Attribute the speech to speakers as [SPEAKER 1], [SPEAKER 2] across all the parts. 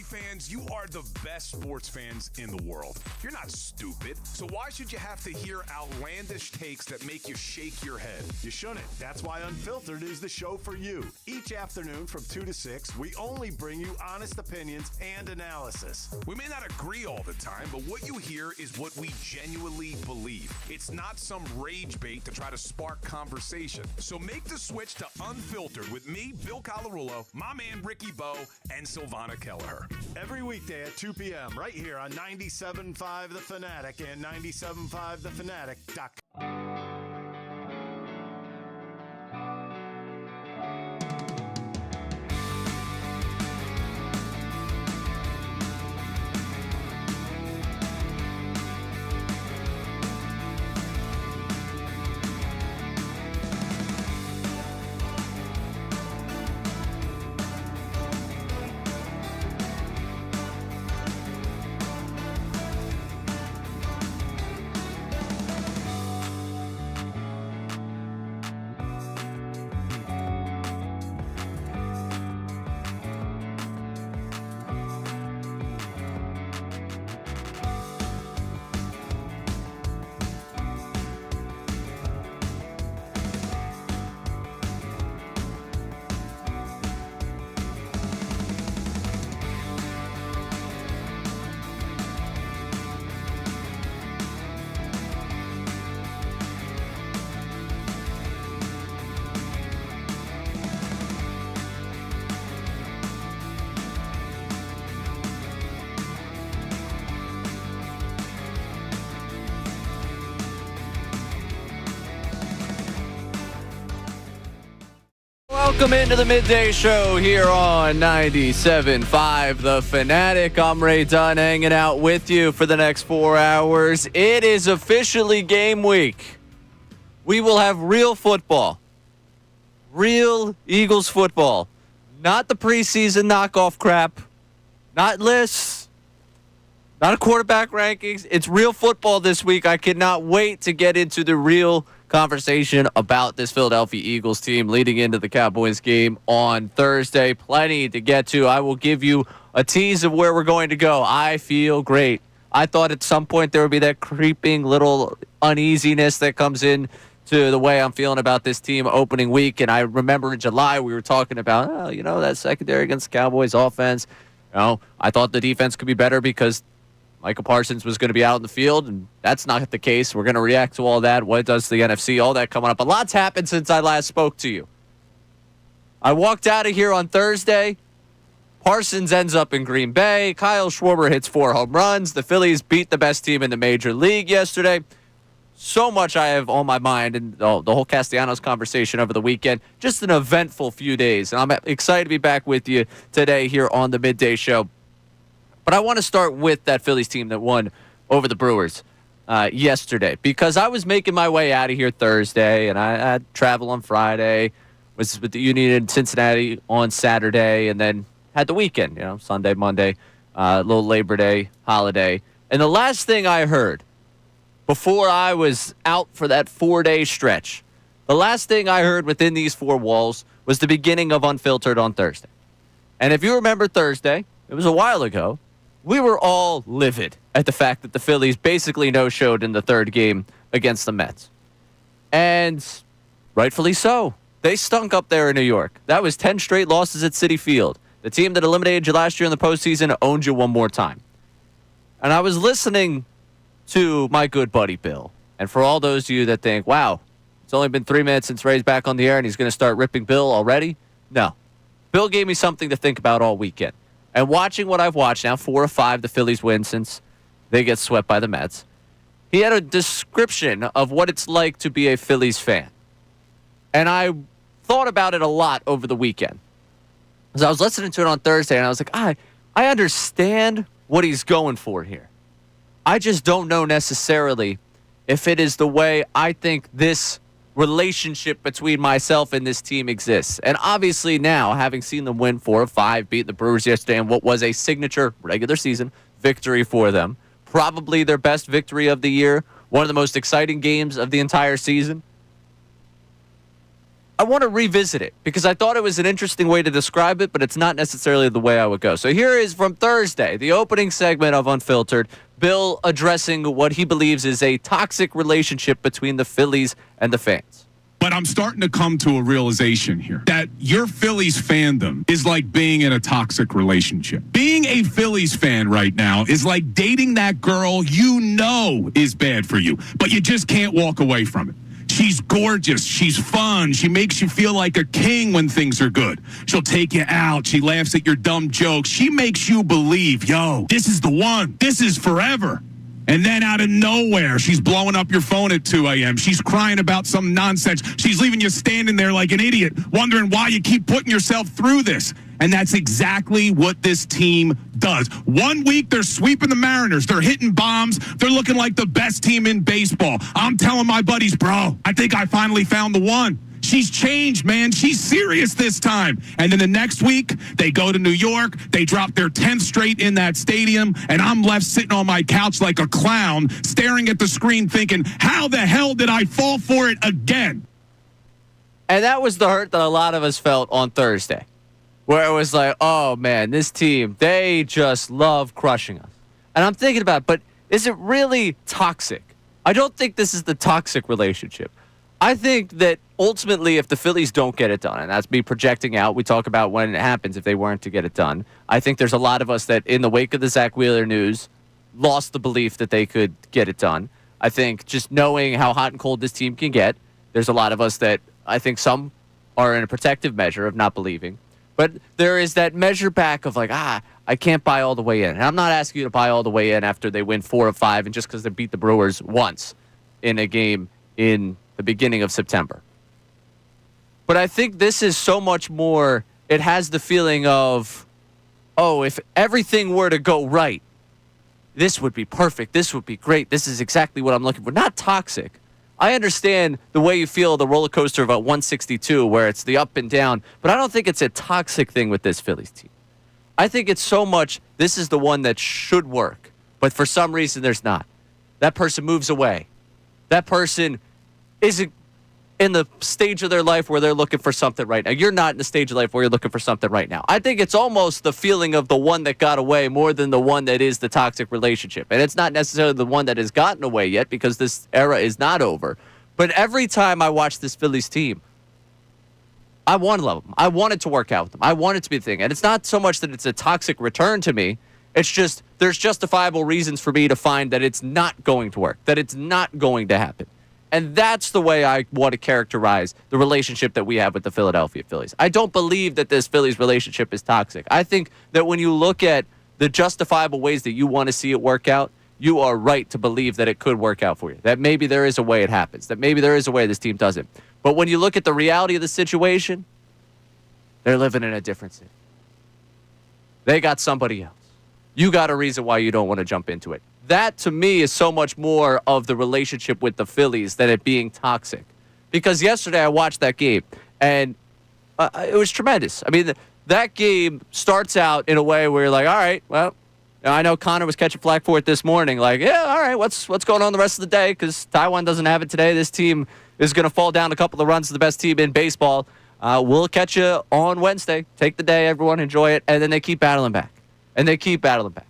[SPEAKER 1] fans, you are the best sports fans in the world. You're not stupid, so why should you have to hear outlandish takes that make you shake your head?
[SPEAKER 2] You shouldn't. That's why Unfiltered is the show for you. Each afternoon from 2 to 6, we only bring you honest opinions and analysis.
[SPEAKER 1] We may not agree all the time, but what you hear is what we genuinely believe. It's not some rage bait to try to spark conversation. So make the switch to Unfiltered with me, Bill Colarulo, my man Ricky Bo, and Silvana Kelleher.
[SPEAKER 2] Every weekday at 2 p.m. right here on 97.5 The Fanatic and 97.5thefanatic.com.
[SPEAKER 3] Welcome into the midday show here on 97.5 The Fanatic. I'm Ray Dunn hanging out with you for the next 4 hours. It is officially game week. We will have real football. Real Eagles football. Not the preseason knockoff crap. Not lists. Not a quarterback rankings. It's real football this week. I cannot wait to get into the real conversation about this Philadelphia Eagles team leading into the Cowboys game on Thursday. Plenty to get to. I will give you a tease of where we're going to go. I feel great. I thought at some point there would be that creeping little uneasiness that comes in to the way I'm feeling about this team opening week. And I remember in July we were talking about, that secondary against the Cowboys offense. I thought the defense could be better because Micah Parsons was going to be out in the field, and that's not the case. We're going to react to all that. What does the NFC? All that coming up. A lot's happened since I last spoke to you. I walked out of here on Thursday. Parsons ends up in Green Bay. Kyle Schwarber hits 4 home runs. The Phillies beat the best team in the major league yesterday. So much I have on my mind, and the whole Castellanos conversation over the weekend. Just an eventful few days, and I'm excited to be back with you today here on the Midday Show. But I want to start with that Phillies team that won over the Brewers yesterday, because I was making my way out of here Thursday, and I had travel on Friday, was with the Union in Cincinnati on Saturday, and then had the weekend, Sunday, Monday, little Labor Day holiday. And the last thing I heard before I was out for that 4-day stretch, the last thing I heard within these 4 walls was the beginning of Unfiltered on Thursday. And if you remember Thursday, it was a while ago, we were all livid at the fact that the Phillies basically no-showed in the 3rd game against the Mets. And rightfully so. They stunk up there in New York. That was 10 straight losses at Citi Field. The team that eliminated you last year in the postseason owned you one more time. And I was listening to my good buddy Bill. And for all those of you that think, wow, it's only been 3 minutes since Ray's back on the air and he's going to start ripping Bill already? No. Bill gave me something to think about all weekend. And watching what I've watched now, 4 of 5 the Phillies win since they get swept by the Mets. He had a description of what it's like to be a Phillies fan. And I thought about it a lot over the weekend. As I was listening to it on Thursday, and I was like, I understand what he's going for here. I just don't know necessarily if it is the way I think this relationship between myself and this team exists. And obviously now, having seen them win 4 of 5, beat the Brewers yesterday in what was a signature regular season victory for them, probably their best victory of the year, one of the most exciting games of the entire season. I want to revisit it because I thought it was an interesting way to describe it, but it's not necessarily the way I would go. So here is from Thursday, the opening segment of Unfiltered, Bill addressing what he believes is a toxic relationship between the Phillies and the fans.
[SPEAKER 4] But I'm starting to come to a realization here that your Phillies fandom is like being in a toxic relationship. Being a Phillies fan right now is like dating that girl you know is bad for you, but you just can't walk away from it. She's gorgeous. She's fun. She makes you feel like a king when things are good. She'll take you out. She laughs at your dumb jokes. She makes you believe, yo, this is the one. This is forever. And then out of nowhere, she's blowing up your phone at 2 a.m. She's crying about some nonsense. She's leaving you standing there like an idiot, wondering why you keep putting yourself through this. And that's exactly what this team does. 1 week, they're sweeping the Mariners. They're hitting bombs. They're looking like the best team in baseball. I'm telling my buddies, bro, I think I finally found the one. She's changed, man. She's serious this time. And then the next week, they go to New York. They drop their 10th straight in that stadium. And I'm left sitting on my couch like a clown, staring at the screen thinking, how the hell did I fall for it again?
[SPEAKER 3] And that was the hurt that a lot of us felt on Thursday, where it was like, oh, man, this team, they just love crushing us. And I'm thinking about, but is it really toxic? I don't think this is the toxic relationship. I think that ultimately, if the Phillies don't get it done, and that's me projecting out, we talk about when it happens if they weren't to get it done. I think there's a lot of us that, in the wake of the Zach Wheeler news, lost the belief that they could get it done. I think just knowing how hot and cold this team can get, there's a lot of us that I think some are in a protective measure of not believing. But there is that measure back of like, I can't buy all the way in. And I'm not asking you to buy all the way in after they win 4 of 5 and just because they beat the Brewers once in a game in the beginning of September. But I think this is so much more, it has the feeling of, oh, if everything were to go right, this would be perfect. This would be great. This is exactly what I'm looking for. Not toxic. I understand the way you feel the roller coaster of a 162 where it's the up and down, but I don't think it's a toxic thing with this Phillies team. I think it's so much, this is the one that should work, but for some reason there's not. That person moves away. That person isn't in the stage of their life where they're looking for something right now. You're not in the stage of life where you're looking for something right now. I think it's almost the feeling of the one that got away more than the one that is the toxic relationship. And it's not necessarily the one that has gotten away yet because this era is not over. But every time I watch this Phillies team, I want to love them. I want it to work out with them. I want it to be a thing. And it's not so much that it's a toxic return to me. It's just there's justifiable reasons for me to find that it's not going to work, that it's not going to happen. And that's the way I want to characterize the relationship that we have with the Philadelphia Phillies. I don't believe that this Phillies relationship is toxic. I think that when you look at the justifiable ways that you want to see it work out, you are right to believe that it could work out for you. That maybe there is a way it happens. That maybe there is a way this team does it. But when you look at the reality of the situation, they're living in a different city. They got somebody else. You got a reason why you don't want to jump into it. That, to me, is so much more of the relationship with the Phillies than it being toxic. Because yesterday I watched that game, and it was tremendous. I mean, that game starts out in a way where you're like, all right, well, I know Connor was catching flack for it this morning. Like, yeah, all right, what's going on the rest of the day? Because Taiwan doesn't have it today. This team is going to fall down a couple of runs to the best team in baseball. We'll catch you on Wednesday. Take the day, everyone, enjoy it. And then they keep battling back. And they keep battling back.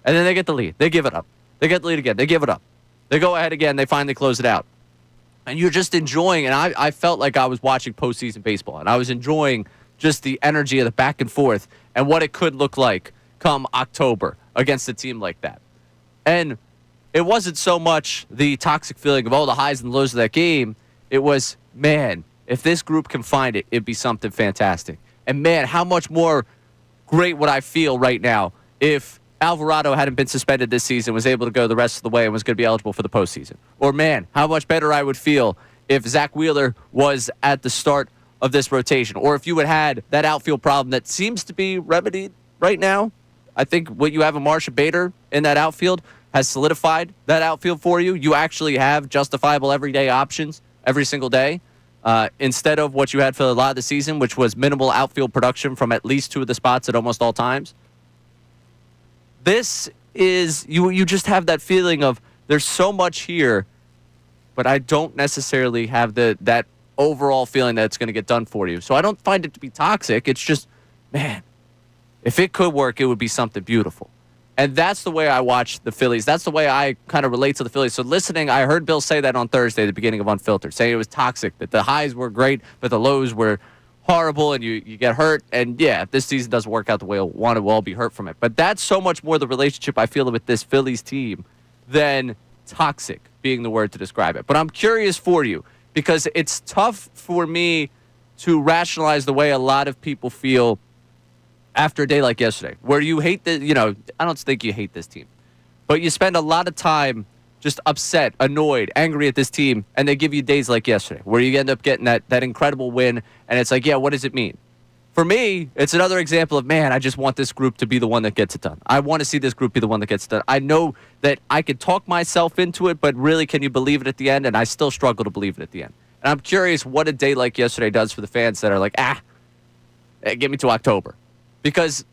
[SPEAKER 3] And then they get the lead. They give it up. They get the lead again. They give it up. They go ahead again. They finally close it out. And you're just enjoying, and I felt like I was watching postseason baseball, and I was enjoying just the energy of the back and forth and what it could look like come October against a team like that. And it wasn't so much the toxic feeling of, the highs and lows of that game. It was, man, if this group can find it, it'd be something fantastic. And, man, how much more great would I feel right now if Alvarado hadn't been suspended this season, was able to go the rest of the way, and was going to be eligible for the postseason. Or, man, how much better I would feel if Zach Wheeler was at the start of this rotation. Or if you had that outfield problem that seems to be remedied right now. I think what you have in Marsha Bader in that outfield has solidified that outfield for you. You actually have justifiable everyday options every single day. Instead of what you had for a lot of the season, which was minimal outfield production from at least 2 of the spots at almost all times. This is, you just have that feeling of there's so much here, but I don't necessarily have that overall feeling that it's going to get done for you. So I don't find it to be toxic. It's just, man, if it could work, it would be something beautiful. And that's the way I watch the Phillies. That's the way I kind of relate to the Phillies. So listening, I heard Bill say that on Thursday at the beginning of Unfiltered, saying it was toxic, that the highs were great, but the lows were horrible, and you get hurt. And, yeah, if this season doesn't work out the way I want it, we'll all be hurt from it. But that's so much more the relationship I feel with this Phillies team than toxic being the word to describe it. But I'm curious for you, because it's tough for me to rationalize the way a lot of people feel after a day like yesterday, where you hate I don't think you hate this team, but you spend a lot of time just upset, annoyed, angry at this team, and they give you days like yesterday, where you end up getting that incredible win, and it's like, yeah, what does it mean? For me, it's another example of, man, I just want this group to be the one that gets it done. I want to see this group be the one that gets it done. I know that I could talk myself into it, but really, can you believe it at the end? And I still struggle to believe it at the end. And I'm curious what a day like yesterday does for the fans that are like, get me to October. Because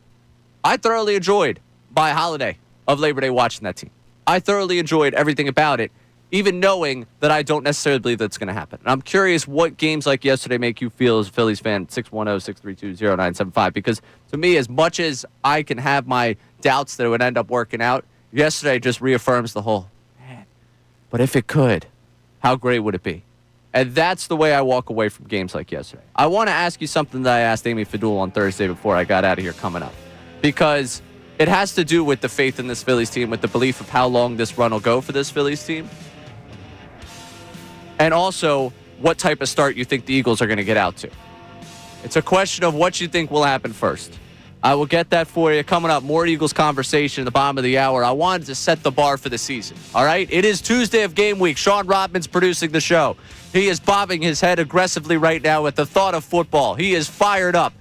[SPEAKER 3] I thoroughly enjoyed my holiday of Labor Day watching that team. I thoroughly enjoyed everything about it, even knowing that I don't necessarily believe that's going to happen. And I'm curious what games like yesterday make you feel as a Phillies fan, 610-632-0975. Because to me, as much as I can have my doubts that it would end up working out, yesterday just reaffirms the whole, man, but if it could, how great would it be? And that's the way I walk away from games like yesterday. I want to ask you something that I asked Amy Fadul on Thursday before I got out of here coming up. Because it has to do with the faith in this Phillies team, with the belief of how long this run will go for this Phillies team. And also, what type of start you think the Eagles are going to get out to. It's a question of what you think will happen first. I will get that for you. Coming up, more Eagles conversation at the bottom of the hour. I wanted to set the bar for the season, all right? It is Tuesday of game week. Sean Rodman's producing the show. He is bobbing his head aggressively right now at the thought of football. He is fired up.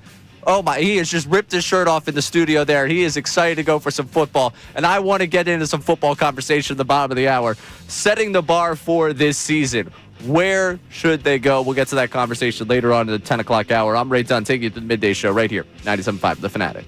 [SPEAKER 3] Oh, my, he has just ripped his shirt off in the studio there. He is excited to go for some football, and I want to get into some football conversation at the bottom of the hour, setting the bar for this season. Where should they go? We'll get to that conversation later on in the 10 o'clock hour. I'm Ray Dunn, taking you to the midday show right here, 97.5 The Fanatic.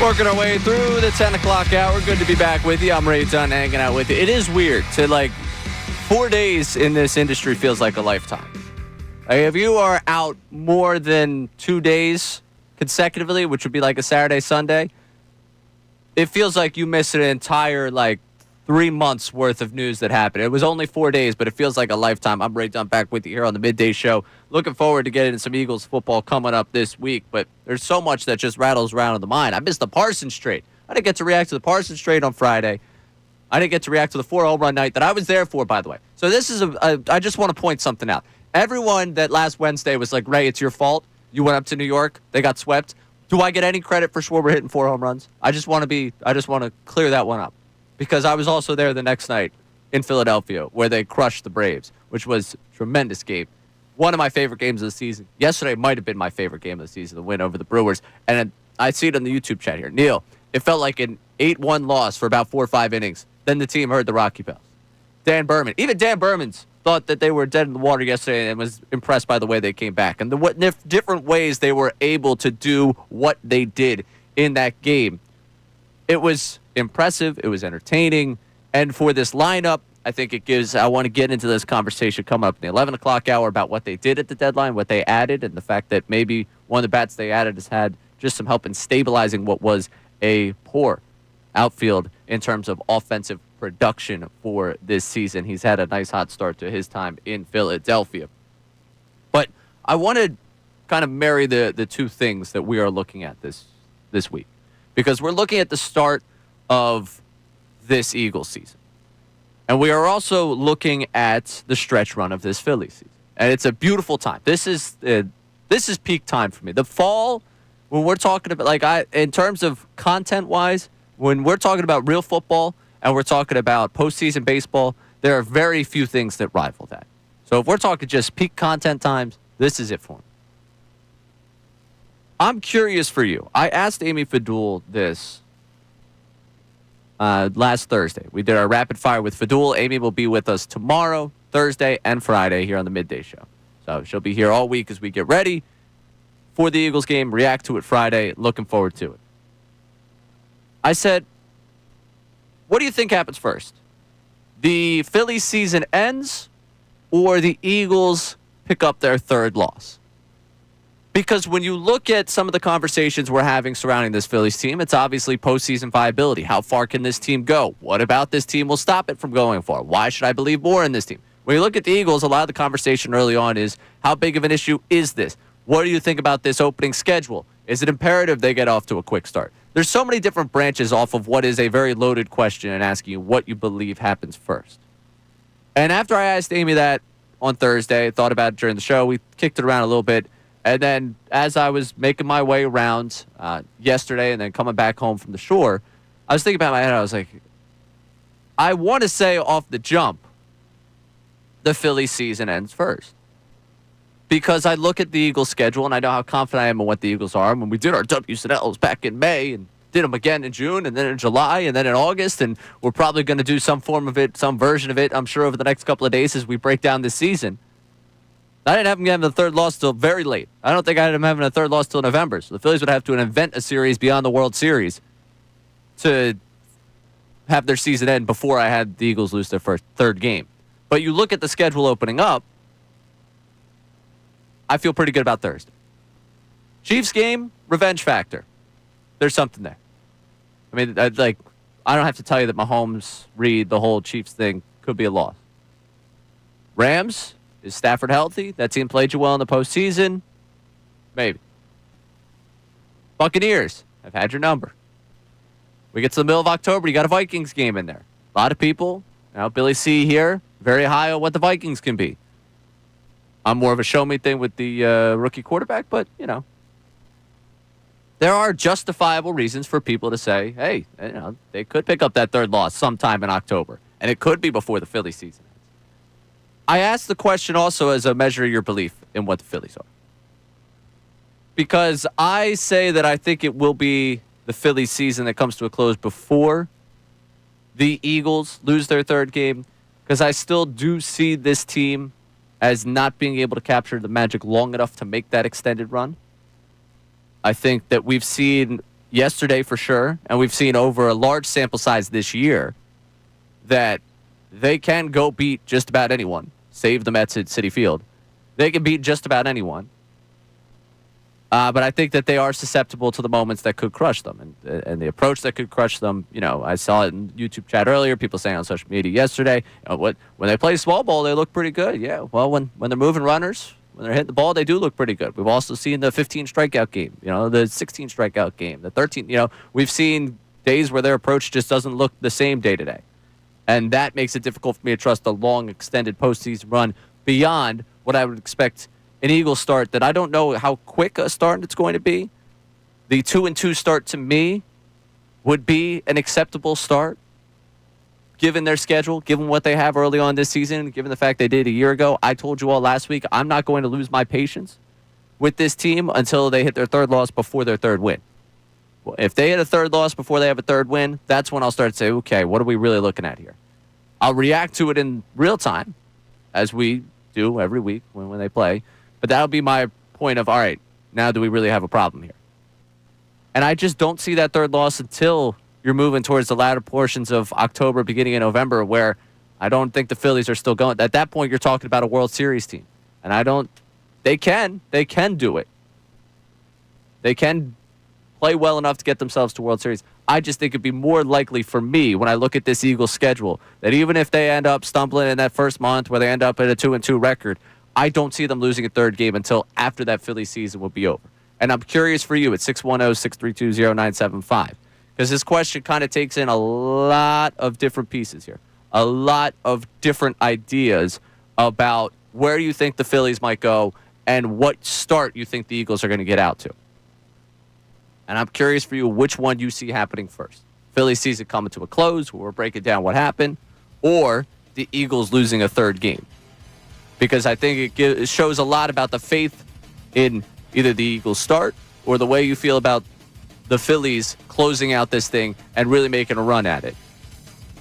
[SPEAKER 3] Working our way through the 10 o'clock hour. Good to be back with you. I'm Ray Dunn hanging out with you. It is weird to 4 days in this industry feels like a lifetime. If you are out more than 2 days consecutively, which would be like a Saturday, Sunday, it feels like you missed an entire 3 months worth of news that happened. It was only 4 days, but it feels like a lifetime. I'm Ray Dunn back with you here on the Midday Show. Looking forward to getting some Eagles football coming up this week, but there's so much that just rattles around in the mind. I missed the Parsons trade. I didn't get to react to the Parsons trade on Friday. I didn't get to react to the 4-home run night that I was there for, by the way. So this is I just want to point something out. Everyone that last Wednesday was like, Ray, it's your fault. You went up to New York. They got swept. Do I get any credit for Schwarber hitting 4 home runs? I just want to clear that one up. Because I was also there the next night in Philadelphia where they crushed the Braves, which was a tremendous game. One of my favorite games of the season. Yesterday might have been my favorite game of the season, the win over the Brewers. And I see it on the YouTube chat here. Neil, it felt like an 8-1 loss for about 4 or 5 innings. Then the team heard the Rocky Bells. Dan Berman, even Dan Berman's thought that they were dead in the water yesterday and was impressed by the way they came back. And what different ways they were able to do what they did in that game. It was impressive. It was entertaining. And for this lineup, I think it gives, I want to get into this conversation coming up in the 11 o'clock hour about what they did at the deadline, what they added, and the fact that maybe one of the bats they added has had just some help in stabilizing what was a poor outfield in terms of offensive production for this season. He's had a nice hot start to his time in Philadelphia. But I want to kind of marry the two things that we are looking at this week. Because we're looking at the start of this Eagles season. And we are also looking at the stretch run of this Phillies season. And it's a beautiful time. This is peak time for me. The fall, when we're talking about, in terms of content-wise, when we're talking about real football and we're talking about postseason baseball, there are very few things that rival that. So if we're talking just peak content times, this is it for me. I'm curious for you. I asked Amy Fadul this last Thursday. We did our rapid fire with Fadul. Amy will be with us tomorrow, Thursday, and Friday here on the Midday Show. So she'll be here all week as we get ready for the Eagles game, react to it Friday. Looking forward to it. I said, what do you think happens first? The Phillies season ends or the Eagles pick up their third loss? Because when you look at some of the conversations we're having surrounding this Phillies team, it's obviously postseason viability. How far can this team go? What about this team will stop it from going far? Why should I believe more in this team? When you look at the Eagles, a lot of the conversation early on is, how big of an issue is this? What do you think about this opening schedule? Is it imperative they get off to a quick start? There's so many different branches off of what is a very loaded question and asking you what you believe happens first. And after I asked Amy that on Thursday, thought about it during the show, we kicked it around a little bit. And then as I was making my way around yesterday and then coming back home from the shore, I was thinking about my head. I was like, I want to say off the jump, the Phillies season ends first. Because I look at the Eagles' schedule and I know how confident I am in what the Eagles are. When we did our WCNLs back in May and did them again in June and then in July and then in August, and we're probably going to do some form of it, some version of it, I'm sure, over the next couple of days as we break down this season. I didn't have them having the third loss till very late. I don't think I had them having a third loss till November. So the Phillies would have to invent a series beyond the World Series to have their season end before I had the Eagles lose their third game. But you look at the schedule opening up, I feel pretty good about Thursday. Chiefs game, revenge factor. There's something there. I mean, I don't have to tell you that Mahomes, Reed, the whole Chiefs thing could be a loss. Rams, is Stafford healthy? That team played you well in the postseason? Maybe. Buccaneers, I've had your number. We get to the middle of October, you got a Vikings game in there. A lot of people, Billy C here, very high on what the Vikings can be. I'm more of a show me thing with the rookie quarterback, but, there are justifiable reasons for people to say, hey, they could pick up that third loss sometime in October, and it could be before the Philly season ends. I asked the question also as a measure of your belief in what the Phillies are. Because I say that I think it will be the Phillies season that comes to a close before the Eagles lose their third game, because I still do see this team as not being able to capture the magic long enough to make that extended run. I think that we've seen yesterday for sure, and we've seen over a large sample size this year, that they can go beat just about anyone. Save the Mets at Citi Field. They can beat just about anyone. But I think that they are susceptible to the moments that could crush them, and the approach that could crush them. I saw it in YouTube chat earlier. People saying on social media yesterday, when they play small ball, they look pretty good. Yeah, well, when they're moving runners, when they're hitting the ball, they do look pretty good. We've also seen the 15 strikeout game, the 16 strikeout game, the 13. We've seen days where their approach just doesn't look the same day to day, and that makes it difficult for me to trust a long, extended postseason run beyond what I would expect. An Eagles start that I don't know how quick a start it's going to be. The 2-2 start to me would be an acceptable start, given their schedule, given what they have early on this season, given the fact they did a year ago. I told you all last week, I'm not going to lose my patience with this team until they hit their third loss before their third win. Well, if they hit a third loss before they have a third win, that's when I'll start to say, okay, what are we really looking at here? I'll react to it in real time, as we do every week when they play. But that'll be my point of, all right, now do we really have a problem here? And I just don't see that third loss until you're moving towards the latter portions of October, beginning of November, where I don't think the Phillies are still going. At that point, you're talking about a World Series team. And they can do it. They can play well enough to get themselves to World Series. I just think it'd be more likely for me when I look at this Eagles schedule that even if they end up stumbling in that first month where they end up at a 2-2 record, I don't see them losing a third game until after that Phillies season will be over. And I'm curious for you at 610-632-0975, because this question kind of takes in a lot of different pieces here, a lot of different ideas about where you think the Phillies might go and what start you think the Eagles are going to get out to. And I'm curious for you which one you see happening first. Phillies season coming to a close, where we're breaking down what happened, or the Eagles losing a third game. Because I think it shows a lot about the faith in either the Eagles start or the way you feel about the Phillies closing out this thing and really making a run at it.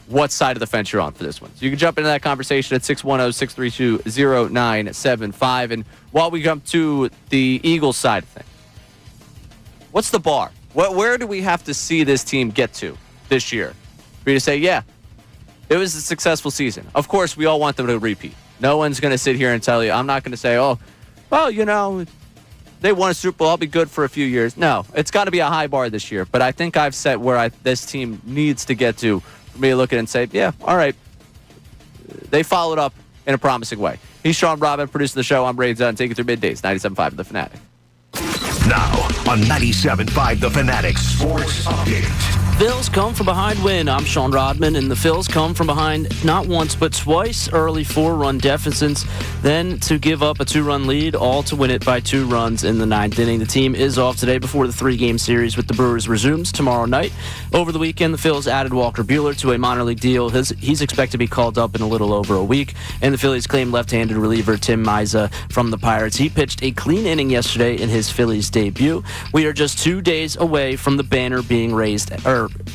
[SPEAKER 3] What side of the fence you're on for this one? So you can jump into that conversation at 610-632-0975. And while we come to the Eagles side of things, what's the bar? Where do we have to see this team get to this year for you to say, yeah, it was a successful season? Of course, we all want them to repeat. No one's going to sit here and tell you, I'm not going to say, oh, well, they won a Super Bowl, I'll be good for a few years. No, it's got to be a high bar this year. But I think I've set where this team needs to get to for me to look at it and say, yeah, all right, they followed up in a promising way. He's Sean Robin, producing the show. I'm Ray Dunn, taking through middays, 97.5 The Fanatic.
[SPEAKER 5] Now on 97.5 The Fanatic Sports Update.
[SPEAKER 6] Phils come from behind win. I'm Sean Rodman, and the Phils come from behind not once but twice, early 4-run deficits, then to give up a 2-run lead, all to win it by 2 runs in the 9th inning. The team is off today before the 3-game series with the Brewers resumes tomorrow night. Over the weekend, the Phils added Walker Buehler to a minor league deal. He's expected to be called up in a little over a week, and the Phillies claimed left-handed reliever Tim Maiza from the Pirates. He pitched a clean inning yesterday in his Phillies debut. We are just 2 days away from the banner being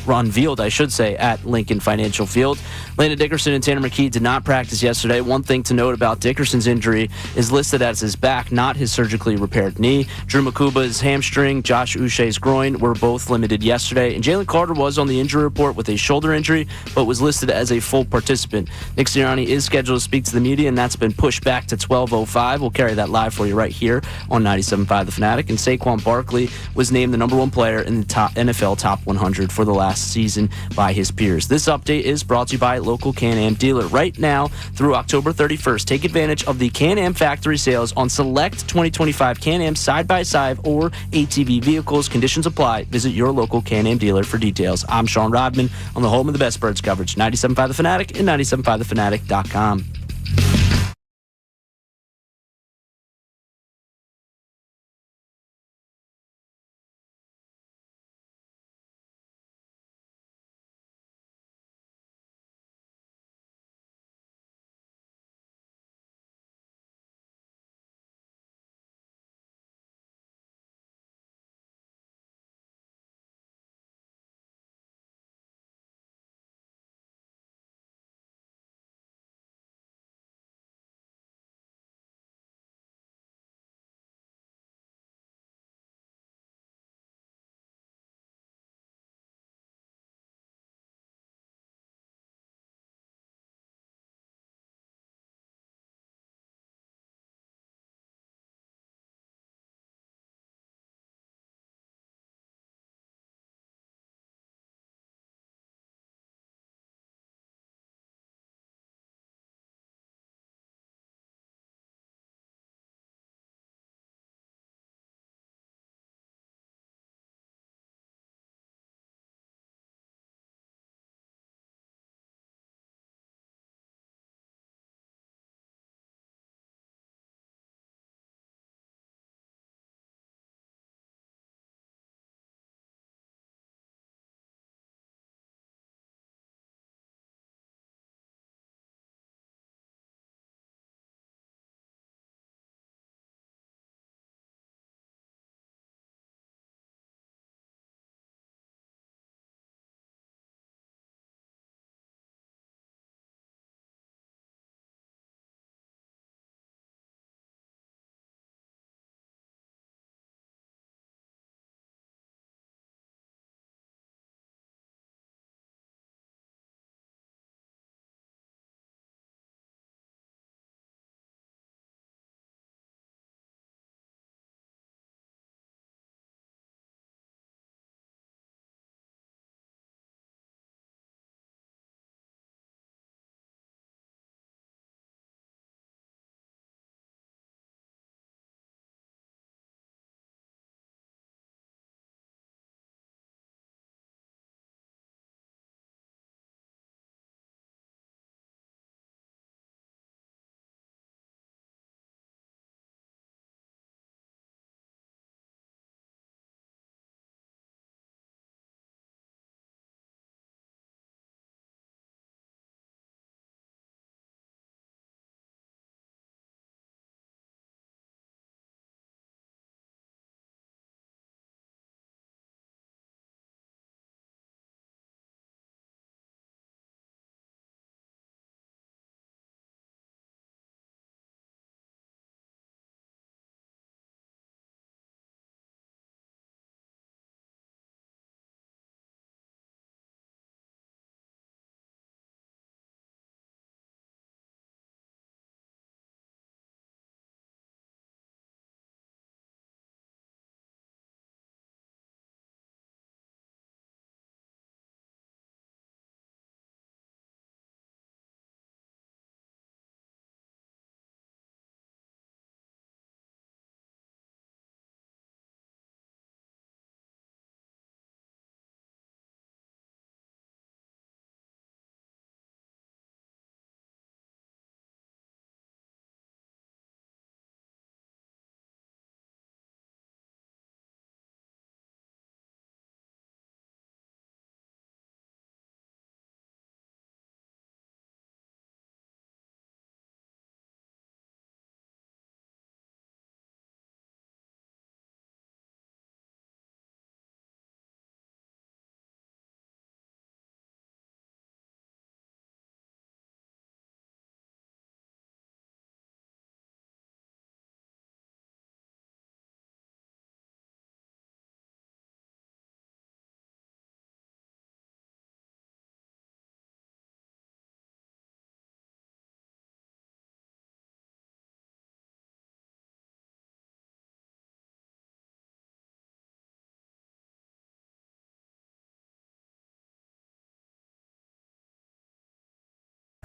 [SPEAKER 6] unveiled, I should say, at Lincoln Financial Field. Landon Dickerson and Tanner McKee did not practice yesterday. One thing to note about Dickerson's injury is listed as his back, not his surgically repaired knee. Drew Makuba's hamstring, Josh Uche's groin were both limited yesterday, and Jalen Carter was on the injury report with a shoulder injury, but was listed as a full participant. Nick Sirriani is scheduled to speak to the media, and that's been pushed back to 12:05. We'll carry that live for you right here on 97.5 The Fanatic. And Saquon Barkley was named the number 1 player in the NFL Top 100 for the last season by his peers. This update is brought to you by local Can-Am dealer. Right now through October 31st, take advantage of the Can-Am factory sales on select 2025 Can-Am side-by-side or ATV vehicles. Conditions apply. Visit your local Can-Am dealer for details. I'm Sean Rodman on the home of the best birds coverage, 97.5 The Fanatic and 97.5thefanatic.com.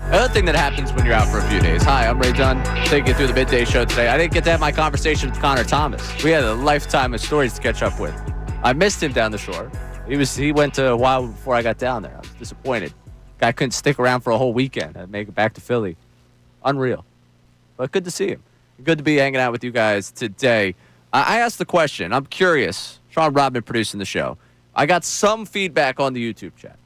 [SPEAKER 3] Another thing that happens when you're out for a few days. Hi, I'm Ray Dunn, taking you through the midday show today. I didn't get to have my conversation with Connor Thomas. We had a lifetime of stories to catch up with. I missed him down the shore. He went a while before I got down there. I was disappointed. Guy couldn't stick around for a whole weekend and make it back to Philly. Unreal. But good to see him. Good to be hanging out with you guys today. I asked the question. I'm curious. Sean Rodman producing the show. I got some feedback on the YouTube chat.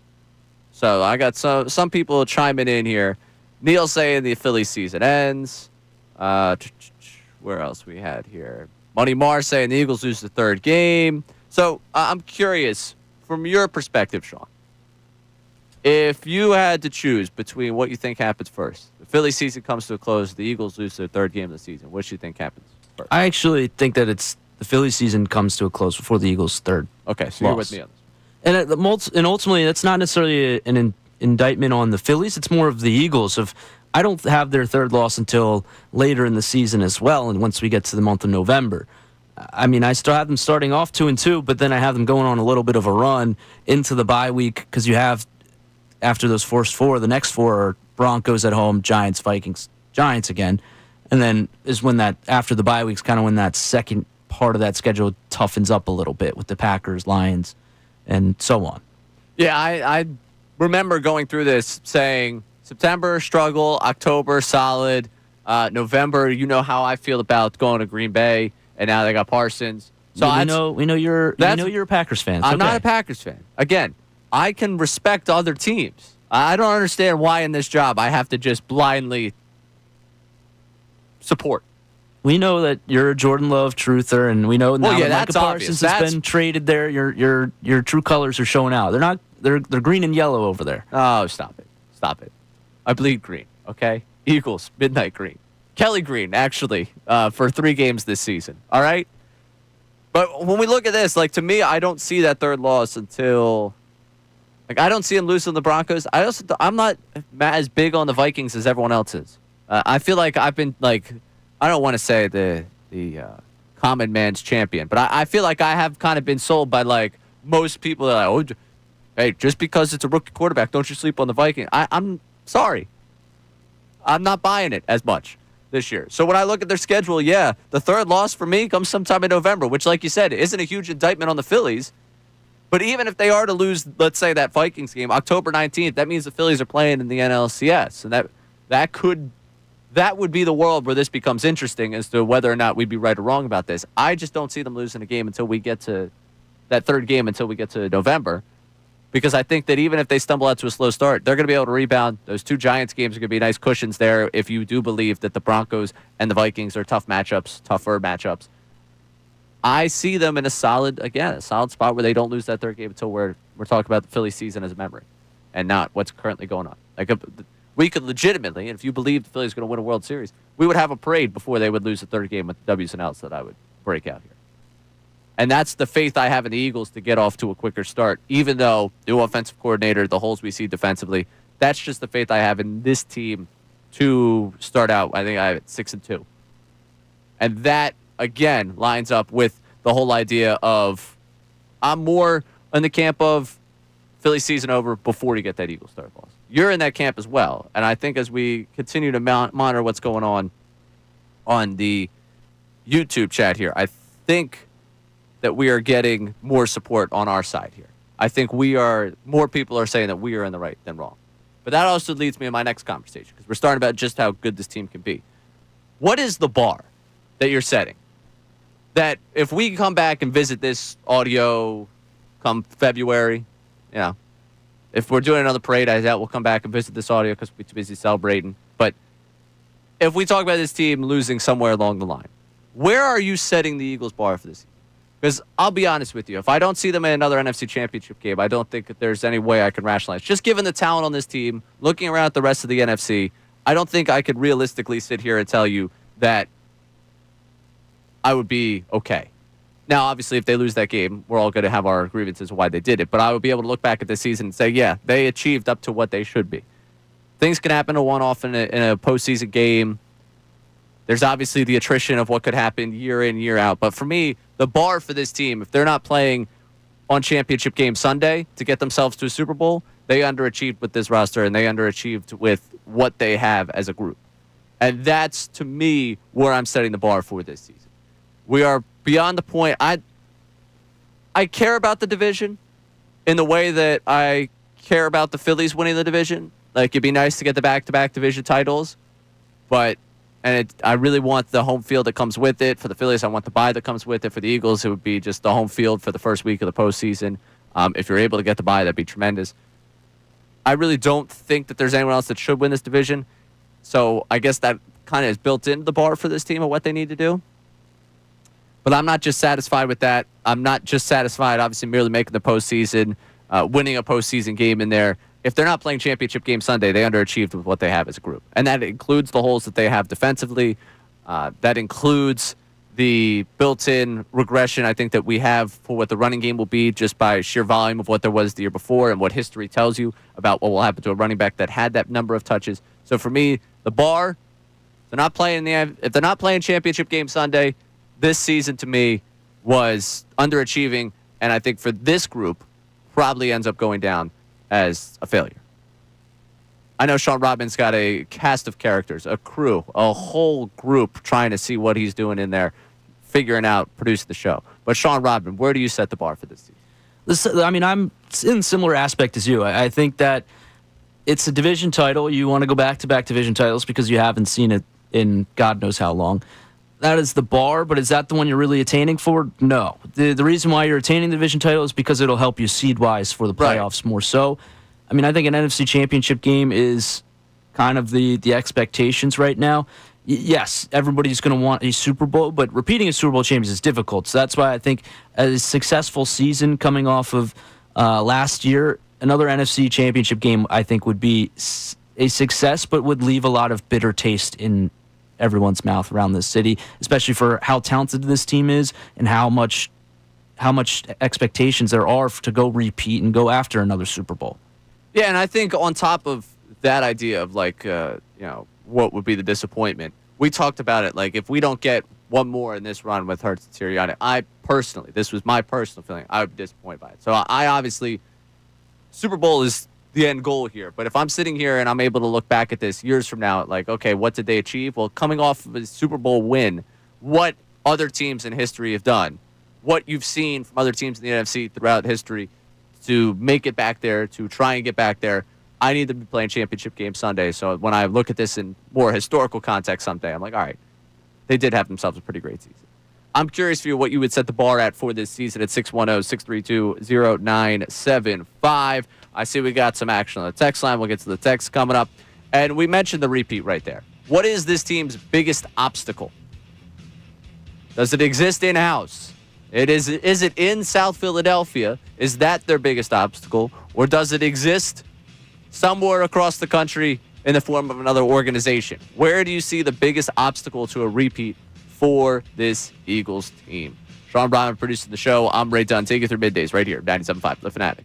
[SPEAKER 3] So I got some people chiming in here. Neil saying the Phillies season ends. Where else we had here? Money Mars saying the Eagles lose the third game. So I'm curious, from your perspective, Sean, if you had to choose between what you think happens first, the Phillies season comes to a close, the Eagles lose their third game of the season, what do you think happens first?
[SPEAKER 6] I actually think that it's the Phillies season comes to a close before the Eagles' third.
[SPEAKER 3] Okay, so
[SPEAKER 6] loss.
[SPEAKER 3] you're with me on this.
[SPEAKER 6] And ultimately, that's not necessarily an indictment on the Phillies. It's more of the Eagles. I don't have their third loss until later in the season as well, and once we get to the month of November. I mean, I still have them starting off 2-2, but then I have them going on a little bit of a run into the bye week because you have, after those first four, the next four are Broncos at home, Giants, Vikings, Giants again. And then is when that, after the bye week's kind of when that second part of that schedule toughens up a little bit with the Packers, Lions, and so on.
[SPEAKER 3] Yeah, I remember going through this saying September, struggle, October, solid, November, you know how I feel about going to Green Bay, and now they got Parsons. So
[SPEAKER 6] we know you're a Packers fan. It's
[SPEAKER 3] I'm
[SPEAKER 6] okay.
[SPEAKER 3] not a Packers fan. Again, I can respect other teams. I don't understand why in this job I have to just blindly support.
[SPEAKER 6] We know that you're a Jordan Love truther, and we know now that Micah Parsons has been traded there. Your true colors are showing out. They're green and yellow over there.
[SPEAKER 3] Oh, stop it. I bleed green. Okay, Eagles midnight green, Kelly green actually for 3 games this season. All right, but when we look at this, like to me, I don't see that third loss until. Like I don't see them losing the Broncos. I'm not as big on the Vikings as everyone else is. I feel like I've been like. I don't want to say the common man's champion, but I feel like I have kind of been sold by like most people that are like, oh, hey, just because it's a rookie quarterback, don't you sleep on the Vikings. I'm sorry. I'm not buying it as much this year. So when I look at their schedule, yeah, the third loss for me comes sometime in November, which, like you said, isn't a huge indictment on the Phillies. But even if they are to lose, let's say, that Vikings game, October 19th, that means the Phillies are playing in the NLCS. And that would be the world where this becomes interesting as to whether or not we'd be right or wrong about this. I just don't see them losing a game until we get to that third game, until we get to November. Because I think that even if they stumble out to a slow start, they're going to be able to rebound. Those 2 Giants games are going to be nice cushions there if you do believe that the Broncos and the Vikings are tougher matchups. I see them in a solid spot where they don't lose that third game until we're talking about the Phillies season as a memory and not what's currently going on. Like we could legitimately, and if you believe the Phillies are going to win a World Series, we would have a parade before they would lose the third game with the W's and L's that I would break out here. And that's the faith I have in the Eagles to get off to a quicker start, even though new offensive coordinator, the holes we see defensively, that's just the faith I have in this team to start out. I think I have it 6-2. And that, again, lines up with the whole idea of I'm more in the camp of Philly season over before you get that Eagles third loss. You're in that camp as well. And I think as we continue to monitor what's going on the YouTube chat here, I think that we are getting more support on our side here. I think more people are saying that we are in the right than wrong. But that also leads me to my next conversation, because we're starting about just how good this team can be. What is the bar that you're setting? That if we come back and visit this audio come February, if we're doing another parade, I doubt we'll come back and visit this audio because we're too busy celebrating. But if we talk about this team losing somewhere along the line, where are you setting the Eagles' bar for this season? Because I'll be honest with you, if I don't see them in another NFC Championship game, I don't think that there's any way I can rationalize. Just given the talent on this team, looking around at the rest of the NFC, I don't think I could realistically sit here and tell you that I would be okay. Now, obviously, if they lose that game, we're all going to have our grievances of why they did it. But I would be able to look back at this season and say, yeah, they achieved up to what they should be. Things can happen a one-off in a postseason game. There's obviously the attrition of what could happen year in, year out. But for me, the bar for this team, if they're not playing on Championship Game Sunday to get themselves to a Super Bowl, they underachieved with this roster, and they underachieved with what they have as a group. And that's, to me, where I'm setting the bar for this season. We are beyond the point. I care about the division in the way that I care about the Phillies winning the division. Like, it'd be nice to get the back-to-back division titles, but I really want the home field that comes with it. For the Phillies, I want the bye that comes with it. For the Eagles, it would be just the home field for the first week of the postseason. If you're able to get the bye, that'd be tremendous. I really don't think that there's anyone else that should win this division. So I guess that kind of is built into the bar for this team of what they need to do. But I'm not just satisfied with that. I'm not just satisfied, obviously, merely making the postseason, winning a postseason game in there. If they're not playing championship game Sunday, they underachieved with what they have as a group. And that includes the holes that they have defensively. That includes the built-in regression, I think, that we have for what the running game will be just by sheer volume of what there was the year before and what history tells you about what will happen to a running back that had that number of touches. So for me, the bar, if they're not playing championship game Sunday, this season to me was underachieving, and I think for this group probably ends up going down as a failure. I know Sean Rodman's got a cast of characters, a crew, a whole group trying to see what he's doing in there, figuring out, producing the show. But Sean Rodman, where do you set the bar for this season?
[SPEAKER 6] I'm in a similar aspect as you. I think that it's a division title. You want to go back-to-back division titles because you haven't seen it in God knows how long. That is the bar, but is that the one you're really attaining for? No. The reason why you're attaining the division title is because it'll help you seed-wise for the playoffs more so. I mean, I think an NFC championship game is kind of the expectations right now. Yes, everybody's going to want a Super Bowl, but repeating a Super Bowl champion is difficult. So that's why I think a successful season coming off of last year, another NFC championship game, I think, would be a success, but would leave a lot of bitter taste in everyone's mouth around this city, especially for how talented this team is and how much expectations there are to go repeat and go after another Super Bowl.
[SPEAKER 3] Yeah, and I think on top of that idea of what would be the disappointment, we talked about it. Like, if we don't get one more in this run with Hurts and Sirianni, this was my personal feeling, I would be disappointed by it. So I obviously, Super Bowl is the end goal here. But if I'm sitting here and I'm able to look back at this years from now, like, okay, what did they achieve? Well, coming off of a Super Bowl win, what other teams in history have done, what you've seen from other teams in the NFC throughout history to make it back there, to try and get back there, I need to be playing championship game Sunday. So when I look at this in more historical context someday, I'm like, all right, they did have themselves a pretty great season. I'm curious for you what you would set the bar at for this season at 610-632-0975. I see we got some action on the text line. We'll get to the text coming up. And we mentioned the repeat right there. What is this team's biggest obstacle? Does it exist in-house? Is it in South Philadelphia? Is that their biggest obstacle? Or does it exist somewhere across the country in the form of another organization? Where do you see the biggest obstacle to a repeat for this Eagles team? Sean Bryan producing the show. I'm Ray Dunn. Take you through middays right here, 97.5 The Fanatic.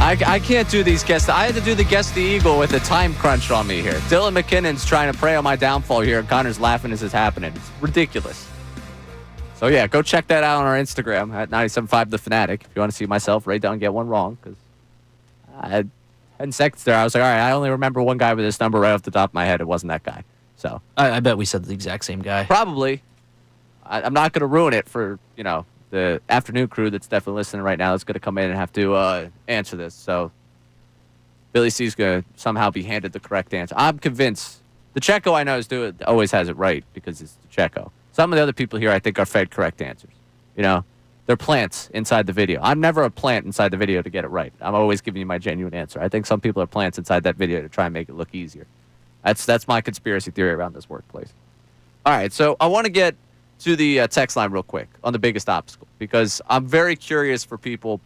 [SPEAKER 3] I can't do these guests. I had to do the Guess the Eagle with a time crunch on me here. Dylan McKinnon's trying to prey on my downfall here, and Connor's laughing as it's happening. It's ridiculous. So, yeah, go check that out on our Instagram at 97.5 The Fanatic if you want to see myself write down and get one wrong. Because I had 10 seconds there. I was like, all right, I only remember one guy with this number right off the top of my head. It wasn't that guy. So
[SPEAKER 6] I bet we said the exact same guy.
[SPEAKER 3] Probably. I'm not going to ruin it for, the afternoon crew that's definitely listening right now that's going to come in and have to answer this. So Billy C's going to somehow be handed the correct answer. I'm convinced. The Checo I know always has it right because it's the Checo. Some of the other people here I think are fed correct answers. They're plants inside the video. I'm never a plant inside the video to get it right. I'm always giving you my genuine answer. I think some people are plants inside that video to try and make it look easier. That's my conspiracy theory around this workplace. All right, so I want to get to the text line real quick on the biggest obstacle because I'm very curious for people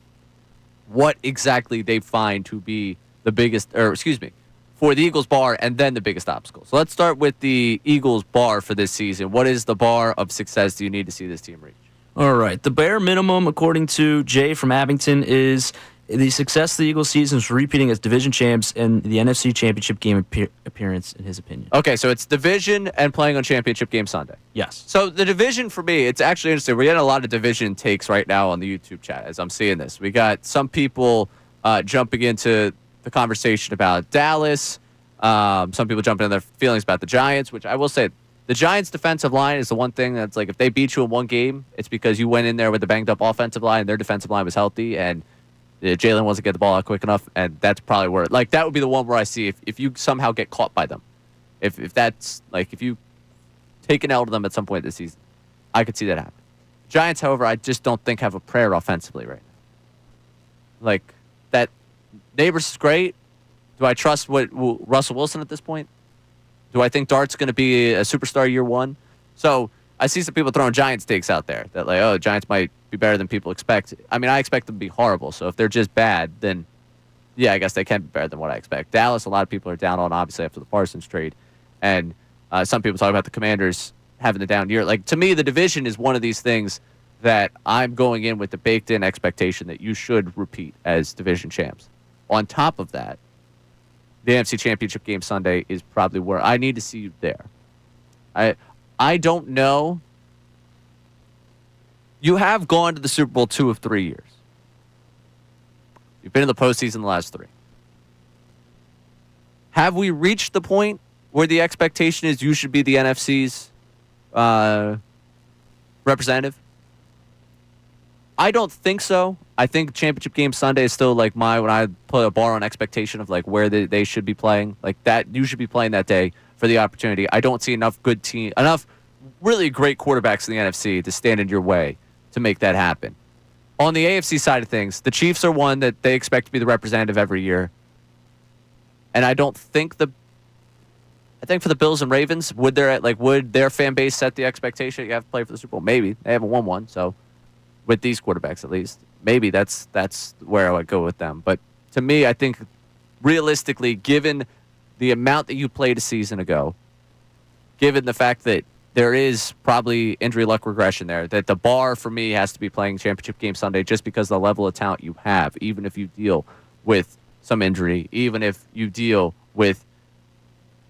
[SPEAKER 3] what exactly they find to be the biggest, for the Eagles bar and then the biggest obstacle. So let's start with the Eagles bar for this season. What is the bar of success do you need to see this team reach?
[SPEAKER 6] All right. The bare minimum, according to Jay from Abington, is the success of the Eagles season is repeating as division champs and the NFC Championship game appearance, in his opinion.
[SPEAKER 3] Okay, so it's division and playing on Championship game Sunday.
[SPEAKER 6] Yes.
[SPEAKER 3] So the division for me, it's actually interesting. We're getting a lot of division takes right now on the YouTube chat as I'm seeing this. We got some people jumping into the conversation about Dallas. Some people jumping in their feelings about the Giants, which I will say, the Giants' defensive line is the one thing that's like if they beat you in one game, it's because you went in there with a banged-up offensive line and their defensive line was healthy and Jalen wasn't getting the ball out quick enough, and that's probably where that would be the one where I see if you somehow get caught by them, if that's if you take an L to them at some point this season, I could see that happen. Giants, however, I just don't think have a prayer offensively right now. That Neighbors is great. Do I trust Russell Wilson at this point? Do I think Dart's going to be a superstar year one? So I see some people throwing Giants takes out there that Giants might be better than people expect. I mean, I expect them to be horrible. So if they're just bad, then yeah, I guess they can be better than what I expect. Dallas, a lot of people are down on obviously after the Parsons trade, and some people talk about the Commanders having the down year. To me, the division is one of these things that I'm going in with the baked-in expectation that you should repeat as division champs. On top of that, the NFC Championship game Sunday is probably where I need to see you there. I don't know. You have gone to the Super Bowl 2 of 3 years. You've been in the postseason the last 3. Have we reached the point where the expectation is you should be the NFC's representative? I don't think so. I think Championship game Sunday is still when I put a bar on expectation of where they should be playing. That you should be playing that day for the opportunity. I don't see enough really great quarterbacks in the NFC to stand in your way to make that happen. On the AFC side of things, the Chiefs are one that they expect to be the representative every year. And I don't think for the Bills and Ravens, would their fan base set the expectation you have to play for the Super Bowl? Maybe. They haven't won one, so with these quarterbacks at least. Maybe that's where I would go with them. But to me, I think realistically, given the amount that you played a season ago, given the fact that there is probably injury luck regression there, that the bar for me has to be playing Championship game Sunday just because of the level of talent you have, even if you deal with some injury, even if you deal with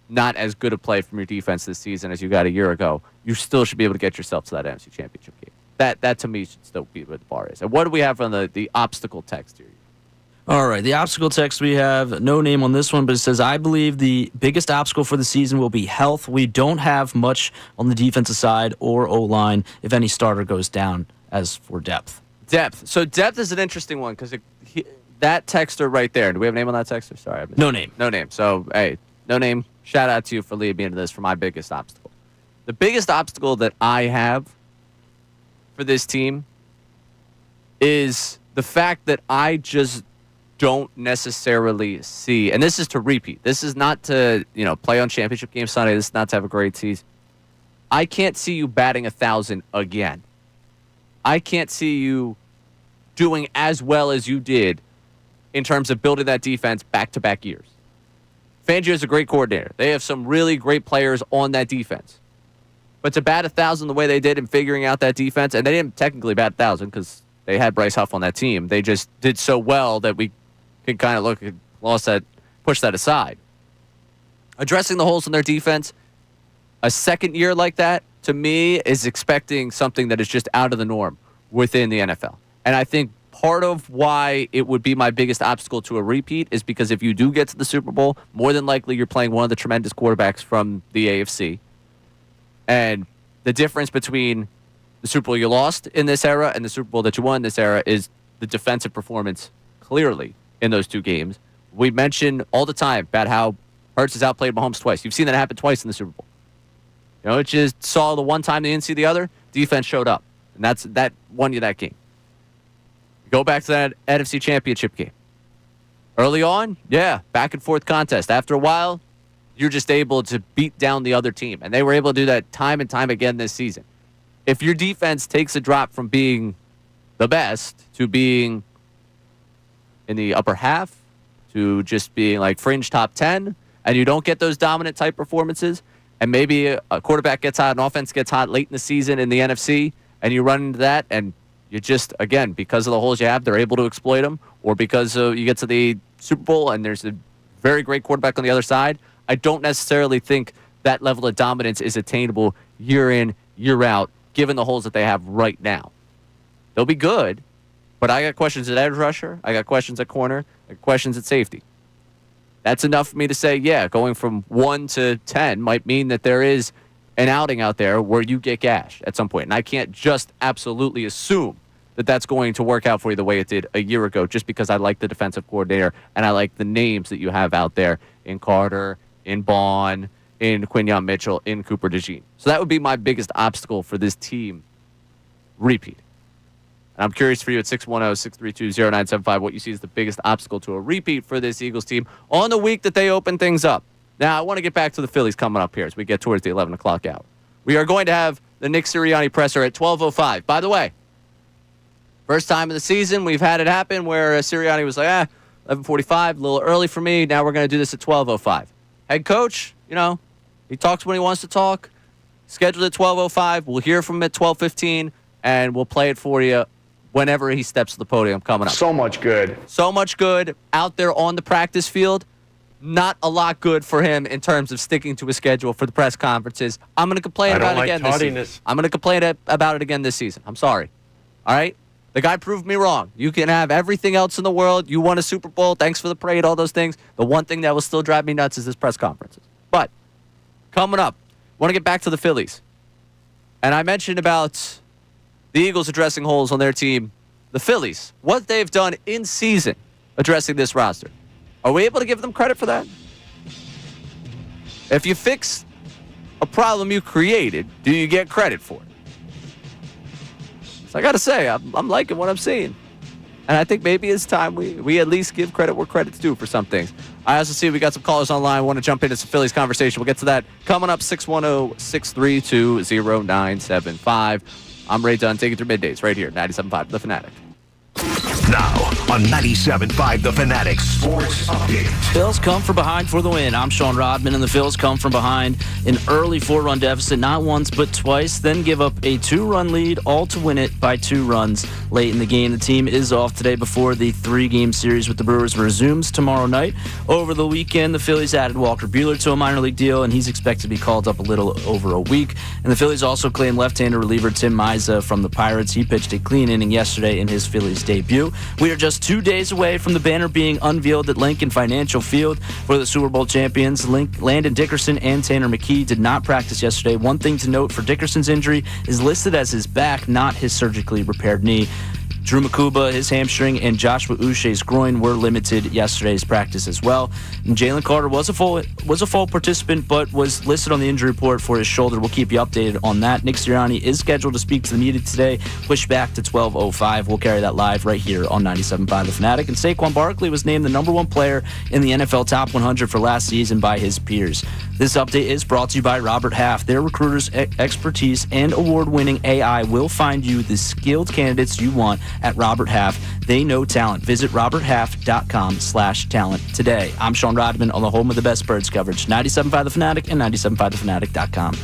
[SPEAKER 3] not as good a play from your defense this season as you got a year ago, you still should be able to get yourself to that NFC Championship game. That to me should still be where the bar is. And what do we have on the obstacle text here?
[SPEAKER 6] All right, the obstacle text, we have no name on this one, but it says, I believe the biggest obstacle for the season will be health. We don't have much on the defensive side or O-line if any starter goes down. As for depth.
[SPEAKER 3] So depth is an interesting one because that texter right there, do we have a name on that texter? Sorry.
[SPEAKER 6] No name.
[SPEAKER 3] No name. So, hey, no name. Shout out to you for leading me into this for my biggest obstacle. The biggest obstacle that I have for this team is the fact that I just don't necessarily see, and this is to repeat. This is not to, play on Championship game Sunday. This is not to have a great season. I can't see you batting 1,000 again. I can't see you doing as well as you did in terms of building that defense back-to-back years. Fangio is a great coordinator. They have some really great players on that defense. But to bat 1,000 the way they did in figuring out that defense, and they didn't technically bat 1,000 because they had Bryce Huff on that team. They just did so well that we can kind of push that aside. Addressing the holes in their defense, a second year like that, to me, is expecting something that is just out of the norm within the NFL. And I think part of why it would be my biggest obstacle to a repeat is because if you do get to the Super Bowl, more than likely you're playing one of the tremendous quarterbacks from the AFC. And the difference between the Super Bowl you lost in this era and the Super Bowl that you won in this era is the defensive performance clearly in those two games. We mention all the time about how Hurts has outplayed Mahomes twice. You've seen that happen twice in the Super Bowl. You know, it just saw the one time they didn't see the other. Defense showed up, and that won you that game. Go back to that NFC Championship game. Early on, yeah, back and forth contest. After a while, you're just able to beat down the other team, and they were able to do that time and time again this season. If your defense takes a drop from being the best to being in the upper half to just being like fringe top 10, and you don't get those dominant type performances, and maybe a quarterback gets hot, an offense gets hot late in the season in the NFC, and you run into that, and you just, again, because of the holes you have, they're able to exploit them, or because you get to the Super Bowl and there's a very great quarterback on the other side, I don't necessarily think that level of dominance is attainable year in, year out, given the holes that they have right now. They'll be good, but I got questions at edge rusher, I got questions at corner, I got questions at safety. That's enough for me to say, yeah, going from 1 to 10 might mean that there is an outing out there where you get gashed at some point. And I can't just absolutely assume that that's going to work out for you the way it did a year ago just because I like the defensive coordinator and I like the names that you have out there in Carter, in Bond, in Quinyon Mitchell, in Cooper DeJean. So that would be my biggest obstacle for this team repeat. And I'm curious for you at 610-632-0975 what you see as the biggest obstacle to a repeat for this Eagles team on the week that they open things up. Now, I want to get back to the Phillies coming up here as we get towards the 11 o'clock hour. We are going to have the Nick Sirianni presser at 12:05. By the way, first time of the season we've had it happen where Sirianni was like, 11:45, a little early for me. Now we're going to do this at 12:05. Head coach, he talks when he wants to talk. Scheduled at 12:05. We'll hear from him at 12:15, and we'll play it for you whenever he steps to the podium coming up.
[SPEAKER 2] So much good.
[SPEAKER 3] So much good out there on the practice field. Not a lot good for him in terms of sticking to his schedule for the press conferences. I'm going to complain about it again this season. I'm going to complain about it again this season. I'm sorry. All right? The guy proved me wrong. You can have everything else in the world. You won a Super Bowl. Thanks for the parade, all those things. The one thing that will still drive me nuts is this press conferences. But coming up, I want to get back to the Phillies. And I mentioned about the Eagles addressing holes on their team. The Phillies, what they've done in season addressing this roster. Are we able to give them credit for that? If you fix a problem you created, do you get credit for it? So I got to say, I'm liking what I'm seeing. And I think maybe it's time we at least give credit where credit's due for some things. I also see we got some callers online. Want to jump into some Phillies conversation. We'll get to that coming up, 610-632-0975. I'm Ray Dunn, taking through middays right here, 97.5 The Fanatic.
[SPEAKER 5] Now on 97.5 The Fanatic Sports Update.
[SPEAKER 6] Phils come from behind for the win. I'm Sean Rodman, and the Phils come from behind an early 4-run deficit, not once but twice, then give up a 2-run lead, all to win it by 2 runs late in the game. The team is off today before the 3-game series with the Brewers resumes tomorrow night. Over the weekend, the Phillies added Walker Buehler to a minor league deal, and he's expected to be called up a little over a week. And the Phillies also claimed left-hander reliever Tim Maiza from the Pirates. He pitched a clean inning yesterday in his Phillies debut. We are just 2 days away from the banner being unveiled at Lincoln Financial Field for the Super Bowl champions. Landon Dickerson and Tanner McKee did not practice yesterday. One thing to note for Dickerson's injury is listed as his back, not his surgically repaired knee. Drew Makuba, his hamstring, and Joshua Uche's groin were limited yesterday's practice as well. And Jalen Carter was a full participant, but was listed on the injury report for his shoulder. We'll keep you updated on that. Nick Sirriani is scheduled to speak to the media today, pushed back to 12:05. We'll carry that live right here on 97.5 The Fanatic. And Saquon Barkley was named the #1 player in the NFL Top 100 for last season by his peers. This update is brought to you by Robert Half. Their recruiters' expertise and award-winning AI will find you the skilled candidates you want at Robert Half. They know talent. Visit roberthalf.com/talent today. I'm Sean Rodman on the home of the best birds coverage, 97.5 The Fanatic and 97.5thefanatic.com.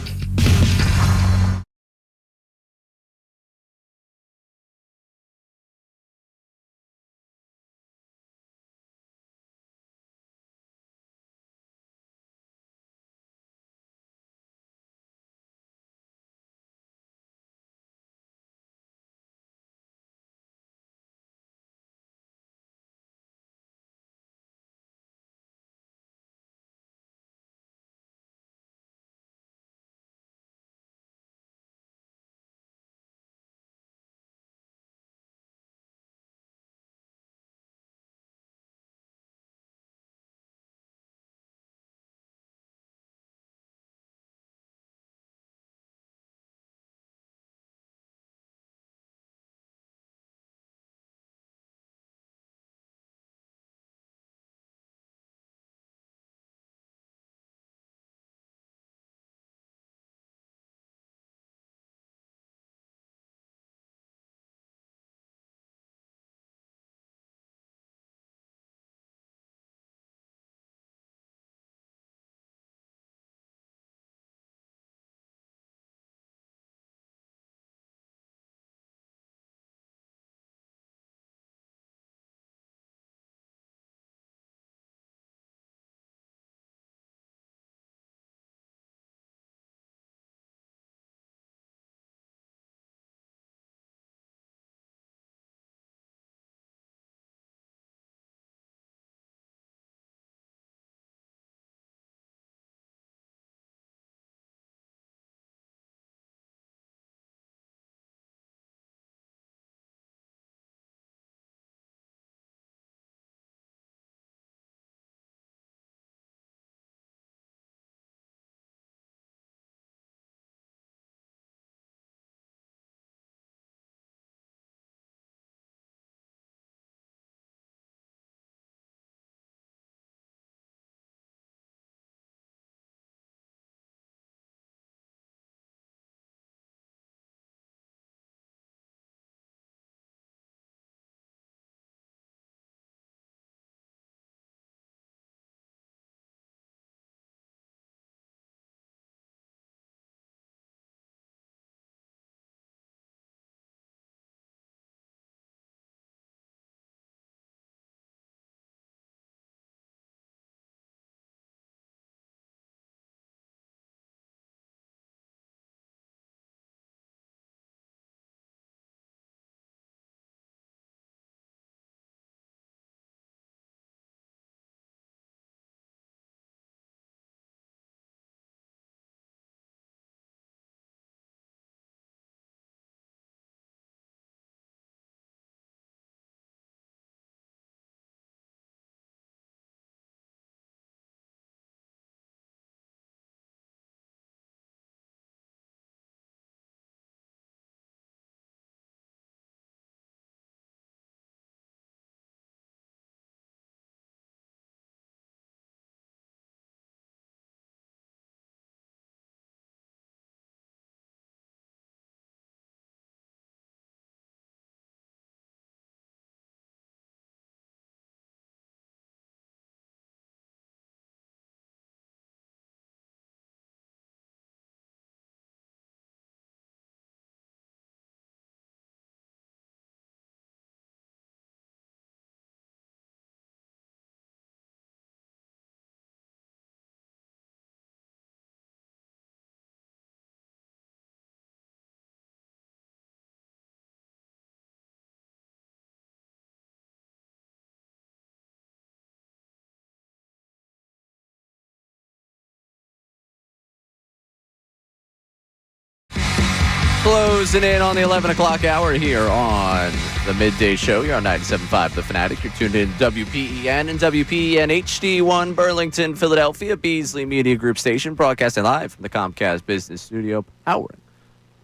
[SPEAKER 3] Closing in on the 11 o'clock hour here on the Midday Show. You're on 97.5 The Fanatic. You're tuned in to WPEN and WPEN HD1 Burlington, Philadelphia, Beasley Media Group station, broadcasting live from the Comcast Business Studio, powering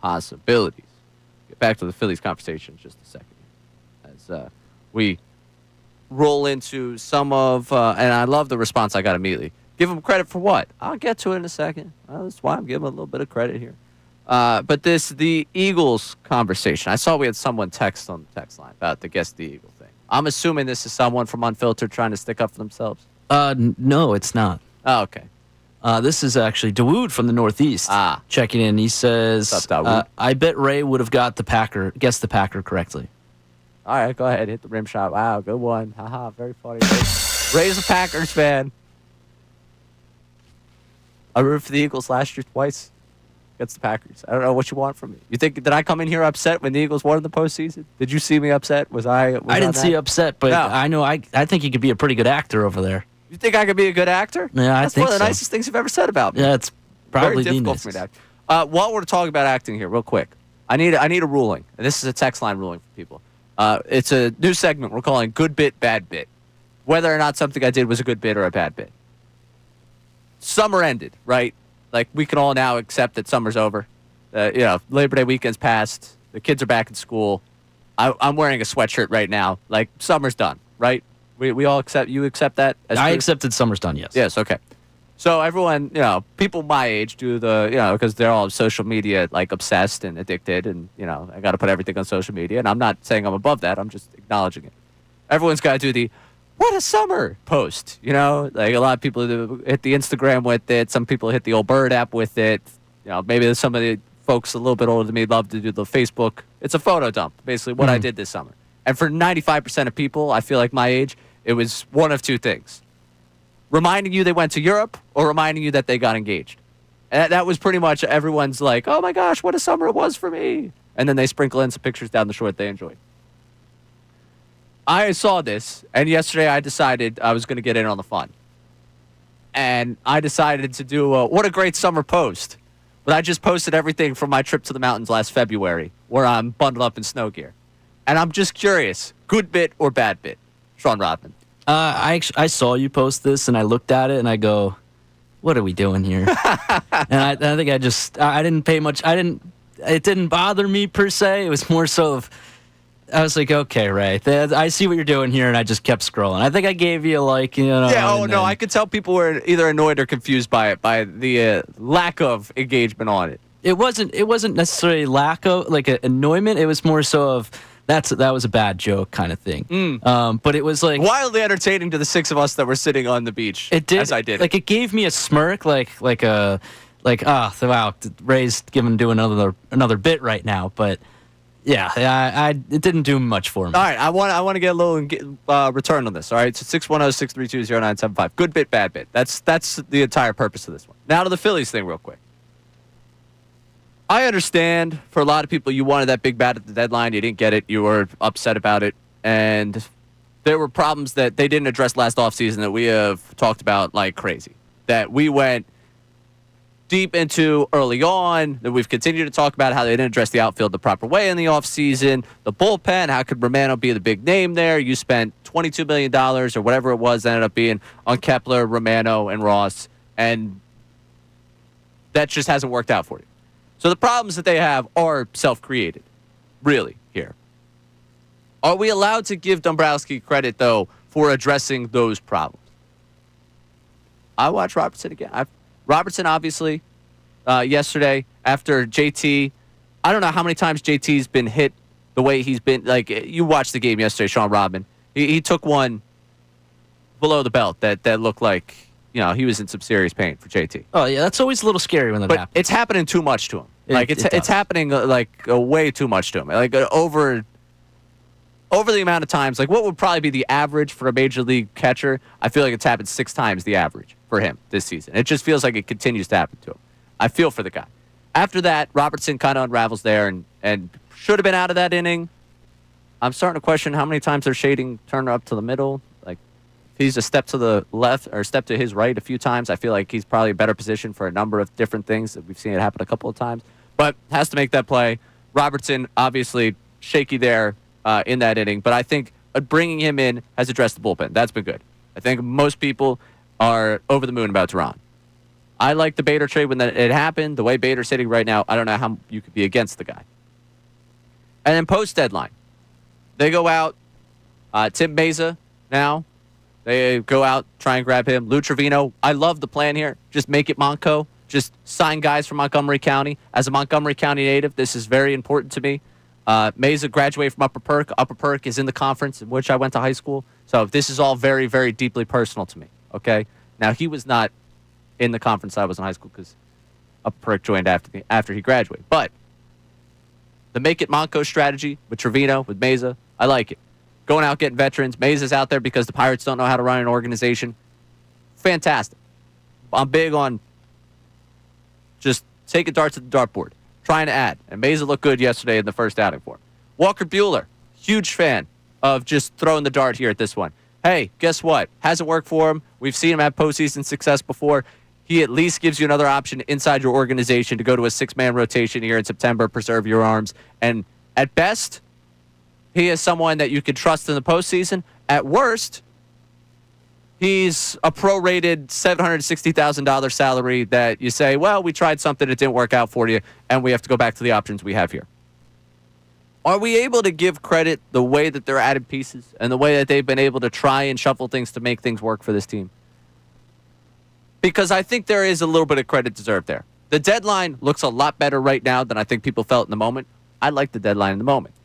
[SPEAKER 3] possibilities. Get back to the Phillies conversation in just a second as we roll into some of, and I love the response I got immediately. Give them credit for what? I'll get to it in a second. That's why I'm giving them a little bit of credit here. But the Eagles conversation. I saw we had someone text on the text line about the Guess the Eagle thing. I'm assuming this is someone from Unfiltered trying to stick up for themselves.
[SPEAKER 6] No, it's not.
[SPEAKER 3] Oh, okay.
[SPEAKER 6] This is actually Dawood from the Northeast checking in. He says,
[SPEAKER 3] What's up, Dawood?
[SPEAKER 6] I bet Ray would have guessed the Packer correctly.
[SPEAKER 3] All right, go ahead. Hit the rim shot. Wow, good one. Haha, very funny. Ray's a Packers fan. I rooted for the Eagles last year twice. Against the Packers. I don't know what you want from me. You think, did I come in here upset when the Eagles won in the postseason? Did you see me upset? I
[SPEAKER 6] didn't see you upset, but no. I know I think you could be a pretty good actor over there.
[SPEAKER 3] You think I could be a good actor?
[SPEAKER 6] Yeah,
[SPEAKER 3] That's one of the nicest things you've ever said about me.
[SPEAKER 6] Yeah, it's probably
[SPEAKER 3] very difficult for me to act. While we're talking about acting here, real quick, I need a ruling. And this is a text line ruling for people. It's a new segment we're calling Good Bit, Bad Bit. Whether or not something I did was a good bit or a bad bit. Summer ended, right? Like, we can all now accept that summer's over. Labor Day weekend's passed. The kids are back in school. I'm wearing a sweatshirt right now. Like, summer's done, right? We all accept. You accept that?
[SPEAKER 6] I accepted summer's done, yes.
[SPEAKER 3] Yes, okay. So everyone, people my age do because they're all social media, like, obsessed and addicted. And, I got to put everything on social media. And I'm not saying I'm above that. I'm just acknowledging it. Everyone's got to do the what a summer post, like a lot of people hit the Instagram with it. Some people hit the old Bird app with it. Maybe some of the folks a little bit older than me love to do the Facebook. It's a photo dump, basically what I did this summer. And for 95% of people, I feel like my age, it was one of two things. Reminding you they went to Europe or reminding you that they got engaged. And that was pretty much everyone's like, oh my gosh, what a summer it was for me. And then they sprinkle in some pictures down the shore that they enjoyed. I saw this, and yesterday I decided I was going to get in on the fun. And I decided to do what a great summer post. But I just posted everything from my trip to the mountains last February, where I'm bundled up in snow gear. And I'm just curious, good bit or bad bit? Sean Rodman.
[SPEAKER 6] I saw you post this, and I looked at it, and I go, what are we doing here? And I think I didn't pay much. It didn't bother me per se. It was more so of, I was like, okay, Ray, I see what you're doing here, and I just kept scrolling. I think I gave you
[SPEAKER 3] Yeah, no, I could tell people were either annoyed or confused by it, by the lack of engagement on it.
[SPEAKER 6] It wasn't necessarily lack of, like, annoyment. It was more so of, that was a bad joke kind of thing. But it was like
[SPEAKER 3] wildly entertaining to the six of us that were sitting on the beach.
[SPEAKER 6] It did,
[SPEAKER 3] as I did.
[SPEAKER 6] Like, it gave me a smirk, wow, Ray's doing another bit right now, but. Yeah, it didn't do much for me.
[SPEAKER 3] All right, I want to get a little return on this. All right, so 610-632-0975. Good bit, bad bit. That's the entire purpose of this one. Now to the Phillies thing, real quick. I understand for a lot of people, you wanted that big bat at the deadline. You didn't get it. You were upset about it, and there were problems that they didn't address last offseason that we have talked about like crazy. That we went deep into early on, that we've continued to talk about how they didn't address the outfield the proper way in the offseason. The bullpen, how could Romano be the big name there? You spent $22 million or whatever it was that ended up being on Kepler, Romano, and Ross, and that just hasn't worked out for you. So the problems that they have are self-created, really, here. Are we allowed to give Dombrowski credit, though, for addressing those problems? I watched Robertson again. Robertson, obviously, yesterday, after JT, I don't know how many times JT's been hit the way he's been. Like, you watched the game yesterday, Sean Rodman. He took one below the belt that looked like, he was in some serious pain for JT.
[SPEAKER 6] Oh, yeah, that's always a little scary when that happens.
[SPEAKER 3] It's happening too much to him. It's happening, way too much to him. Over the amount of times, what would probably be the average for a major league catcher? I feel like it's happened 6 times the average for him this season. It just feels like it continues to happen to him. I feel for the guy. After that, Robertson kind of unravels there and should have been out of that inning. I'm starting to question how many times they're shading Turner up to the middle. If he's a step to the left or a step to his right a few times, I feel like he's probably a better position for a number of different things that we've seen it happen a couple of times. but has to make that play. Robertson, obviously, shaky there in that inning, but I think bringing him in has addressed the bullpen. That's been good. I think most people are over the moon about Duran. I like the Bader trade when it happened. The way Bader's hitting right now, I don't know how you could be against the guy. And then post-deadline, they go out. Tim Meza now. They go out, try and grab him. Lou Trevino, I love the plan here. Just make it Monco. Just sign guys from Montgomery County. As a Montgomery County native, this is very important to me. Meza graduated from Upper Perk. Upper Perk is in the conference in which I went to high school. So this is all very, very deeply personal to me. Okay? Now, he was not in the conference I was in high school because Upper Perk joined after he graduated. But the make it Monco strategy with Trevino, with Meza, I like it. Going out, getting veterans. Meza's out there because the Pirates don't know how to run an organization. Fantastic. I'm big on just taking darts at the dartboard, trying to add. And Meza looked good yesterday in the first outing for him. Walker Buehler, huge fan of just throwing the dart here at this one. Hey, guess what? Hasn't worked for him. We've seen him have postseason success before. He at least gives you another option inside your organization to go to a 6-man rotation here in September, preserve your arms. And at best, he is someone that you can trust in the postseason. At worst, he's a prorated $760,000 salary that you say, well, we tried something, it didn't work out for you, and we have to go back to the options we have here. Are we able to give credit the way that they're added pieces and the way that they've been able to try and shuffle things to make things work for this team? Because I think there is a little bit of credit deserved there. The deadline looks a lot better right now than I think people felt in the moment. I like the deadline in the moment.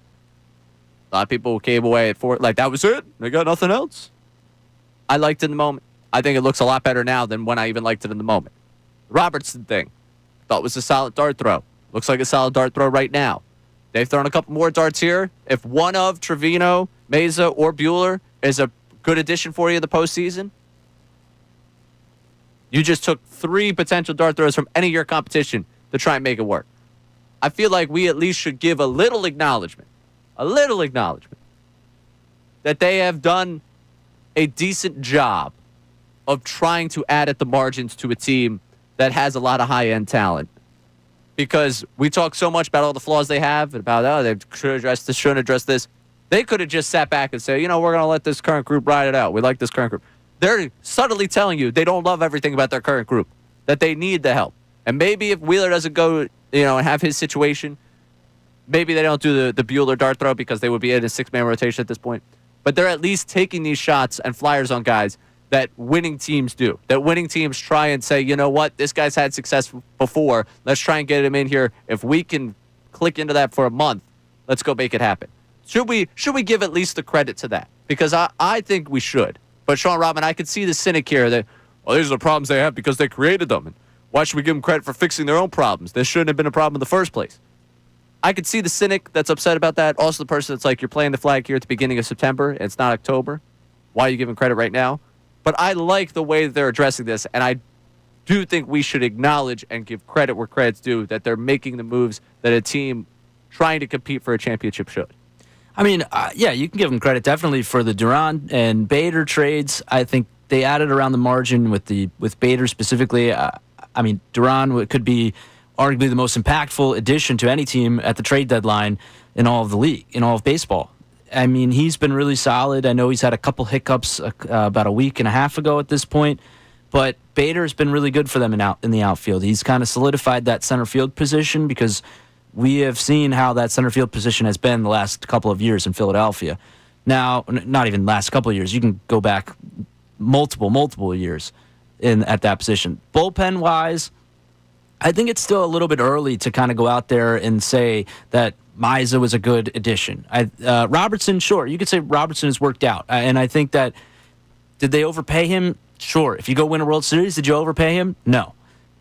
[SPEAKER 3] A lot of people came away at 4, like, that was it? They got nothing else? I liked it in the moment. I think it looks a lot better now than when I even liked it in the moment. The Robertson thing, thought was a solid dart throw. Looks like a solid dart throw right now. They've thrown a couple more darts here. If one of Trevino, Meza, or Buehler is a good addition for you in the postseason, you just took 3 potential dart throws from any of your competition to try and make it work. I feel like we at least should give a little acknowledgement that they have done a decent job of trying to add at the margins to a team that has a lot of high-end talent. Because we talk so much about all the flaws they have and about, oh, they should address this, shouldn't address this. They could have just sat back and said, you know, we're going to let this current group ride it out. We like this current group. They're subtly telling you they don't love everything about their current group, that they need the help. And maybe if Wheeler doesn't go, and have his situation, maybe they don't do the Buehler dart throw because they would be in a 6-man rotation at this point. But they're at least taking these shots and flyers on guys that winning teams do. That winning teams try and say, you know what, this guy's had success before. Let's try and get him in here. If we can click into that for a month, let's go make it happen. Should we give at least the credit to that? Because I think we should. But Sean Rodman, I could see the cynic here that, well, these are the problems they have because they created them. And why should we give them credit for fixing their own problems? This shouldn't have been a problem in the first place. I could see the cynic that's upset about that. Also the person that's like, you're playing the flag here at the beginning of September. And it's not October. Why are you giving credit right now? But I like the way that they're addressing this. And I do think we should acknowledge and give credit where credit's due, that they're making the moves that a team trying to compete for a championship should.
[SPEAKER 6] I mean, yeah, you can give them credit definitely for the Duran and Bader trades. I think they added around the margin with Bader specifically. I mean, Duran could be arguably the most impactful addition to any team at the trade deadline in all of the league, in all of baseball. I mean, he's been really solid. I know he's had a couple hiccups about a week and a half ago at this point, but Bader's been really good for them in the outfield. He's kind of solidified that center field position because we have seen how that center field position has been the last couple of years in Philadelphia. Now, not even last couple of years. You can go back multiple years at that position. Bullpen-wise, I think it's still a little bit early to kind of go out there and say that Meza was a good addition. Robertson, sure. You could say Robertson has worked out. And I think that, did they overpay him? Sure. If you go win a World Series, did you overpay him? No.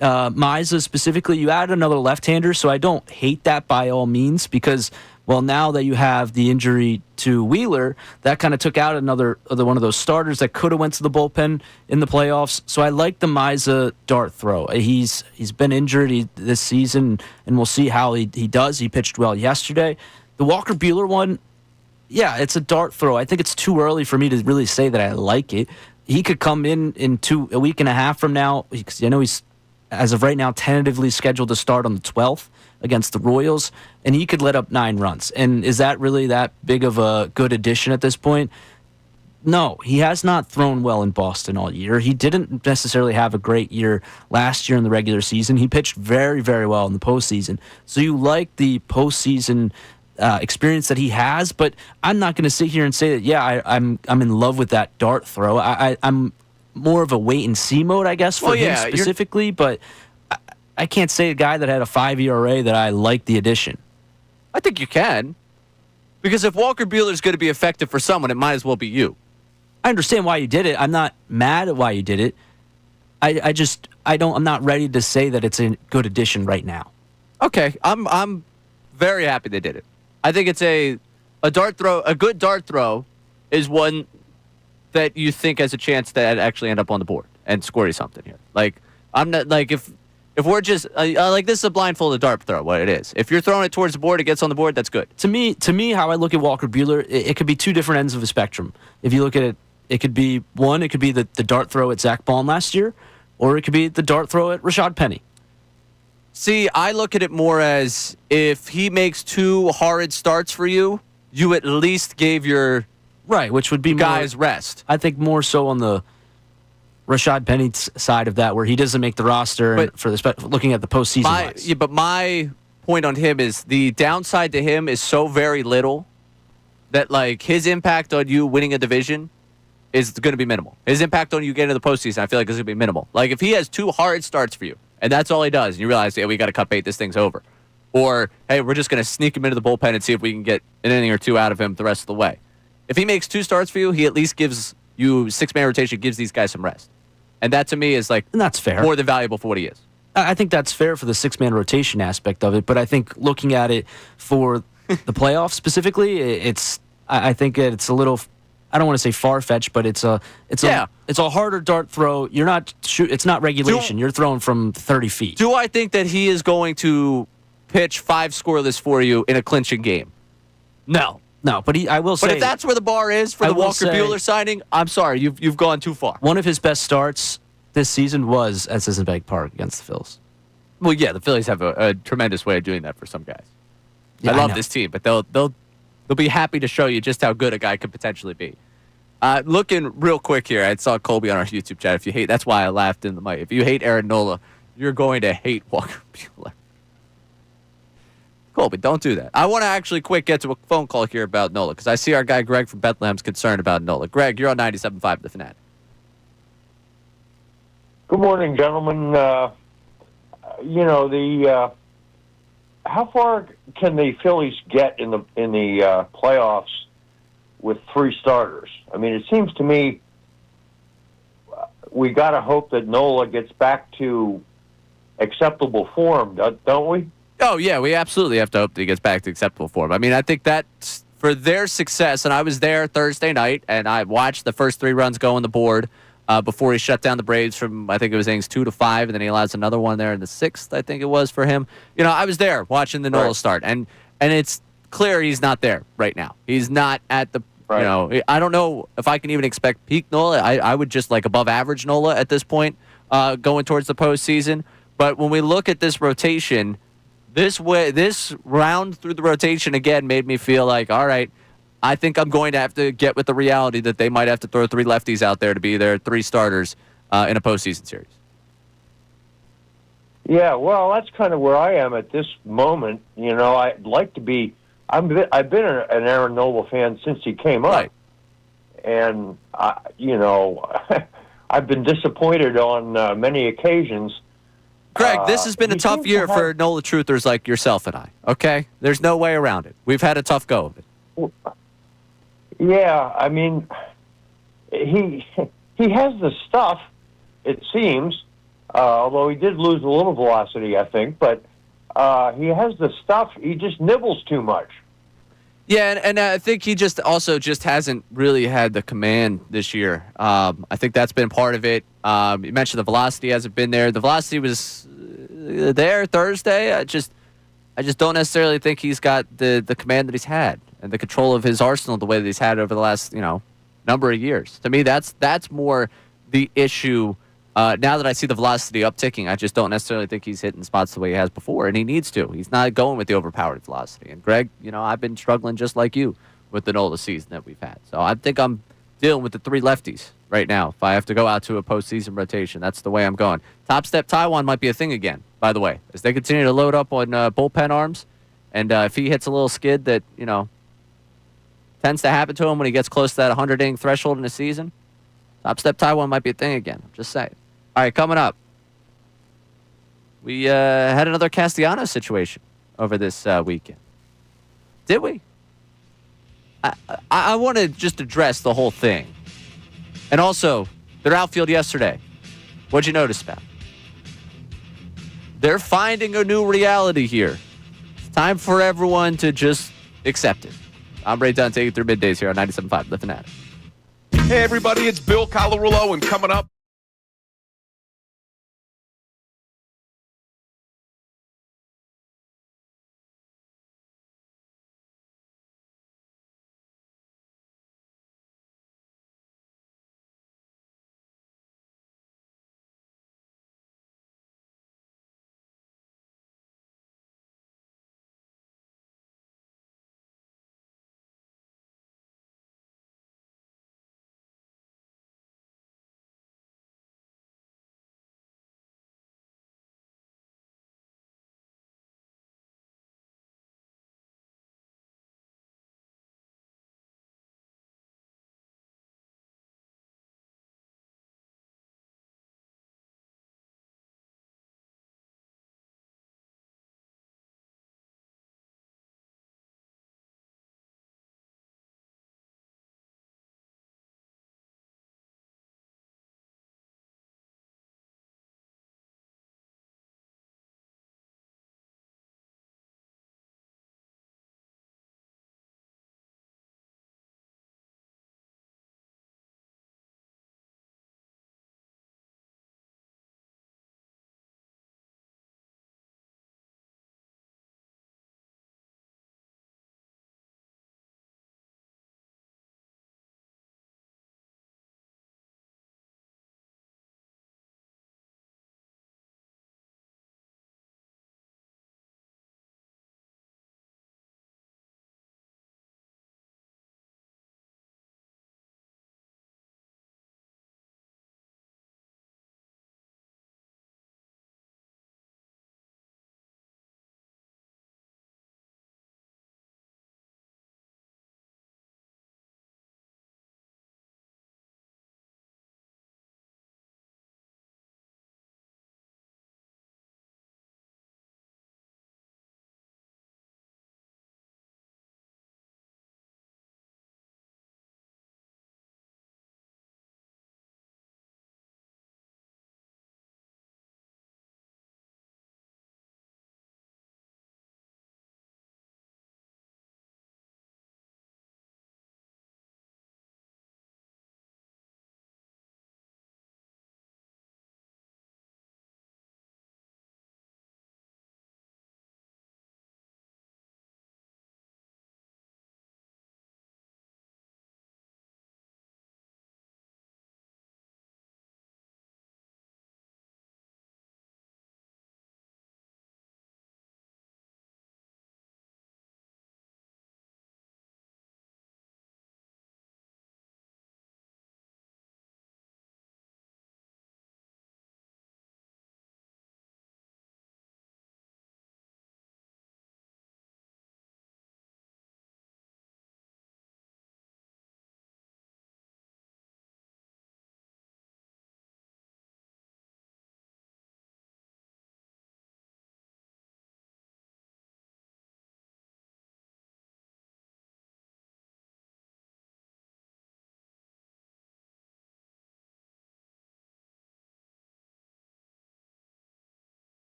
[SPEAKER 6] Meza specifically, you add another left-hander, so I don't hate that by all means because, well, now that you have the injury to Wheeler, that kind of took out another one of those starters that could have went to the bullpen in the playoffs. So I like the Meza dart throw. He's been injured this season, and we'll see how he does. He pitched well yesterday. The Walker Buehler one, yeah, it's a dart throw. I think it's too early for me to really say that I like it. He could come in a week and a half from now because I know he's as of right now, tentatively scheduled to start on the 12th against the Royals, and he could let up 9 runs. And is that really that big of a good addition at this point? No, he has not thrown well in Boston all year. He didn't necessarily have a great year last year in the regular season. He pitched very, very well in the postseason. So you like the postseason experience that he has, but I'm not going to sit here and say that, I'm in love with that dart throw. I'm more of a wait-and-see mode, I guess, for him specifically, but I can't say a guy that had a 5 ERA that I like the addition.
[SPEAKER 3] I think you can. Because if Walker Buehler's going to be effective for someone, it might as well be you.
[SPEAKER 6] I understand why you did it. I'm not mad at why you did it. I'm not ready to say that it's a good addition right now.
[SPEAKER 3] Okay, I'm very happy they did it. I think it's a dart throw. A good dart throw is one that you think has a chance to actually end up on the board and score you something here. Like, I'm not like if we're just like, this is a blindfolded dart throw. What it is, if you're throwing it towards the board, it gets on the board. That's good. To me, how I look at Walker Buehler, it could be two different ends of the spectrum. If you look at it, it could be the dart throw at Zach Baum last year, or it could be the dart throw at Rashad Penny. See, I look at it more as if he makes 2 horrid starts for you, you at least gave your
[SPEAKER 6] which would be
[SPEAKER 3] guys rest.
[SPEAKER 6] I think more so on the Rashad Penny side of that, where he doesn't make the roster, but and for looking at the postseason.
[SPEAKER 3] But my point on him is the downside to him is so very little that like his impact on you winning a division is going to be minimal. His impact on you getting to the postseason, I feel like, is going to be minimal. Like if he has 2 hard starts for you, and that's all he does, and you realize, we got to cut bait, this thing's over. Or, hey, we're just going to sneak him into the bullpen and see if we can get an inning or 2 out of him the rest of the way. If he makes 2 starts for you, he at least gives you 6-man rotation, gives these guys some rest. And that to me is like,
[SPEAKER 6] and that's fair,
[SPEAKER 3] more than valuable for what he is.
[SPEAKER 6] I think that's fair for the 6-man rotation aspect of it, but I think looking at it for the playoffs specifically, I think it's a little, I don't want to say far-fetched, but it's a harder dart throw. You're not it's not regulation. You're throwing from 30 feet.
[SPEAKER 3] Do I think that he is going to pitch 5 scoreless for you in a clinching game? No,
[SPEAKER 6] but I will say.
[SPEAKER 3] But if that's where the bar is for the Walker Buehler signing, I'm sorry, you've gone too far.
[SPEAKER 6] One of his best starts this season was at Citizens Bank Park against the Phillies.
[SPEAKER 3] Well, yeah, the Phillies have a tremendous way of doing that for some guys. I love this team, but they'll be happy to show you just how good a guy could potentially be. Looking real quick here, I saw Colby on our YouTube chat. If you hate, that's why I laughed in the mic. If you hate Aaron Nola, you're going to hate Walker Buehler. Colby, don't do that. I want to actually get to a phone call here about Nola, because I see our guy Greg from Bethlehem's concerned about Nola. Greg, you're on 97.5 The Fanatic.
[SPEAKER 7] Good morning, gentlemen. How far can the Phillies get in the playoffs with 3 starters? I mean, it seems to me we got to hope that Nola gets back to acceptable form, don't we?
[SPEAKER 3] Oh, yeah, we absolutely have to hope that he gets back to acceptable form. I mean, I think that's for their success, and I was there Thursday night, and I watched the first 3 runs go on the board before he shut down the Braves from, I think it was innings 2 to 5, and then he allows another one there in the 6th, I think it was, for him. I was there watching the Nola start, and it's clear he's not there right now. He's not at the, I don't know if I can even expect peak Nola. I would just like above average Nola at this point going towards the postseason. But when we look at this rotation, this round through the rotation again made me feel like, all right, I think I'm going to have to get with the reality that they might have to throw 3 lefties out there to be their 3 starters in a postseason series.
[SPEAKER 7] Yeah, well, that's kind of where I am at this moment. I'd like to be. I've been an Aaron Nola fan since he came up,
[SPEAKER 3] right.
[SPEAKER 7] And I've been disappointed on many occasions.
[SPEAKER 3] Greg, this has been a tough year for Nola truthers like yourself and I. Okay, there's no way around it. We've had a tough go of it.
[SPEAKER 7] Yeah, I mean, he has the stuff, it seems, although he did lose a little velocity, I think, but he has the stuff. He just nibbles too much.
[SPEAKER 3] Yeah, and I think he just hasn't really had the command this year. I think that's been part of it. You mentioned the velocity hasn't been there. The velocity was there Thursday. I just don't necessarily think he's got the command that he's had and the control of his arsenal the way that he's had over the last number of years. To me, that's more the issue Now that I see the velocity upticking, I just don't necessarily think he's hitting spots the way he has before, and he needs to. He's not going with the overpowered velocity. And Greg, I've been struggling just like you with the NOLA season that we've had. So I think I'm dealing with the three lefties right now. If I have to go out to a postseason rotation, that's the way I'm going. Top step Taiwan might be a thing again, by the way, as they continue to load up on bullpen arms. And if he hits a little skid that, tends to happen to him when he gets close to that 100-inning threshold in a season, top step Taiwan might be a thing again. I'm just saying. All right, coming up, we had another Castellanos situation over this weekend. Did we? I want to just address the whole thing. And also, their outfield yesterday. What'd you notice about? They're finding a new reality here. It's time for everyone to just accept it. I'm Ray Dunn, taking you through middays here on 97.5 The Fanatic.
[SPEAKER 1] Hey, everybody, it's Bill Colarulo, and coming up,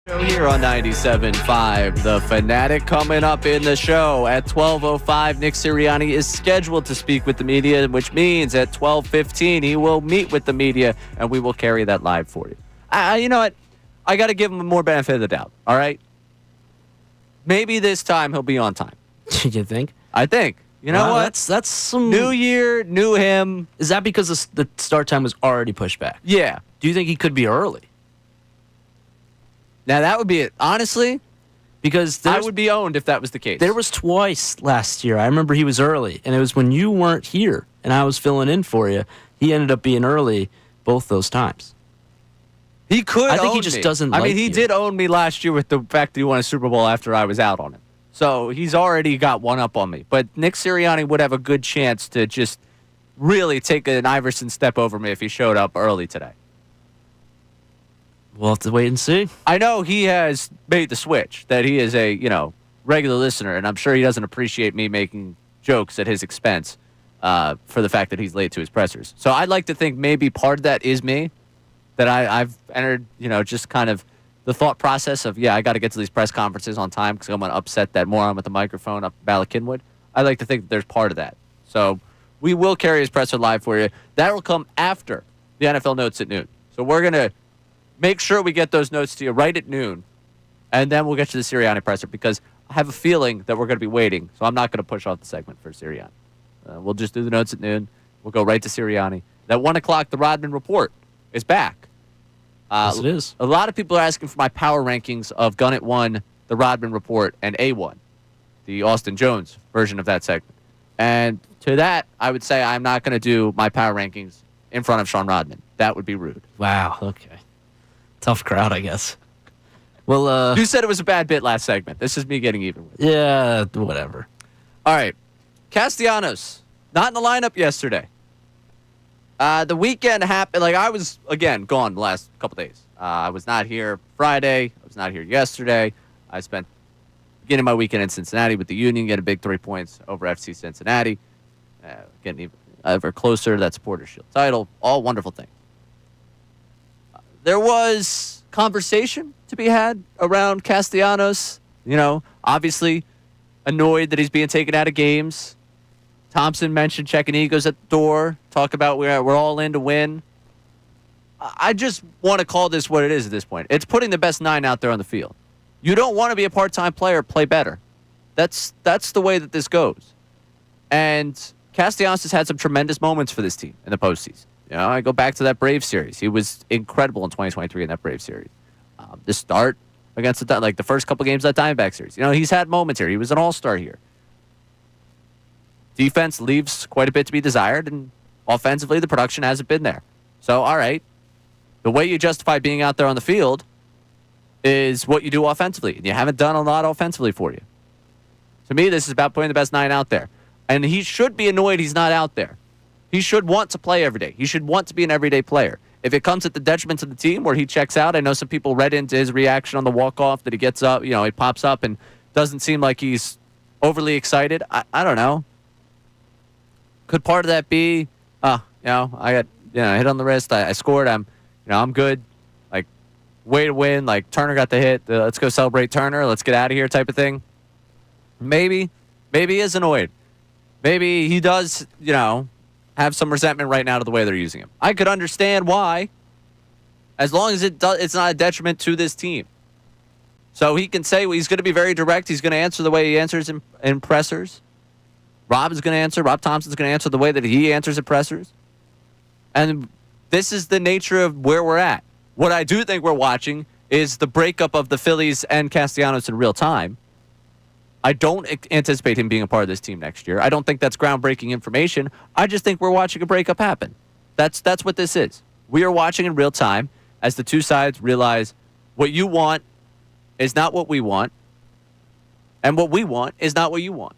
[SPEAKER 3] Here on 97.5, The Fanatic. Coming up in the show at 12:05, Nick Sirriani is scheduled to speak with the media, which means at 12:15 he will meet with the media, and we will carry that live for you. You know what? I got to give him more benefit of the doubt, all right? Maybe this time he'll be on time.
[SPEAKER 6] You think?
[SPEAKER 3] I think. You know what?
[SPEAKER 6] That's some...
[SPEAKER 3] New year, new him.
[SPEAKER 6] Is that because the start time was already pushed back?
[SPEAKER 3] Yeah.
[SPEAKER 6] Do you think he could be early?
[SPEAKER 3] Now, that would be it. Honestly,
[SPEAKER 6] because
[SPEAKER 3] I would be owned if that was the case.
[SPEAKER 6] There was twice last year. I remember he was early, and it was when you weren't here, and I was filling in for you. He ended up being early both those times.
[SPEAKER 3] He could.
[SPEAKER 6] I think
[SPEAKER 3] own
[SPEAKER 6] he just
[SPEAKER 3] me.
[SPEAKER 6] doesn't.
[SPEAKER 3] I mean,
[SPEAKER 6] like
[SPEAKER 3] he
[SPEAKER 6] you.
[SPEAKER 3] did own me last year with the fact that he won a Super Bowl after I was out on him. So he's already got one up on me. But Nick Sirianni would have a good chance to just really take an Iverson step over me if he showed up early today.
[SPEAKER 6] We'll have to wait and see.
[SPEAKER 3] I know he has made the switch, that he is a, regular listener, and I'm sure he doesn't appreciate me making jokes at his expense for the fact that he's late to his pressers. So I'd like to think maybe part of that is me, that I've entered, just kind of the thought process of, I got to get to these press conferences on time because I'm going to upset that moron with the microphone up Bala Kinwood. I'd like to think that there's part of that. So we will carry his presser live for you. That will come after the NFL notes at noon. So we're going to make sure we get those notes to you right at noon, and then we'll get you the Sirianni presser because I have a feeling that we're going to be waiting, so I'm not going to push off the segment for Sirianni. We'll just do the notes at noon. We'll go right to Sirianni. At 1 o'clock, the Rodman Report is back.
[SPEAKER 6] Yes, it is.
[SPEAKER 3] A lot of people are asking for my power rankings of Gun at 1, the Rodman Report, and A1, the Austin Jones version of that segment. And to that, I would say I'm not going to do my power rankings in front of Sean Rodman. That would be rude.
[SPEAKER 6] Wow, okay. Tough crowd, I guess. Well,
[SPEAKER 3] you said it was a bad bit last segment. This is me getting even with you.
[SPEAKER 6] Yeah, whatever.
[SPEAKER 3] All right. Castellanos, not in the lineup yesterday. The weekend happened. I was, again, gone the last couple days. I was not here Friday. I was not here yesterday. I spent beginning my weekend in Cincinnati with the Union, getting big 3 points over FC Cincinnati. Getting even ever closer to that Supporters Shield title. All wonderful things. There was conversation to be had around Castellanos. Obviously annoyed that he's being taken out of games. Thompson mentioned checking egos at the door. Talk about we're all in to win. I just want to call this what it is at this point. It's putting the best 9 out there on the field. You don't want to be a part-time player, play better. That's the way that this goes. And Castellanos has had some tremendous moments for this team in the postseason. I go back to that Braves series. He was incredible in 2023 in that Braves series. The start against the first couple games of that Diamondback series. He's had moments here. He was an all-star here. Defense leaves quite a bit to be desired, and offensively, the production hasn't been there. So, all right, the way you justify being out there on the field is what you do offensively, and you haven't done a lot offensively for you. To me, this is about putting the best 9 out there. And he should be annoyed he's not out there. He should want to play every day. He should want to be an everyday player. If it comes at the detriment to the team where he checks out, I know some people read into his reaction on the walk-off that he gets up, he pops up and doesn't seem like he's overly excited. I don't know. Could part of that be, I got hit on the wrist. I scored. I'm good. Way to win. Turner got the hit. Let's go celebrate Turner. Let's get out of here type of thing. Maybe he is annoyed. Maybe he does, have some resentment right now to the way they're using him. I could understand why, as long as it's not a detriment to this team. So he can say he's going to be very direct. He's going to answer the way he answers in pressers. Rob Thompson's going to answer the way that he answers in pressers. And this is the nature of where we're at. What I do think we're watching is the breakup of the Phillies and Castellanos in real time. I don't anticipate him being a part of this team next year. I don't think that's groundbreaking information. I just think we're watching a breakup happen. That's what this is. We are watching in real time as the two sides realize what you want is not what we want, and what we want is not what you want.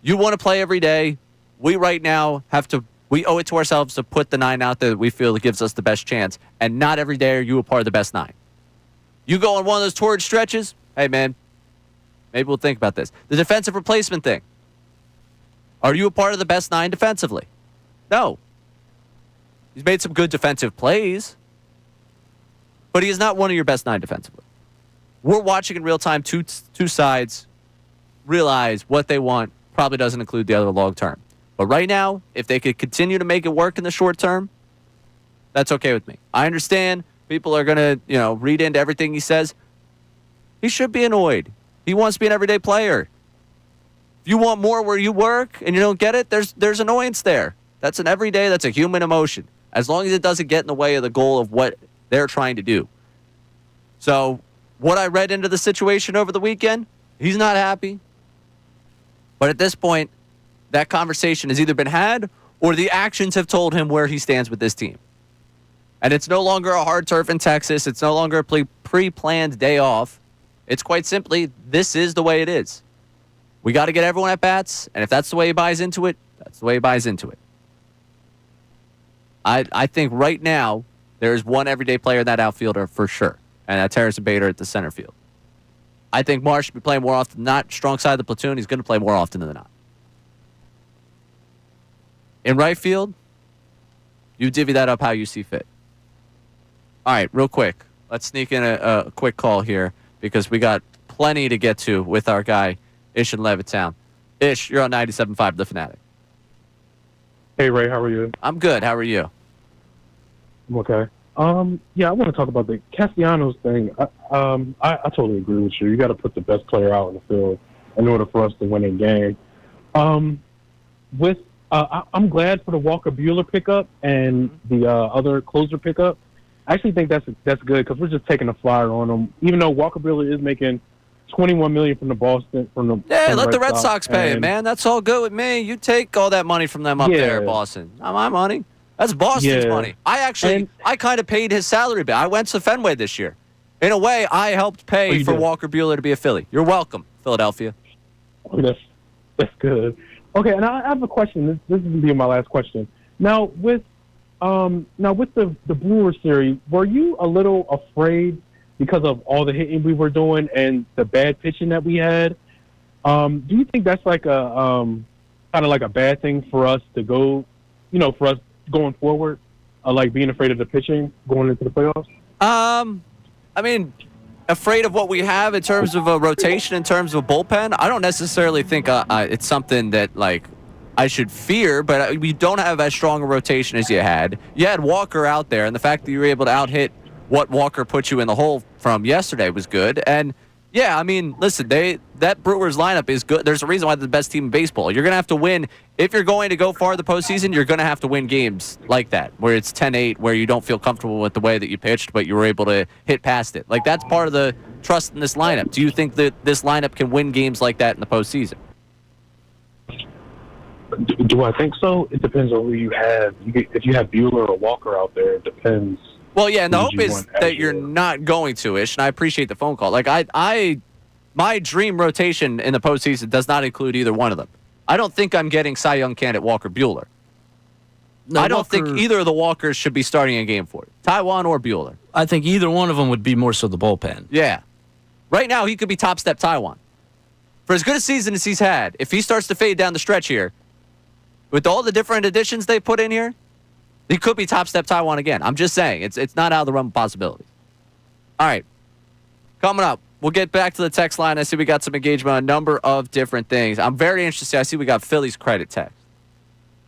[SPEAKER 3] You want to play every day. We right now we owe it to ourselves to put the 9 out there that we feel that gives us the best chance, and not every day are you a part of the best 9. You go on one of those torrid stretches, hey, man, maybe we'll think about this. The defensive replacement thing. Are you a part of the best 9 defensively? No. He's made some good defensive plays. but he is not one of your best 9 defensively. We're watching in real time two sides realize what they want probably doesn't include the other long term. But right now, if they could continue to make it work in the short term, that's okay with me. I understand people are going to, read into everything he says. He should be annoyed. He wants to be an everyday player. If you want more where you work and you don't get it, there's annoyance there. That's an everyday, that's a human emotion. As long as it doesn't get in the way of the goal of what they're trying to do. So, what I read into the situation over the weekend, he's not happy. But at this point, that conversation has either been had or the actions have told him where he stands with this team. And it's no longer a hard turf in Texas. It's no longer a pre-planned day off. It's quite simply, this is the way it is. We got to get everyone at bats, and if that's the way he buys into it, that's the way he buys into it. I think right now, there is one everyday player in that outfielder for sure, and that's Harrison Bader at the center field. I think Marsh should be playing more often. Not strong side of the platoon. He's going to play more often than not. In right field, you divvy that up how you see fit. All right, real quick. Let's sneak in a quick call here because we got plenty to get to with our guy, Ish in Levittown. Ish, you're on 97.5 The Fanatic.
[SPEAKER 8] Hey, Ray, how are you?
[SPEAKER 3] I'm good. How are you?
[SPEAKER 8] I'm okay. Yeah, I want to talk about the Castellanos thing. I totally agree with you. You got to put the best player out in the field in order for us to win a game. I'm glad for the Walker Buehler pickup and the other closer pickup. I actually think that's good because we're just taking a flyer on them. Even though Walker Buehler is making $21 million from the Boston
[SPEAKER 3] let the Red Sox pay it, man. That's all good with me. You take all that money from them up there, Boston. Not my money. That's Boston's money. I kind of paid his salary back. I went to Fenway this year. In a way, I helped pay for Walker Buehler to be a Philly. You're welcome, Philadelphia.
[SPEAKER 8] Oh, that's good. Okay, and I have a question. This is going to be my last question. Now with the Brewers series, were you a little afraid because of all the hitting we were doing and the bad pitching that we had? Do you think that's like a kind of like a bad thing for us to go, for us going forward, like being afraid of the pitching going into the playoffs?
[SPEAKER 3] I mean, afraid of what we have in terms of a rotation, in terms of a bullpen. I don't necessarily think it's something that I should fear, but we don't have as strong a rotation as you had. You had Walker out there, and the fact that you were able to out-hit what Walker put you in the hole from yesterday was good. And yeah, I mean, listen, that Brewers lineup is good. There's a reason why they're the best team in baseball. You're going to have to win. If you're going to go far the postseason, you're going to have to win games like that, where it's 10-8, where you don't feel comfortable with the way that you pitched, but you were able to hit past it. That's part of the trust in this lineup. Do you think that this lineup can win games like that in the postseason?
[SPEAKER 8] Do I think so? It depends on who you have. If you have Buehler or Walker out there, it depends.
[SPEAKER 3] Well, yeah, and the hope is that you're not going to, Ish, and I appreciate the phone call. My dream rotation in the postseason does not include either one of them. I don't think I'm getting Cy Young candidate Walker Buehler. No, I don't think either of the Walkers should be starting a game for it. Taijuan or Buehler.
[SPEAKER 6] I think either one of them would be more so the bullpen.
[SPEAKER 3] Yeah. Right now, he could be top step Taijuan. For as good a season as he's had, if he starts to fade down the stretch here, with all the different additions they put in here, he could be top step Taijuan again. I'm just saying, it's not out of the realm of possibilities. All right. Coming up, we'll get back to the text line. I see we got some engagement on a number of different things. I'm very interested. I see we got Phillies credit text.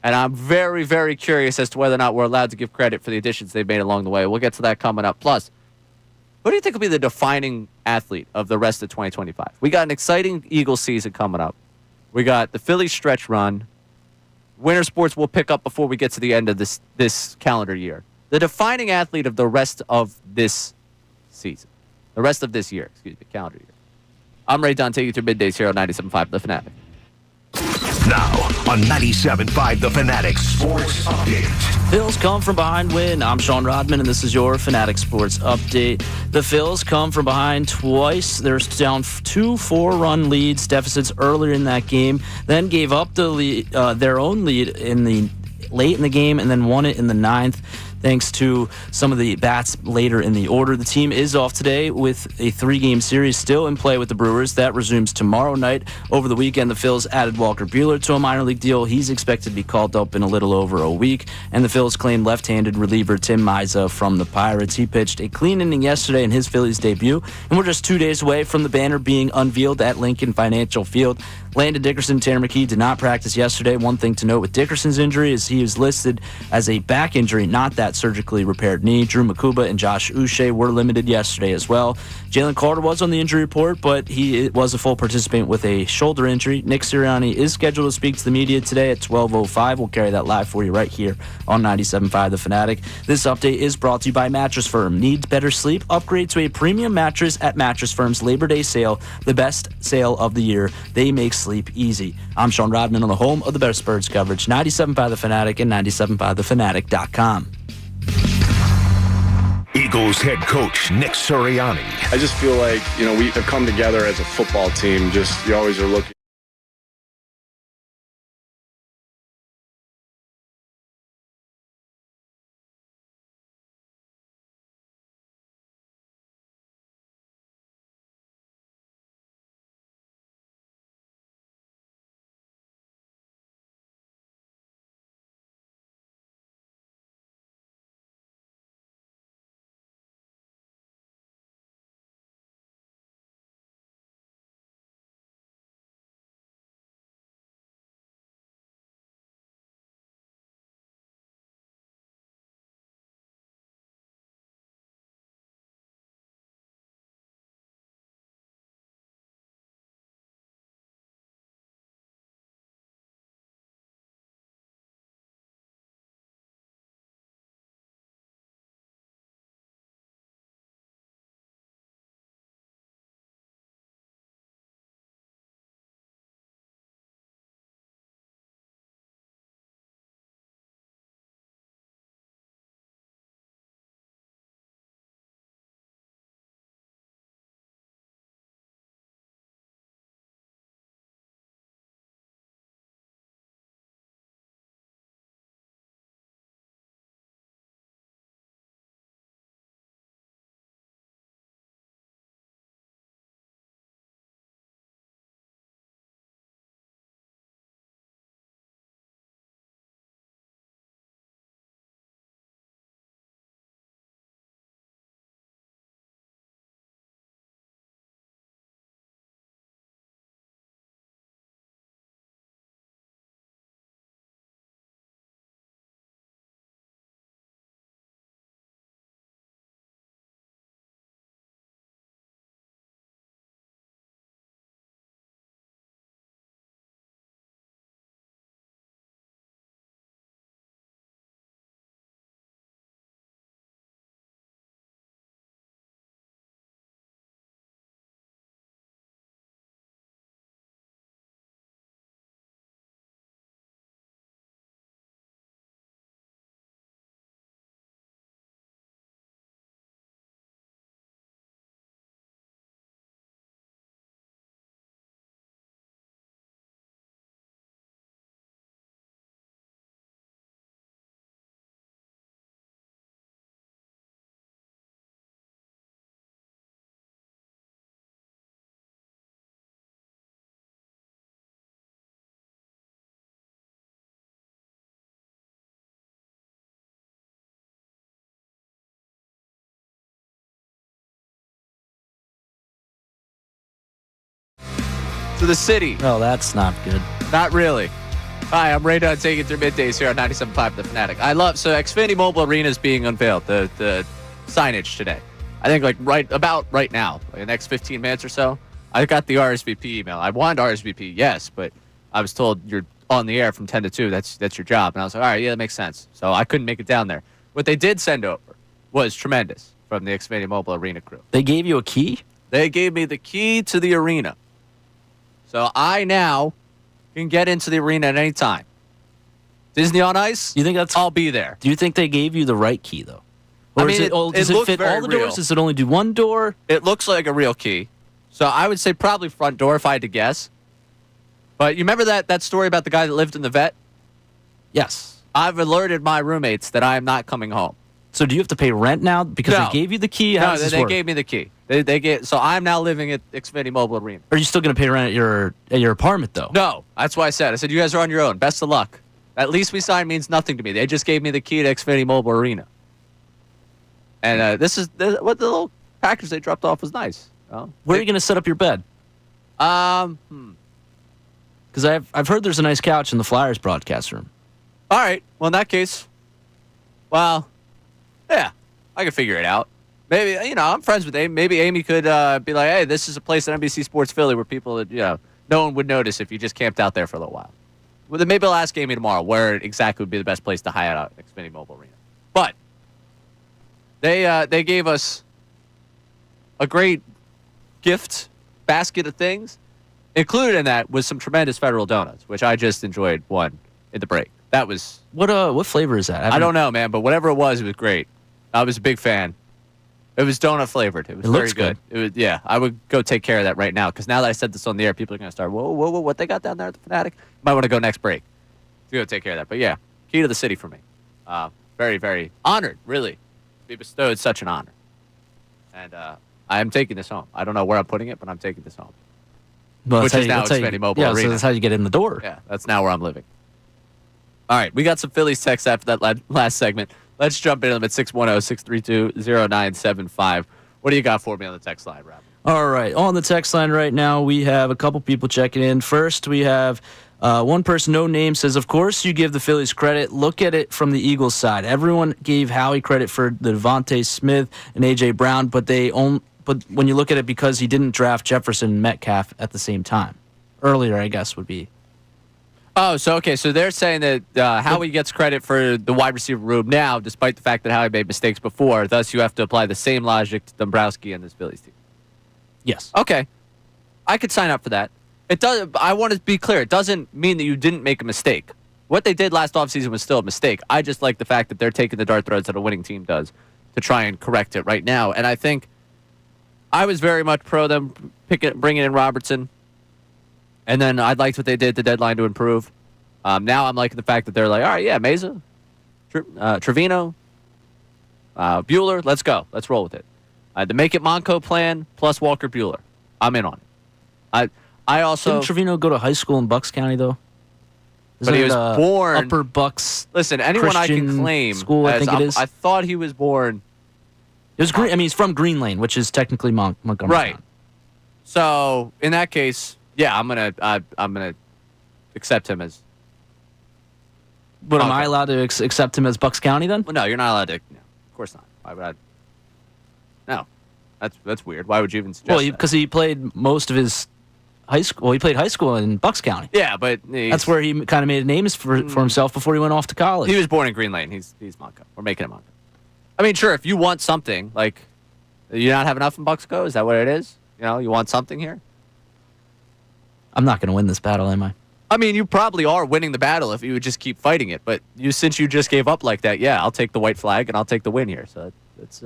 [SPEAKER 3] And I'm very, very curious as to whether or not we're allowed to give credit for the additions they've made along the way. We'll get to that coming up. Plus, who do you think will be the defining athlete of the rest of 2025? We got an exciting Eagles season coming up. We got the Phillies stretch run. Winter sports will pick up before we get to the end of this calendar year. The defining athlete of the rest of this season. The rest of this year, calendar year. I'm Ray Dunn, taking you through middays here on 97.5 The Fanatic.
[SPEAKER 5] Now on 97.5 The Fanatic Sports Update.
[SPEAKER 6] Phillies come from behind win. I'm Sean Rodman, and this is your Fanatic Sports Update. The Phillies come from behind twice. They're down 2 4-run leads, deficits earlier in that game, then gave up the lead, their own lead late in the game, and then won it in the 9th. thanks to some of the bats later in the order. The team is off today with a 3-game series still in play with the Brewers. That resumes tomorrow night. Over the weekend, the Phils added Walker Buehler to a minor league deal. He's expected to be called up in a little over a week. And the Phils claimed left-handed reliever Tim Meiza from the Pirates. He pitched a clean inning yesterday in his Phillies debut. And we're just 2 days away from the banner being unveiled at Lincoln Financial Field. Landon Dickerson and Tanner McKee did not practice yesterday. One thing to note with Dickerson's injury is he was listed as a back injury, not that surgically repaired knee. Drew Makuba and Josh Uche were limited yesterday as well. Jalen Carter was on the injury report, but he was a full participant with a shoulder injury. Nick Sirriani is scheduled to speak to the media today at 12:05. We'll carry that live for you right here on 97.5 The Fanatic. This update is brought to you by Mattress Firm. Need better sleep? Upgrade to a premium mattress at Mattress Firm's Labor Day sale, the best sale of the year. They make sleep easy. I'm Sean Rodman on the home of the best Birds coverage, 97.5 The Fanatic and 97.5thefanatic.com.
[SPEAKER 5] Eagles head coach Nick Sirriani.
[SPEAKER 9] I just feel like, we have come together as a football team. You always are looking.
[SPEAKER 3] To the city.
[SPEAKER 6] Oh, that's not good.
[SPEAKER 3] Not really. Hi, I'm Ray Dunn, taking through middays here on 97.5 The Fanatic. I love, so Xfinity Mobile Arena is being unveiled, the signage today. I think right now, like the next 15 minutes or so. I got the RSVP email. I wanted RSVP, yes, but I was told you're on the air from 10 to 2. That's your job. And I was like, all right, yeah, that makes sense. So I couldn't make it down there. What they did send over was tremendous from the Xfinity Mobile Arena crew.
[SPEAKER 6] They gave you a key?
[SPEAKER 3] They gave me the key to the arena. So I now can get into the arena at any time. Disney on Ice?
[SPEAKER 6] You think that's?
[SPEAKER 3] I'll be there.
[SPEAKER 6] Do you think they gave you the right key, though? Or does it fit all the doors? Does it only do one door?
[SPEAKER 3] It looks like a real key. So I would say probably front door if I had to guess. But you remember that story about the guy that lived in the vet?
[SPEAKER 6] Yes.
[SPEAKER 3] I've alerted my roommates that I am not coming home.
[SPEAKER 6] So do you have to pay rent now because
[SPEAKER 3] No.
[SPEAKER 6] they gave you the key? How does this
[SPEAKER 3] they
[SPEAKER 6] work?
[SPEAKER 3] gave me the key. So I'm now living at Xfinity Mobile Arena.
[SPEAKER 6] Are you still going to pay rent at your apartment though?
[SPEAKER 3] No, that's why I said you guys are on your own. Best of luck. At least we signed means nothing to me. They just gave me the key to Xfinity Mobile Arena. And what the little package they dropped off was nice.
[SPEAKER 6] Where are you going to set up your bed? Because I've heard there's a nice couch in the Flyers broadcast room.
[SPEAKER 3] All right. Well, in that case, yeah, I can figure it out. Maybe, I'm friends with Amy. Maybe Amy could be like, hey, this is a place at NBC Sports Philly where people, no one would notice if you just camped out there for a little while. Well, then maybe I'll ask Amy tomorrow where exactly would be the best place to hide out at Xfinity Mobile Arena. But they gave us a great gift basket of things. Included in that was some tremendous Federal Donuts, which I just enjoyed one in the break. That was...
[SPEAKER 6] What flavor is that?
[SPEAKER 3] I don't know, man, but whatever it was great. I was a big fan. It was donut flavored. It was very
[SPEAKER 6] looks good.
[SPEAKER 3] It was, yeah, I would go take care of that right now because now that I said this on the air, people are going to start, whoa, what they got down there at the Fanatic? Might want to go next break to go take care of that. But yeah, key to the city for me. Very, very honored, really, to be bestowed such an honor. And I am taking this home. I don't know where I'm putting it, but I'm taking this home.
[SPEAKER 6] Well,
[SPEAKER 3] which is now Xfinity Mobile Arena.
[SPEAKER 6] So that's how you get in the door.
[SPEAKER 3] Yeah, that's now where I'm living. All right, we got some Phillies text after that last segment. Let's jump into them at 610-632-0975. What do you got for me on the text line, Rob?
[SPEAKER 6] All right, on the text line right now, we have a couple people checking in. First, we have one person, no name, says, of course you give the Phillies credit. Look at it from the Eagles side. Everyone gave Howie credit for the Devontae Smith and A.J. Brown, but when you look at it because he didn't draft Jefferson and Metcalf at the same time. Earlier, I guess, would be.
[SPEAKER 3] Oh, so they're saying that Howie gets credit for the wide receiver room now, despite the fact that Howie made mistakes before. Thus, you have to apply the same logic to Dombrowski and this Phillies team.
[SPEAKER 6] Yes.
[SPEAKER 3] Okay. I could sign up for that. It does. I want to be clear. It doesn't mean that you didn't make a mistake. What they did last offseason was still a mistake. I just like the fact that they're taking the dart throws that a winning team does to try and correct it right now. And I think I was very much pro them bringing in Robertson. And then I liked what they did at the deadline to improve. Now I'm liking the fact that they're like, all right, yeah, Meza, Trevino, Bueller, let's go. Let's roll with it. The Make It Monco plan plus Walker Bueller. I'm in on it. I also...
[SPEAKER 6] Didn't Trevino go to high school in Bucks County, though?
[SPEAKER 3] But he was born...
[SPEAKER 6] Upper Bucks
[SPEAKER 3] Listen, anyone
[SPEAKER 6] Christian
[SPEAKER 3] I can claim...
[SPEAKER 6] School, I think it is.
[SPEAKER 3] I thought he was born...
[SPEAKER 6] It was Green. I mean, he's from Green Lane, which is technically Montgomery.
[SPEAKER 3] Right. So, in that case... Yeah, I'm gonna accept him as.
[SPEAKER 6] But am I allowed to accept him as Bucks County then?
[SPEAKER 3] Well, no, you're not allowed to. No, of course not. Why would I? No, that's weird. Why would you even suggest? Well,
[SPEAKER 6] because he played most of his high school. Well, he played high school in Bucks County.
[SPEAKER 3] Yeah, but
[SPEAKER 6] that's where he kind of made a name for himself before he went off to college.
[SPEAKER 3] He was born in Green Lane. He's Monco. We're making him Monco. I mean, sure, if you want something like, you not have enough in Bucksco. Is that what it is? You want something here.
[SPEAKER 6] I'm not going to win this battle, am I?
[SPEAKER 3] I mean, you probably are winning the battle if you would just keep fighting it. But since you just gave up like that, yeah, I'll take the white flag and I'll take the win here. So it's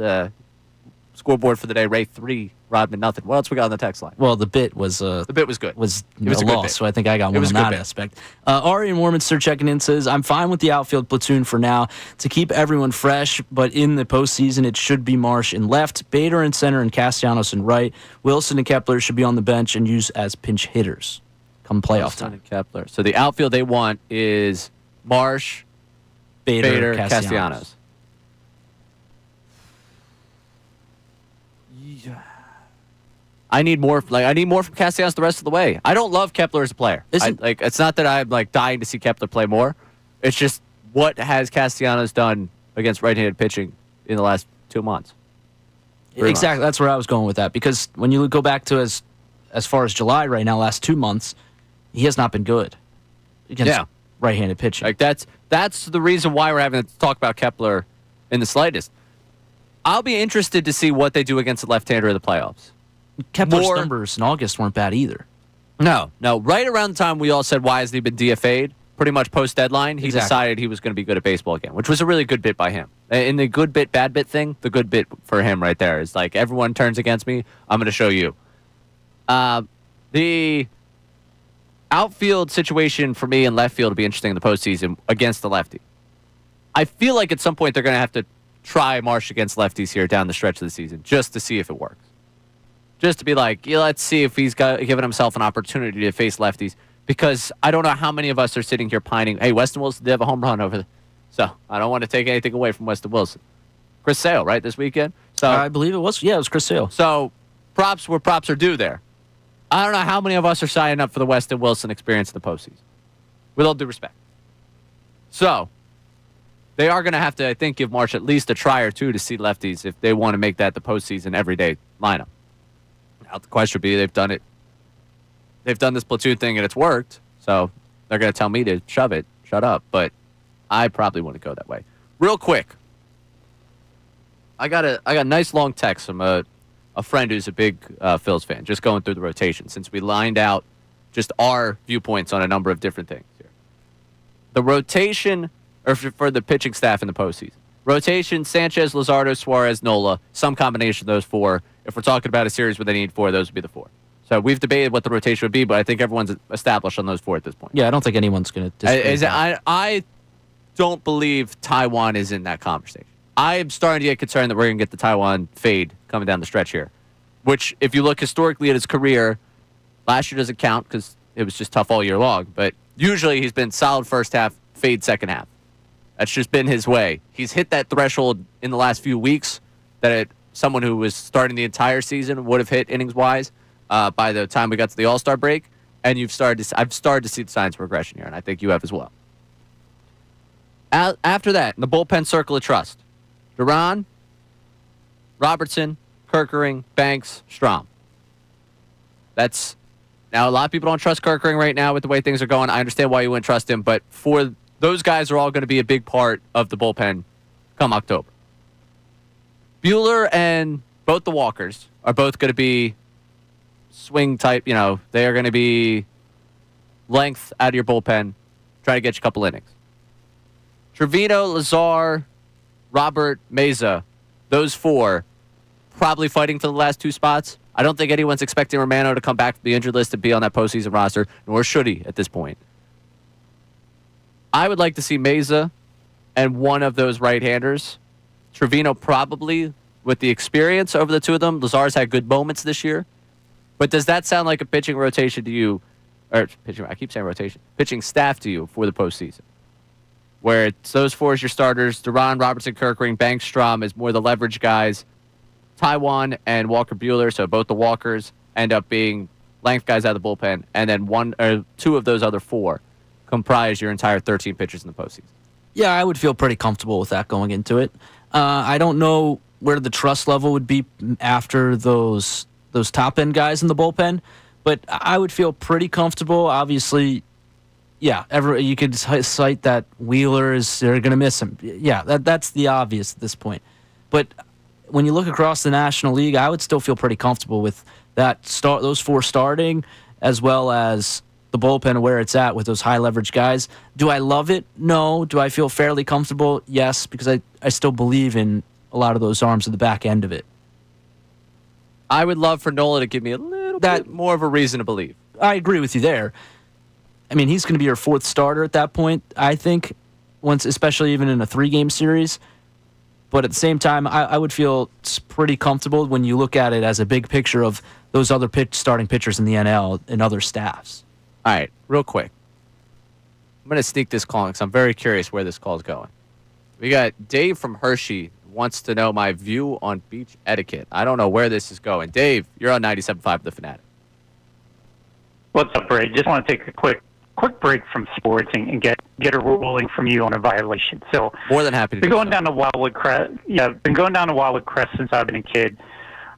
[SPEAKER 3] scoreboard for the day. Ray 3, Rodman nothing. What else we got on the text line?
[SPEAKER 6] Well, the bit was
[SPEAKER 3] good. It was
[SPEAKER 6] a loss, so I think I got one on that aspect. Ari in Warminster checking in says, I'm fine with the outfield platoon for now to keep everyone fresh, but in the postseason it should be Marsh in left, Bader in center, and Castellanos in right. Wilson and Kepler should be on the bench and used as pinch hitters come playoff time.
[SPEAKER 3] And Kepler. So the outfield they want is Marsh, Bader, Castellanos. I need more from Castellanos the rest of the way. I don't love Kepler as a player. It's not that I'm dying to see Kepler play more. It's just what has Castellanos done against right-handed pitching in the last 2 months?
[SPEAKER 6] Exactly. That's where I was going with that, because when you go back to as far as July right now, last 2 months, he has not been good against right-handed pitching.
[SPEAKER 3] That's the reason why we're having to talk about Kepler in the slightest. I'll be interested to see what they do against the left-hander in the playoffs.
[SPEAKER 6] Kepler's numbers in August weren't bad either.
[SPEAKER 3] No. Right around the time we all said, why hasn't he been DFA'd? Pretty much post-deadline, he decided he was going to be good at baseball again, which was a really good bit by him. In the good bit, bad bit thing, the good bit for him right there is everyone turns against me, I'm going to show you. The outfield situation for me in left field will be interesting in the postseason against the lefty. I feel like at some point they're going to have to try Marsh against lefties here down the stretch of the season just to see if it works. Just to be like, let's see if he's given himself an opportunity to face lefties. Because I don't know how many of us are sitting here pining, hey, Weston Wilson did have a home run over there. So I don't want to take anything away from Weston Wilson. Chris Sale, right, this weekend? So
[SPEAKER 6] I believe it was. Yeah, it was Chris Sale.
[SPEAKER 3] So props where props are due there. I don't know how many of us are signing up for the Weston Wilson experience in the postseason. With all due respect. So they are going to have to, I think, give Marsh at least a try or two to see lefties if they want to make that the postseason everyday lineup. Now, the question would be, they've done it. They've done this platoon thing and it's worked, so they're going to tell me to shut up, but I probably wouldn't go that way. Real quick, I got a nice long text from a friend who's a big Phillies fan, just going through the rotation, since we lined out just our viewpoints on a number of different things here. The rotation, or for the pitching staff in the postseason. Rotation, Sanchez, Luzardo, Suarez, Nola, some combination of those four. If we're talking about a series where they need four, those would be the four. So we've debated what the rotation would be, but I think everyone's established on those four at this point.
[SPEAKER 6] Yeah, I don't think anyone's going to disagree.
[SPEAKER 3] I don't believe Taiwan is in that conversation. I'm starting to get concerned that we're going to get the Taiwan fade coming down the stretch here, which, if you look historically at his career, last year doesn't count because it was just tough all year long, but usually he's been solid first half, fade second half. That's just been his way. He's hit that threshold in the last few weeks that someone who was starting the entire season would have hit innings-wise by the time we got to the All-Star break, and I've started to see the signs of regression here, and I think you have as well. After that, in the bullpen circle of trust, Duran, Robertson, Kerkering, Banks, Strahm. Now, a lot of people don't trust Kerkering right now with the way things are going. I understand why you wouldn't trust him, but those guys are all going to be a big part of the bullpen come October. Buehler and both the Walkers are both going to be swing type, they are going to be length out of your bullpen, try to get you a couple innings. Trevino, Lazar, Robert, Meza, those four probably fighting for the last two spots. I don't think anyone's expecting Romano to come back from the injured list and be on that postseason roster, nor should he at this point. I would like to see Meza and one of those right-handers. Trevino probably with the experience over the two of them. Lazar's had good moments this year. But does that sound like a pitching rotation to you? Or I keep saying rotation. Pitching staff to you for the postseason? Where it's those four as your starters, Duran, Robertson, Kerkering, Banks, Strahm is more the leverage guys. Taiwan and Walker Buehler, so both the Walkers end up being length guys out of the bullpen. And then one or two of those other four comprise your entire 13 pitchers in the postseason.
[SPEAKER 6] Yeah, I would feel pretty comfortable with that going into it. I don't know where the trust level would be after those top-end guys in the bullpen, but I would feel pretty comfortable. Obviously, yeah, you could cite that they're going to miss him. Yeah, that's the obvious at this point. But when you look across the National League, I would still feel pretty comfortable with those four starting, as well as the bullpen where it's at with those high-leverage guys. Do I love it? No. Do I feel fairly comfortable? Yes, because I still believe in a lot of those arms at the back end of it.
[SPEAKER 3] I would love for Nola to give me a little bit more of a reason to believe.
[SPEAKER 6] I agree with you there. I mean, he's going to be your fourth starter at that point, I think, especially even in a 3-game series. But at the same time, I would feel pretty comfortable when you look at it as a big picture of those other starting pitchers in the NL and other staffs.
[SPEAKER 3] All right, real quick. I'm going to sneak this call in because I'm very curious where this call is going. We got Dave from Hershey wants to know my view on beach etiquette. I don't know where this is going. Dave, you're on 97.5 The Fanatic.
[SPEAKER 10] What's up, Ray? Just want to take a quick break from sports and get a ruling from you on a violation. So
[SPEAKER 3] more than happy to
[SPEAKER 10] been going down to Wildwood Crest. Yeah, been going down to Wildwood Crest since I've been a kid.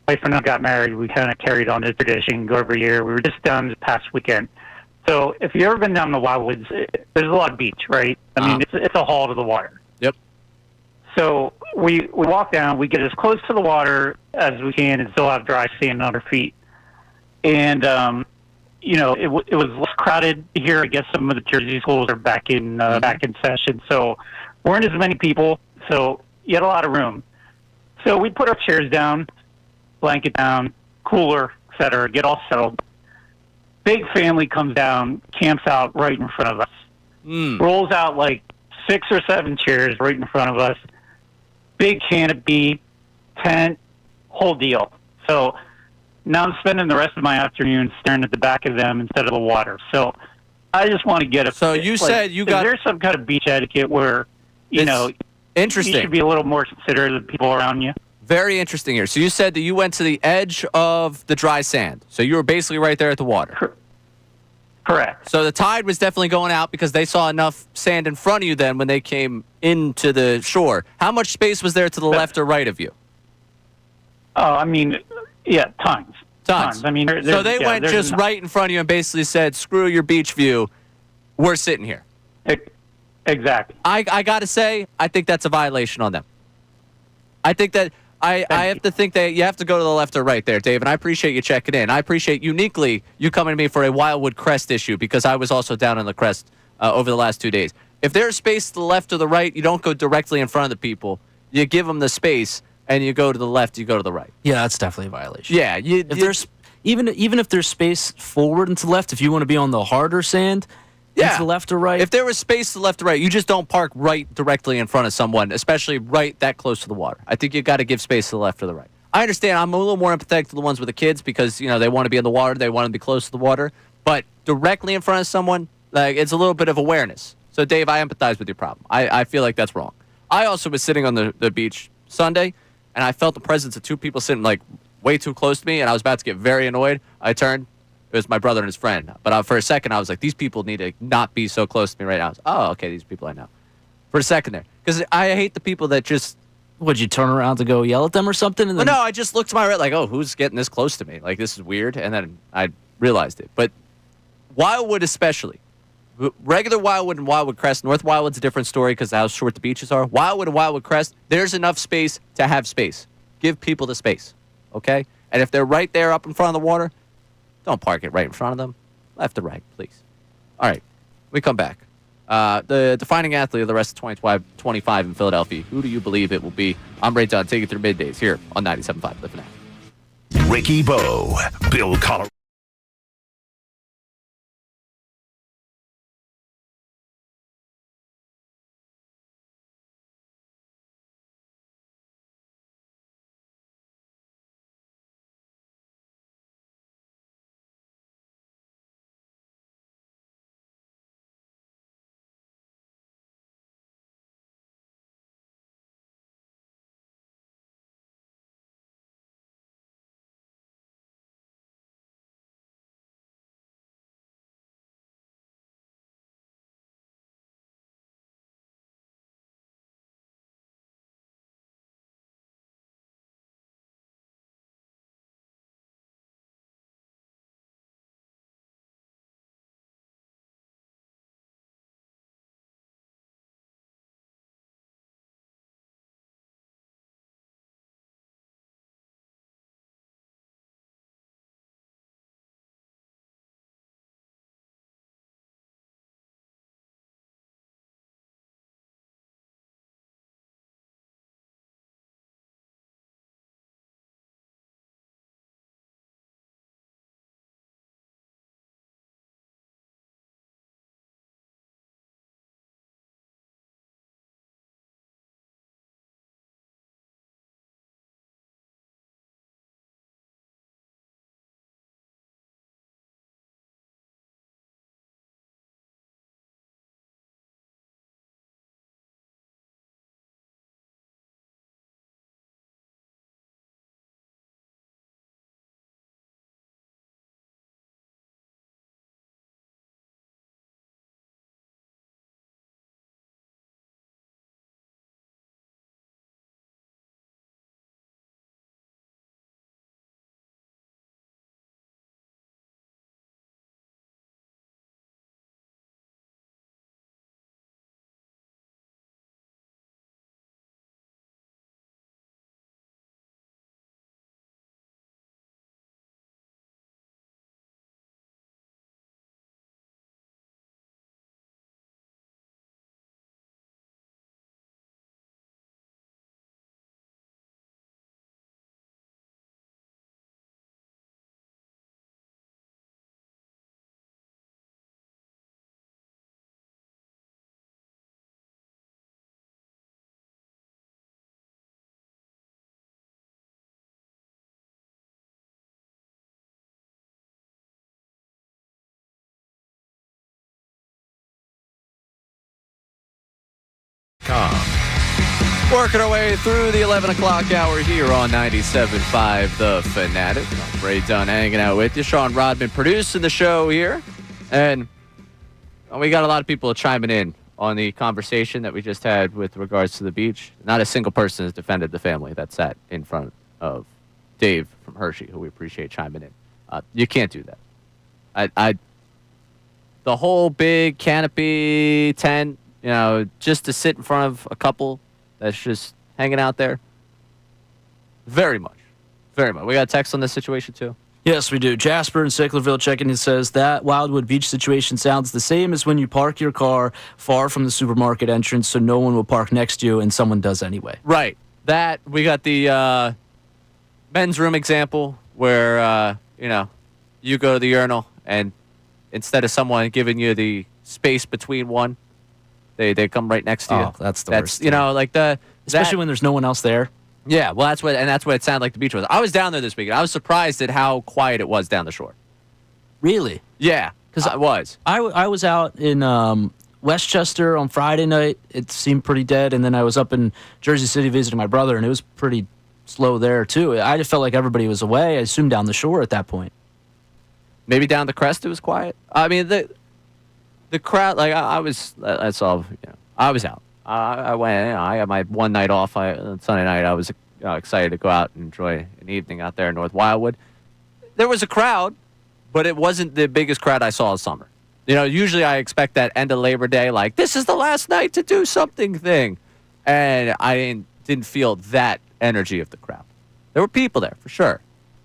[SPEAKER 10] Wife and I got married. We kind of carried on this tradition, go every year. We were just down this past weekend. So if you've ever been down to Wildwoods, there's a lot of beach, right? I mean, it's a haul to the water.
[SPEAKER 3] Yep.
[SPEAKER 10] So we walk down. We get as close to the water as we can and still have dry sand on our feet. And it was less crowded here. I guess some of the Jersey schools are back in session, so weren't as many people. So you had a lot of room. So we put our chairs down, blanket down, cooler, etc. Get all settled. Big family comes down, camps out right in front of us. Rolls out like 6 or 7 chairs right in front of us. big canopy, tent, whole deal. So now I'm spending the rest of my afternoon staring at the back of them instead of the water. So I just want to get a.
[SPEAKER 3] So you said you got.
[SPEAKER 10] Is there some kind of beach etiquette where
[SPEAKER 3] interesting.
[SPEAKER 10] You should be a little more considerate of the people around you?
[SPEAKER 3] Very interesting here. So you said that you went to the edge of the dry sand. So you were basically right there at the water.
[SPEAKER 10] Correct.
[SPEAKER 3] So the tide was definitely going out because they saw enough sand in front of you then when they came into the shore. How much space was there to the left or right of you?
[SPEAKER 10] Oh, I mean, yeah, tons. I mean,
[SPEAKER 3] so they went just right in front of you and basically said, screw your beach view. We're sitting here.
[SPEAKER 10] Exactly.
[SPEAKER 3] I got to say, I think that's a violation on them. I think that I have to think that you have to go to the left or right there, Dave, and I appreciate you checking in. I appreciate uniquely you coming to me for a Wildwood Crest issue because I was also down on the Crest over the last 2 days. If there's space to the left or the right, you don't go directly in front of the people. You give them the space, and you go to the left, you go to the right.
[SPEAKER 6] Yeah, that's definitely a violation.
[SPEAKER 3] Yeah.
[SPEAKER 6] There's even if there's space forward and to the left, if you want to be on the harder sand, to the left or right.
[SPEAKER 3] If there was space to the left or right, you just don't park right directly in front of someone, especially right that close to the water. I think you got to give space to the left or the right. I understand. I'm a little more empathetic to the ones with the kids because they want to be in the water, they want to be close to the water. But directly in front of someone, it's a little bit of awareness. So, Dave, I empathize with your problem. I feel like that's wrong. I also was sitting on the beach Sunday, and I felt the presence of two people sitting way too close to me, and I was about to get very annoyed. I turned. It was my brother and his friend. But for a second, I was like, these people need to not be so close to me right now. I was, oh, okay, these people I know. For a second there. Because I hate the people that just...
[SPEAKER 6] Would you turn around to go yell at them or something? And then...
[SPEAKER 3] Well, no, I just looked to my right oh, who's getting this close to me? This is weird. And then I realized it. But Wildwood especially. Regular Wildwood and Wildwood Crest. North Wildwood's a different story because of how short the beaches are. Wildwood and Wildwood Crest, there's enough space to have space. Give people the space. Okay? And if they're right there up in front of the water... Don't park it right in front of them. Left or right, please. All right. We come back. The defining athlete of the rest of 2025 in Philadelphia. Who do you believe it will be? I'm Ray Dunn. Take it through middays here on 97.5 The Fanatic.
[SPEAKER 5] Ricky Bo, Bill Colorado.
[SPEAKER 3] Working our way through the 11 o'clock hour here on 97.5 The Fanatic. I'm Ray Dunn hanging out with you. Sean Rodman producing the show here. And we got a lot of people chiming in on the conversation that we just had with regards to the beach. Not a single person has defended the family that sat in front of Dave from Hershey, who we appreciate chiming in. You can't do that. The whole big canopy tent, just to sit in front of a couple that's just hanging out there. Very much. Very much. We got a text on this situation, too?
[SPEAKER 6] Yes, we do. Jasper in Sicklerville checking in says that Wildwood Beach situation sounds the same as when you park your car far from the supermarket entrance so no one will park next to you and someone does anyway.
[SPEAKER 3] Right. That, we got the men's room example where, you go to the urinal and instead of someone giving you the space between one, They come right next to you.
[SPEAKER 6] Oh, that's the worst.
[SPEAKER 3] Especially
[SPEAKER 6] when there's no one else there.
[SPEAKER 3] Yeah, well, that's what it sounded like the beach was. I was down there this weekend. I was surprised at how quiet it was down the shore.
[SPEAKER 6] Really?
[SPEAKER 3] Yeah, because I was.
[SPEAKER 6] I was out in Westchester on Friday night. It seemed pretty dead, and then I was up in Jersey City visiting my brother, and it was pretty slow there too. I just felt like everybody was away. I assumed down the shore at that point.
[SPEAKER 3] Maybe down the crest it was quiet. I mean, the crowd, like I was, that's all. I was out. I went. I had my one night off. Sunday night, I was excited to go out and enjoy an evening out there in North Wildwood. There was a crowd, but it wasn't the biggest crowd I saw all summer. Usually I expect that end of Labor Day, like this is the last night to do something thing, and I didn't feel that energy of the crowd. There were people there for sure.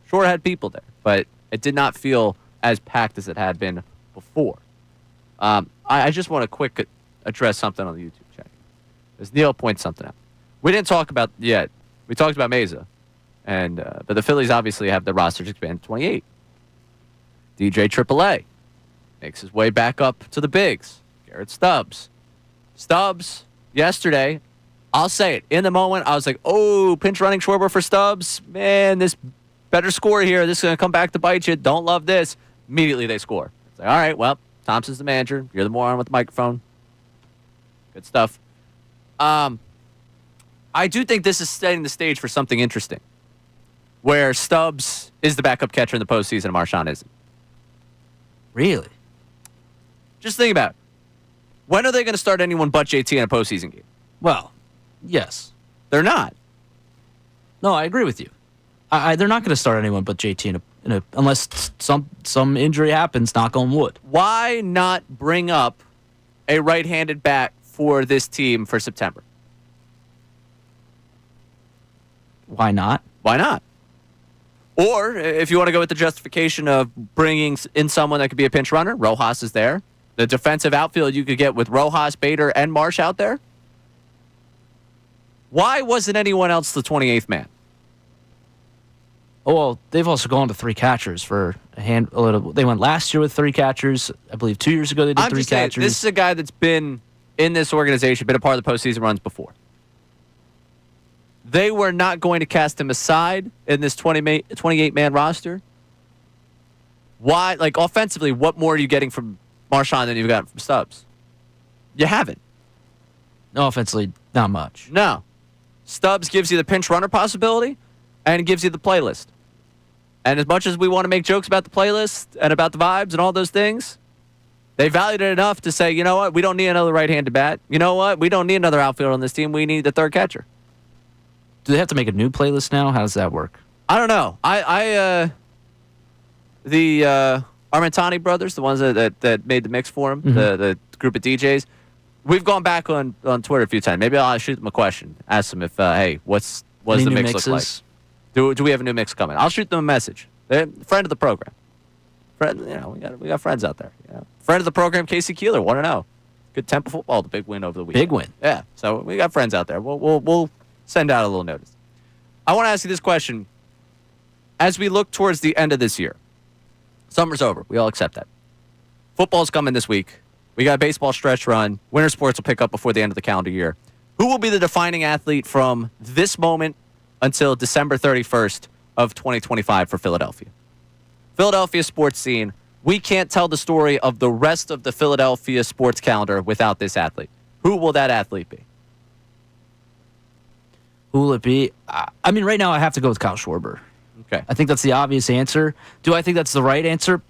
[SPEAKER 3] Sure had people there, but it did not feel as packed as it had been before. I just want to quick address something on the YouTube chat. As Neil points something out. We didn't talk about yet. We talked about Mesa. But the Phillies obviously have the roster expanded to 28. DJ AAA makes his way back up to the bigs. Garrett Stubbs. Stubbs, yesterday, I'll say it. In the moment, I was like, oh, pinch running Schwarber for Stubbs. Man, this better score here. This is going to come back to bite you. Don't love this. Immediately they score. It's like, all right, well, Thompson's the manager. You're the moron with the microphone. Good stuff. I do think this is setting the stage for something interesting, where Stubbs is the backup catcher in the postseason and Marshawn isn't.
[SPEAKER 6] Really?
[SPEAKER 3] Just think about it. When are they going to start anyone but JT in a postseason game?
[SPEAKER 6] Well, yes.
[SPEAKER 3] They're not.
[SPEAKER 6] No, I agree with you. They're not going to start anyone but JT unless some injury happens, knock on wood.
[SPEAKER 3] Why not bring up a right-handed bat for this team for September?
[SPEAKER 6] Why not?
[SPEAKER 3] Why not? Or if you want to go with the justification of bringing in someone that could be a pinch runner, Rojas is there. The defensive outfield you could get with Rojas, Bader, and Marsh out there. Why wasn't anyone else the 28th man?
[SPEAKER 6] Oh, well, they've also gone to three catchers for a little. They went last year with three catchers. I believe 2 years ago they did three catchers.
[SPEAKER 3] This is a guy that's been in this organization, been a part of the postseason runs before. They were not going to cast him aside in this 28-man roster. Why? Like, offensively, what more are you getting from Marshawn than you've gotten from Stubbs? You haven't.
[SPEAKER 6] No, offensively, not much.
[SPEAKER 3] No. Stubbs gives you the pinch runner possibility, and it gives you the playlist. And as much as we want to make jokes about the playlist and about the vibes and all those things, they valued it enough to say, you know what, we don't need another right-handed bat. You know what, we don't need another outfielder on this team. We need the third catcher.
[SPEAKER 6] Do they have to make a new playlist now? How does that work?
[SPEAKER 3] I don't know. The Armentani brothers, the ones that made the mix for him, the group of DJs, we've gone back on Twitter a few times. Maybe I'll shoot them a question. Ask them if, hey, what's the mix look like? Do we have a new mix coming? I'll shoot them a message. They're a friend of the program. We got friends out there. Friend of the program, Casey Keeler, want to know. Good Temple football, the big win over the weekend.
[SPEAKER 6] Big win.
[SPEAKER 3] Yeah. So we got friends out there. We'll send out a little notice. I want to ask you this question. As we look towards the end of this year, summer's over. We all accept that. Football's coming this week. We got a baseball stretch run. Winter sports will pick up before the end of the calendar year. Who will be the defining athlete from this moment until December 31st of 2025 for Philadelphia? Philadelphia sports scene. We can't tell the story of the rest of the Philadelphia sports calendar without this athlete. Who will that athlete be?
[SPEAKER 6] Who will it be? I mean, right now I have to go with Kyle Schwarber.
[SPEAKER 3] Okay.
[SPEAKER 6] I think that's the obvious answer. Do I think that's the right answer?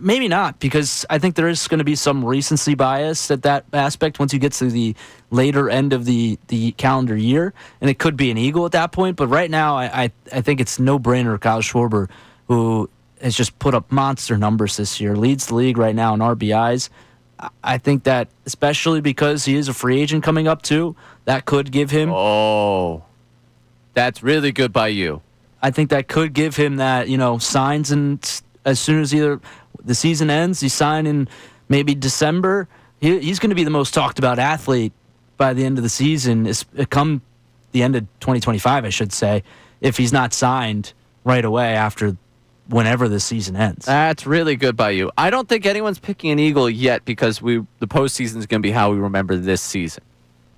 [SPEAKER 6] Maybe not, because I think there is going to be some recency bias at that aspect once you get to the later end of the calendar year, and it could be an Eagle at that point. But right now, I think it's no-brainer Kyle Schwarber, who has just put up monster numbers this year, leads the league right now in RBIs. I think that, especially because he is a free agent coming up too, that could give him...
[SPEAKER 3] Oh, that's really good by you.
[SPEAKER 6] I think that could give him that, signs, and as soon as either the season ends, he's signed in maybe December. He's going to be the most talked about athlete by the end of the season, come the end of 2025, I should say, if he's not signed right away after whenever the season ends.
[SPEAKER 3] That's really good by you. I don't think anyone's picking an Eagle yet because the postseason is going to be how we remember this season.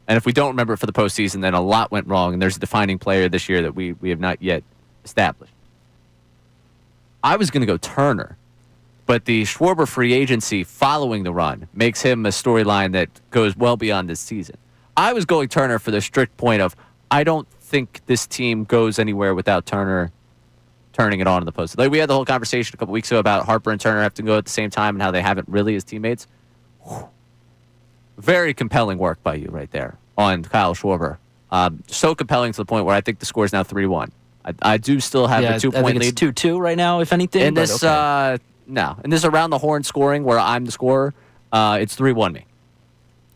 [SPEAKER 3] And if we don't remember it for the postseason, then a lot went wrong, and there's a defining player this year that we have not yet established. I was going to go Turner, but the Schwarber free agency following the run makes him a storyline that goes well beyond this season. I was going Turner for the strict point of I don't think this team goes anywhere without Turner turning it on in the postseason. Like we had the whole conversation a couple weeks ago about Harper and Turner have to go at the same time and how they haven't really as teammates. Very compelling work by you right there on Kyle Schwarber. So compelling to the point where I think the score is now 3-1. I do still have a 2-point lead.
[SPEAKER 6] I think it's 2-2 right now, if anything.
[SPEAKER 3] In this, no. In this around the horn scoring where I'm the scorer, it's 3-1 me.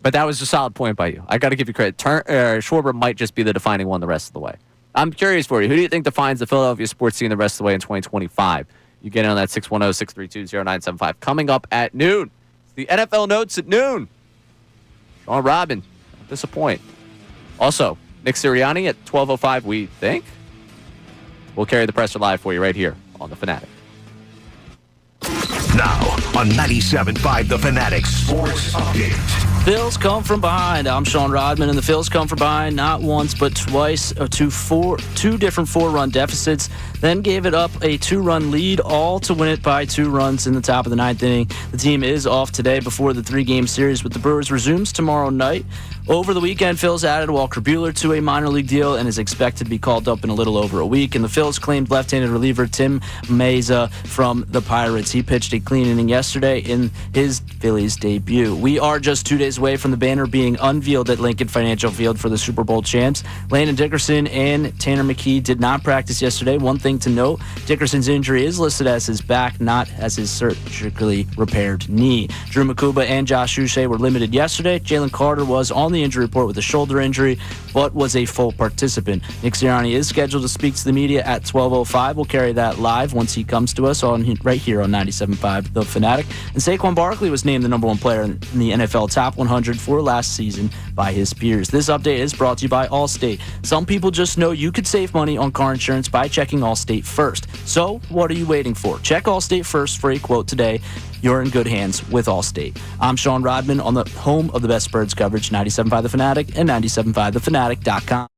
[SPEAKER 3] But that was a solid point by you. I got to give you credit. Schwarber might just be the defining one the rest of the way. I'm curious for you. Who do you think defines the Philadelphia sports scene the rest of the way in 2025? You get in on that 610-632-0975. Coming up at noon. It's the NFL Notes at noon. Sean Robin. Don't disappoint. Also, Nick Sirianni at 12:05, we think. We'll carry the presser live for you right here on The Fanatic.
[SPEAKER 5] Now, on 97.5 The Fanatic Sports Update.
[SPEAKER 6] Phils come from behind. I'm Sean Rodman, and the Phils come from behind not once but twice to two different 4-run deficits, then gave it up a 2-run lead, all to win it by 2 runs in the top of the 9th inning. The team is off today before the 3-game series with the Brewers resumes tomorrow night. Over the weekend, Phils added Walker Buehler to a minor league deal and is expected to be called up in a little over a week. And the Phils claimed left-handed reliever Tim Meza from the Pirates. He pitched a clean inning yesterday in his Phillies debut. We are just 2 days away from the banner being unveiled at Lincoln Financial Field for the Super Bowl champs. Landon Dickerson and Tanner McKee did not practice yesterday. One thing to note, Dickerson's injury is listed as his back, not as his surgically repaired knee. Drew Makuba and Josh Uche were limited yesterday. Jalen Carter was on the injury report with a shoulder injury, but was a full participant. Nick Sirriani is scheduled to speak to the media at 12:05. We'll carry that live once he comes to us right here on 97.5 The Fanatic. And Saquon Barkley was named the #1 player in the NFL Top 100 for last season by his peers. This update is brought to you by Allstate. Some people just know you could save money on car insurance by checking Allstate first. So, what are you waiting for? Check Allstate first for a quote today. You're in good hands with Allstate. I'm Sean Rodman on the home of the best birds coverage, 97.5 The Fanatic and 97.5thefanatic.com.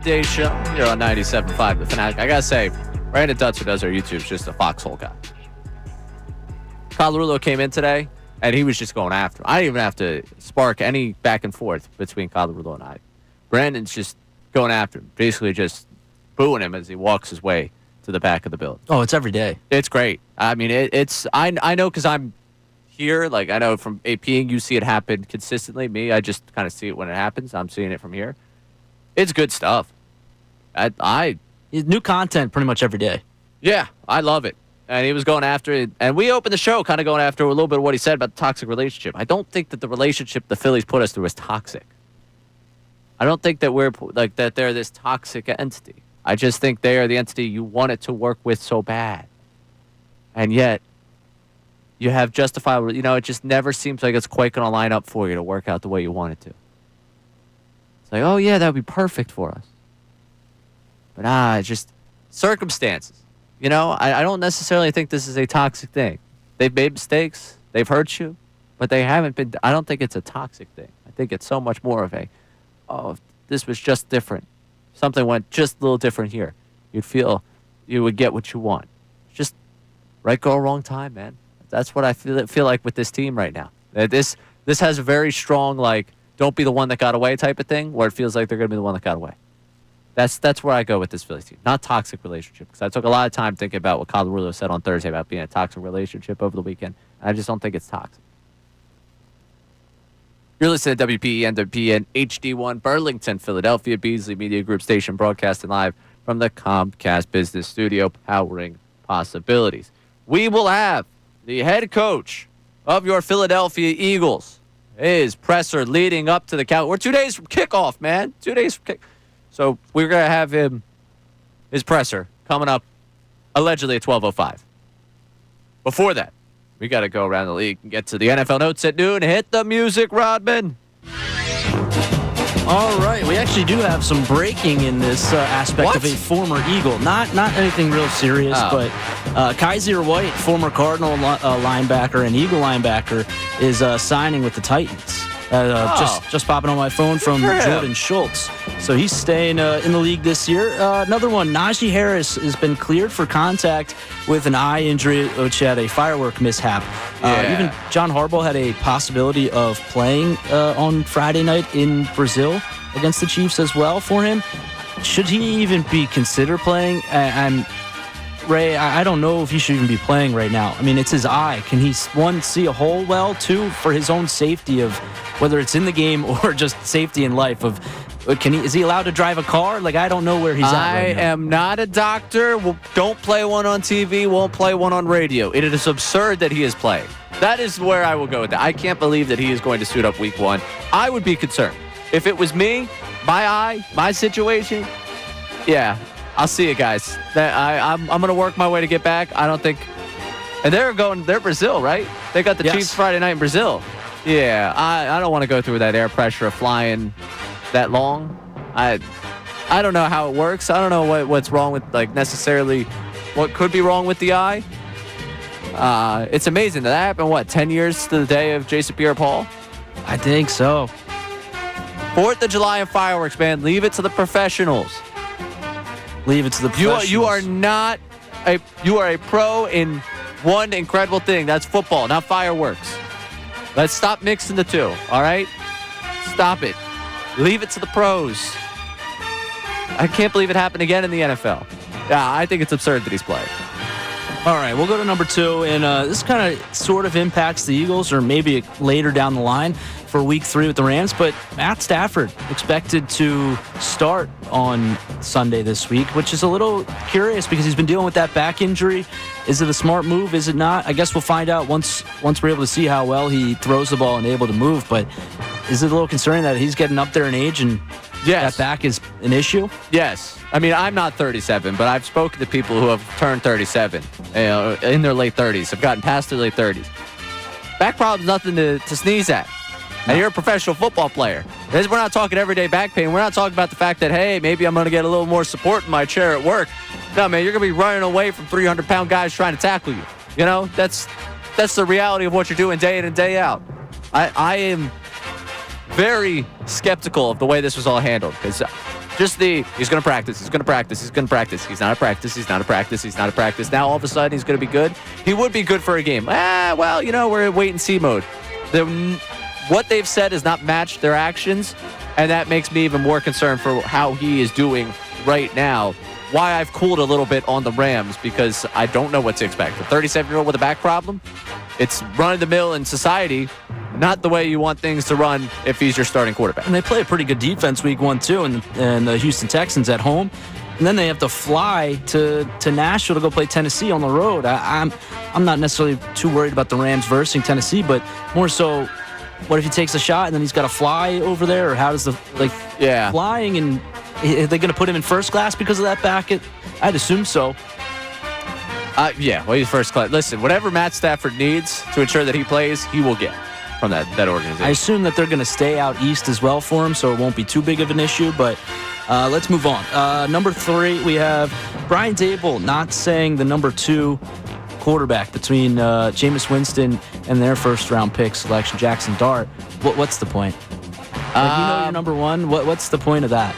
[SPEAKER 3] Day show here on 97.5 The Fanatic. I gotta say, Brandon Dutzer does our YouTube's just a foxhole guy. Colarulo came in today, and he was just going after him. I didn't even have to spark any back and forth between Colarulo and I. Brandon's just going after him, basically just booing him as he walks his way to the back of the building.
[SPEAKER 6] Oh, it's every day.
[SPEAKER 3] It's great. I mean, I know because I'm here. Like, I know from APing, you see it happen consistently. Me, I just kind of see it when it happens. I'm seeing it from here. It's good stuff.
[SPEAKER 6] New content pretty much every day.
[SPEAKER 3] Yeah, I love it. And he was going after it. And we opened the show kind of going after a little bit of what he said about the toxic relationship. I don't think that the relationship the Phillies put us through is toxic. I don't think that that they're this toxic entity. I just think they are the entity you wanted to work with so bad. And yet, you have justifiable, it just never seems like it's quite going to line up for you to work out the way you want it to. It's like, oh yeah, that would be perfect for us. But it's just circumstances. I don't necessarily think this is a toxic thing. They've made mistakes. They've hurt you. But they haven't been, I don't think it's a toxic thing. I think it's so much more of if this was just different. Something went just a little different here. You'd feel you would get what you want. Just right goal, wrong time, man. That's what I feel like with this team right now. This has a very strong, don't be the one that got away type of thing, where it feels like they're going to be the one that got away. That's where I go with this Phillies team. Not toxic relationship, because I took a lot of time thinking about what Colarulo said on Thursday about being a toxic relationship over the weekend. I just don't think it's toxic. You're listening to WPEN, WPEN HD1, Burlington, Philadelphia, Beasley Media Group station, broadcasting live from the Comcast Business Studio, powering possibilities. We will have the head coach of your Philadelphia Eagles, his presser leading up to the count. We're 2 days from kickoff, man. 2 days from kickoff. So we're going to have his presser coming up allegedly at 12:05. Before that, we got to go around the league and get to the NFL notes at noon. Hit the music, Rodman.
[SPEAKER 6] All right, we actually do have some breaking in this aspect of a former Eagle. Not anything real serious, but Kaiser White, former Cardinal linebacker and Eagle linebacker, is signing with the Titans. Just popping on my phone from Jordan Schultz. So he's staying in the league this year. Another one, Najee Harris has been cleared for contact with an eye injury, which had a firework mishap. Even John Harbaugh had a possibility of playing on Friday night in Brazil against the Chiefs as well for him. Should he even be considered playing? Ray, I don't know if he should even be playing right now. I mean, it's his eye. Can he, one, see a hole well? Two, for his own safety of whether it's in the game or just safety in life of, is he allowed to drive a car? I don't know where he's at right now.
[SPEAKER 3] I am not a doctor. Don't play one on TV. Won't play one on radio. It is absurd that he is playing. That is where I will go with that. I can't believe that he is going to suit up week one. I would be concerned. If it was me, my eye, my situation, yeah, I'll see you guys. I'm going to work my way to get back. I don't think... And they're Brazil, right? They got the Chiefs Friday night in Brazil. Yeah, I don't want to go through that air pressure of flying that long. I don't know how it works. I don't know what's wrong with, necessarily what could be wrong with the eye. It's amazing. That happened, 10 years to the day of Jason Pierre-Paul?
[SPEAKER 6] I think so.
[SPEAKER 3] 4th of July and fireworks, man. Leave it to the professionals.
[SPEAKER 6] Leave it to the professionals.
[SPEAKER 3] You are a pro in one incredible thing. That's football, not fireworks. Let's stop mixing the two, all right? Stop it. Leave it to the pros. I can't believe it happened again in the NFL. Yeah, I think it's absurd that he's playing.
[SPEAKER 6] All right, we'll go to number 2, and this kind of sort of impacts the Eagles, or maybe later down the line for week 3 with the Rams, but Matt Stafford expected to start on Sunday this week, which is a little curious because he's been dealing with that back injury. Is it a smart move? Is it not? I guess we'll find out once we're able to see how well he throws the ball and able to move, but is it a little concerning that he's getting up there in age and that back is an issue?
[SPEAKER 3] Yes. I mean, I'm not 37, but I've spoken to people who have turned 37, in their late 30s, have gotten past their late 30s. Back problem's nothing to sneeze at. And you're a professional football player. We're not talking everyday back pain. We're not talking about the fact that, hey, maybe I'm going to get a little more support in my chair at work. No, man, you're going to be running away from 300-pound guys trying to tackle you. That's the reality of what you're doing day in and day out. I am very skeptical of the way this was all handled because Just he's going to practice, he's going to practice, he's going to practice. He's not at practice, he's not at practice, he's not at practice. Now all of a sudden he's going to be good. He would be good for a game. Well, we're in wait-and-see mode. What they've said has not matched their actions, and that makes me even more concerned for how he is doing right now. Why I've cooled a little bit on the Rams, because I don't know what to expect. A 37-year-old with a back problem, it's run-of-the-mill in society, not the way you want things to run if he's your starting quarterback.
[SPEAKER 6] And they play a pretty good defense week 1, too, and the Houston Texans at home. And then they have to fly to Nashville to go play Tennessee on the road. I'm not necessarily too worried about the Rams versing Tennessee, but more so, what if he takes a shot and then he's got to fly over there? Or how does flying, and are they going to put him in first class because of that back? I'd assume so.
[SPEAKER 3] He's first class. Listen, whatever Matt Stafford needs to ensure that he plays, he will get from that organization.
[SPEAKER 6] I assume that they're going to stay out east as well for him, so it won't be too big of an issue, but let's move on. Number 3, we have Brian Dable not saying the number 2 quarterback between Jameis Winston and their first-round pick selection, Jackson Dart. What's the point? You're number 1. What's the point of that?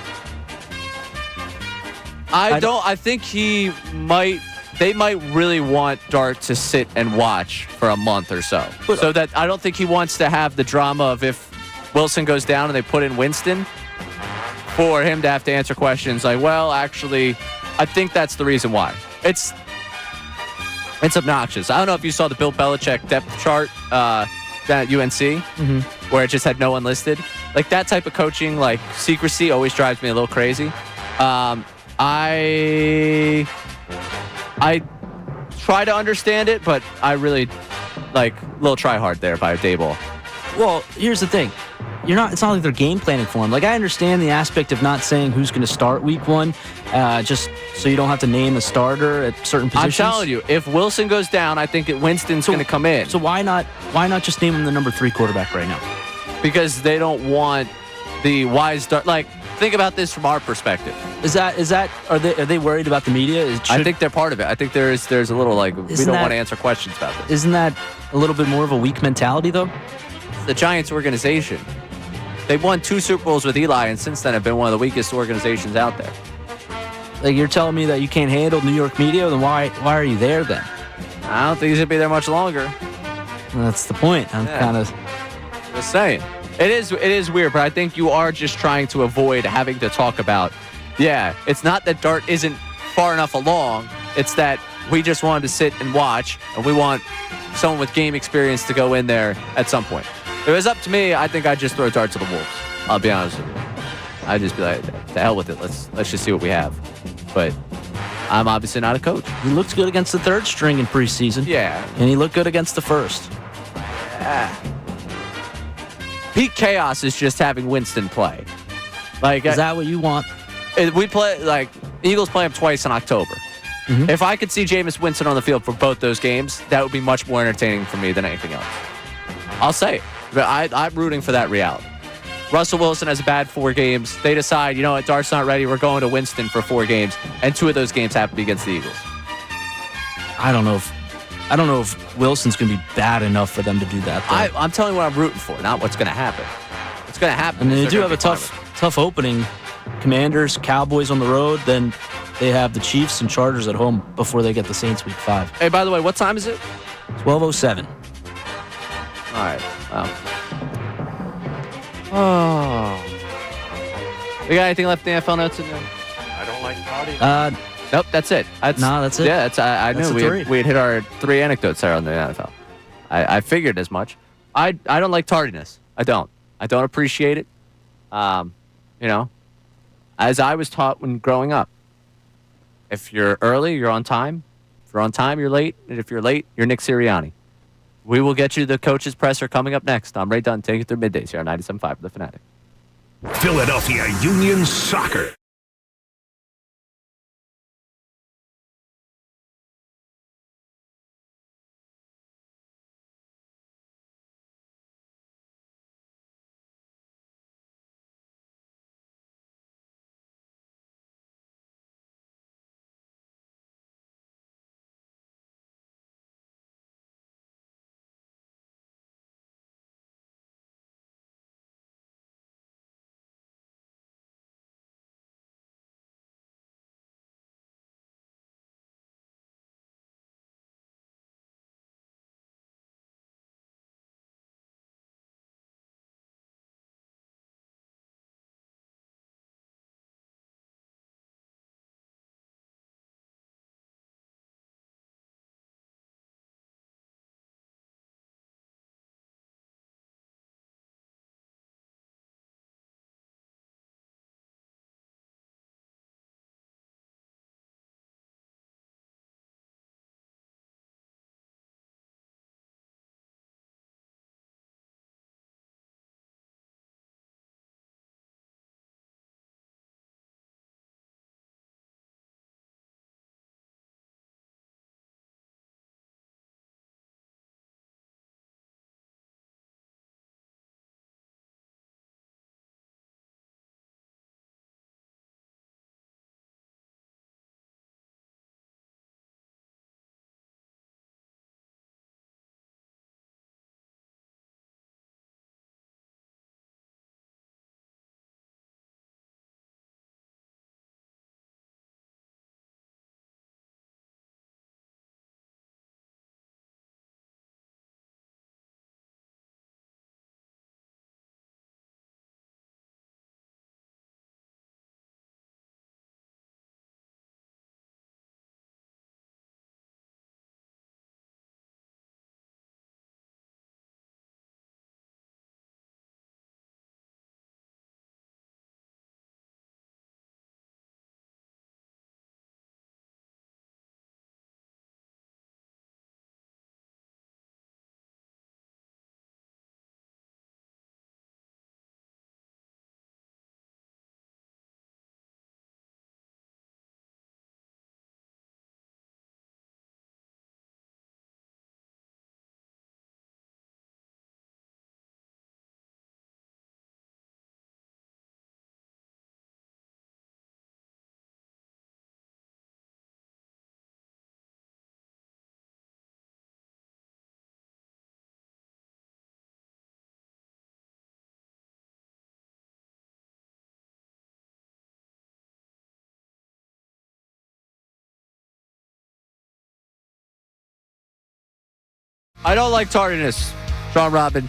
[SPEAKER 3] I think they might really want Dart to sit and watch for a month or so. So that I don't think he wants to have the drama of if Wilson goes down and they put in Winston, for him to have to answer questions like, well, actually, I think that's the reason why. It's obnoxious. I don't know if you saw the Bill Belichick depth chart down at UNC, where it just had no one listed. Like, that type of coaching, like, secrecy always drives me a little crazy. I try to understand it, but I really, a little try hard there by Daboll.
[SPEAKER 6] Well, here's the thing. It's not like they're game planning for him. Like, I understand the aspect of not saying who's going to start week 1, just so you don't have to name a starter at certain positions.
[SPEAKER 3] I'm telling you, if Wilson goes down, I think Winston's going to come in.
[SPEAKER 6] So why not just name him the number 3 quarterback right now?
[SPEAKER 3] Because they don't want the wise start. Like, think about this from our perspective.
[SPEAKER 6] Are they worried about the media?
[SPEAKER 3] I think they're part of it. I think there's a little we don't want to answer questions about this.
[SPEAKER 6] Isn't that a little bit more of a weak mentality though?
[SPEAKER 3] It's the Giants organization. They've won 2 Super Bowls with Eli, and since then have been one of the weakest organizations out there.
[SPEAKER 6] Like, you're telling me that you can't handle New York media, then why are you there then?
[SPEAKER 3] I don't think you should be there much longer.
[SPEAKER 6] That's the point. I'm kind of
[SPEAKER 3] just saying. It is weird, but I think you are just trying to avoid having to talk about. Yeah, it's not that Dart isn't far enough along. It's that we just wanted to sit and watch, and we want someone with game experience to go in there at some point. If it was up to me, I think I'd just throw Dart to the Wolves. I'll be honest with you. I'd just be like, to hell with it. Let's just see what we have. But I'm obviously not a coach.
[SPEAKER 6] He looked good against the 3rd string in preseason.
[SPEAKER 3] Yeah.
[SPEAKER 6] And he looked good against the 1st.
[SPEAKER 3] Yeah. Peak chaos is just having Winston play.
[SPEAKER 6] Is that what you want?
[SPEAKER 3] We play, Eagles play him twice in October. Mm-hmm. If I could see Jameis Winston on the field for both those games, that would be much more entertaining for me than anything else. I'll say it. But I'm rooting for that reality. Russell Wilson has a bad 4 games. They decide, Dart's not ready. We're going to Winston for 4 games. And 2 of those games happen to be against the Eagles.
[SPEAKER 6] I don't know if Wilson's going to be bad enough for them to do that.
[SPEAKER 3] I'm telling you what I'm rooting for, not what's going to happen. What's going to happen?
[SPEAKER 6] And they do have a tough opening. Commanders, Cowboys on the road. Then they have the Chiefs and Chargers at home before they get the Saints week 5.
[SPEAKER 3] Hey, by the way, what time is it?
[SPEAKER 6] 12:07.
[SPEAKER 3] All right. Oh. We got anything left in the NFL notes?
[SPEAKER 2] I don't like partying.
[SPEAKER 3] Nope, that's it.
[SPEAKER 6] That's it.
[SPEAKER 3] Yeah, I knew we had hit our 3 anecdotes there on the NFL. I figured as much. I don't like tardiness. I don't appreciate it. As I was taught when growing up, if you're early, you're on time. If you're on time, you're late. And if you're late, you're Nick Sirianni. We will get you the coach's presser coming up next. I'm Ray Dunn, taking it through middays here on 97.5 The Fanatic.
[SPEAKER 5] Philadelphia Union Soccer.
[SPEAKER 3] I don't like tardiness, Sean Rodman.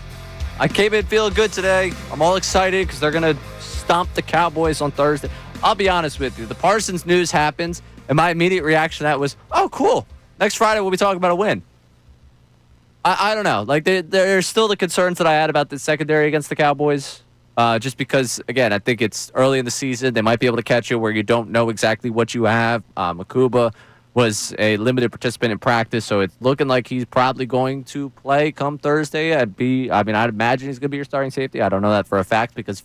[SPEAKER 3] I came in feeling good today. I'm all excited because they're going to stomp the Cowboys on Thursday. I'll be honest with you. The Parsons news happens, and my immediate reaction to that was, oh, cool. Next Friday, we'll be talking about a win. I don't know. Like, there's still the concerns that I had about the secondary against the Cowboys. Just because, again, I think it's early in the season. They might be able to catch you where you don't know exactly what you have. Makuba was a limited participant in practice, so it's looking like he's probably going to play come Thursday. I'd imagine he's going to be your starting safety. I don't know that for a fact because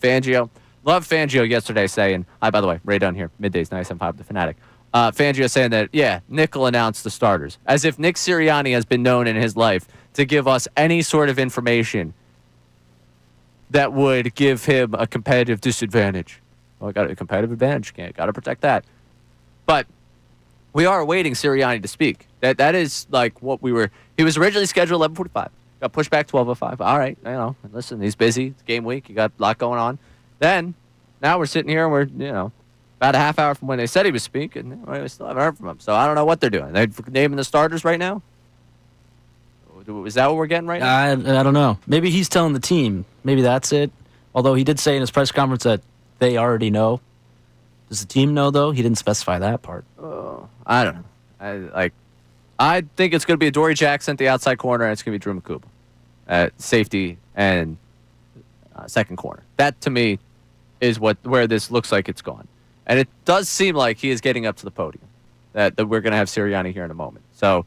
[SPEAKER 3] loved Fangio yesterday saying, hi, by the way, Ray Dunn here, Middays, 97.5 The Fanatic. Fangio saying that, Nick will announce the starters. As if Nick Sirianni has been known in his life to give us any sort of information that would give him a competitive disadvantage. Well, I got a competitive advantage. Got to protect that. But we are awaiting Sirianni to speak. That is like what we were. He was originally scheduled 11:45. Got pushed back 12:05. All right, listen, he's busy. It's game week. You got a lot going on. Then, now we're sitting here and we're, about a half hour from when they said he was speaking. We still haven't heard from him. So I don't know what they're doing. They're naming the starters right now? Is that what we're getting right now?
[SPEAKER 6] I don't know. Maybe he's telling the team. Maybe that's it. Although he did say in his press conference that they already know. Does the team know, though? He didn't specify that part.
[SPEAKER 3] Oh, I don't know. I think it's going to be a Dory Jackson at the outside corner, and it's going to be Drew Makuba at safety and second corner. That, to me, is where this looks like it's gone. And it does seem like he is getting up to the podium, that we're going to have Sirianni here in a moment. So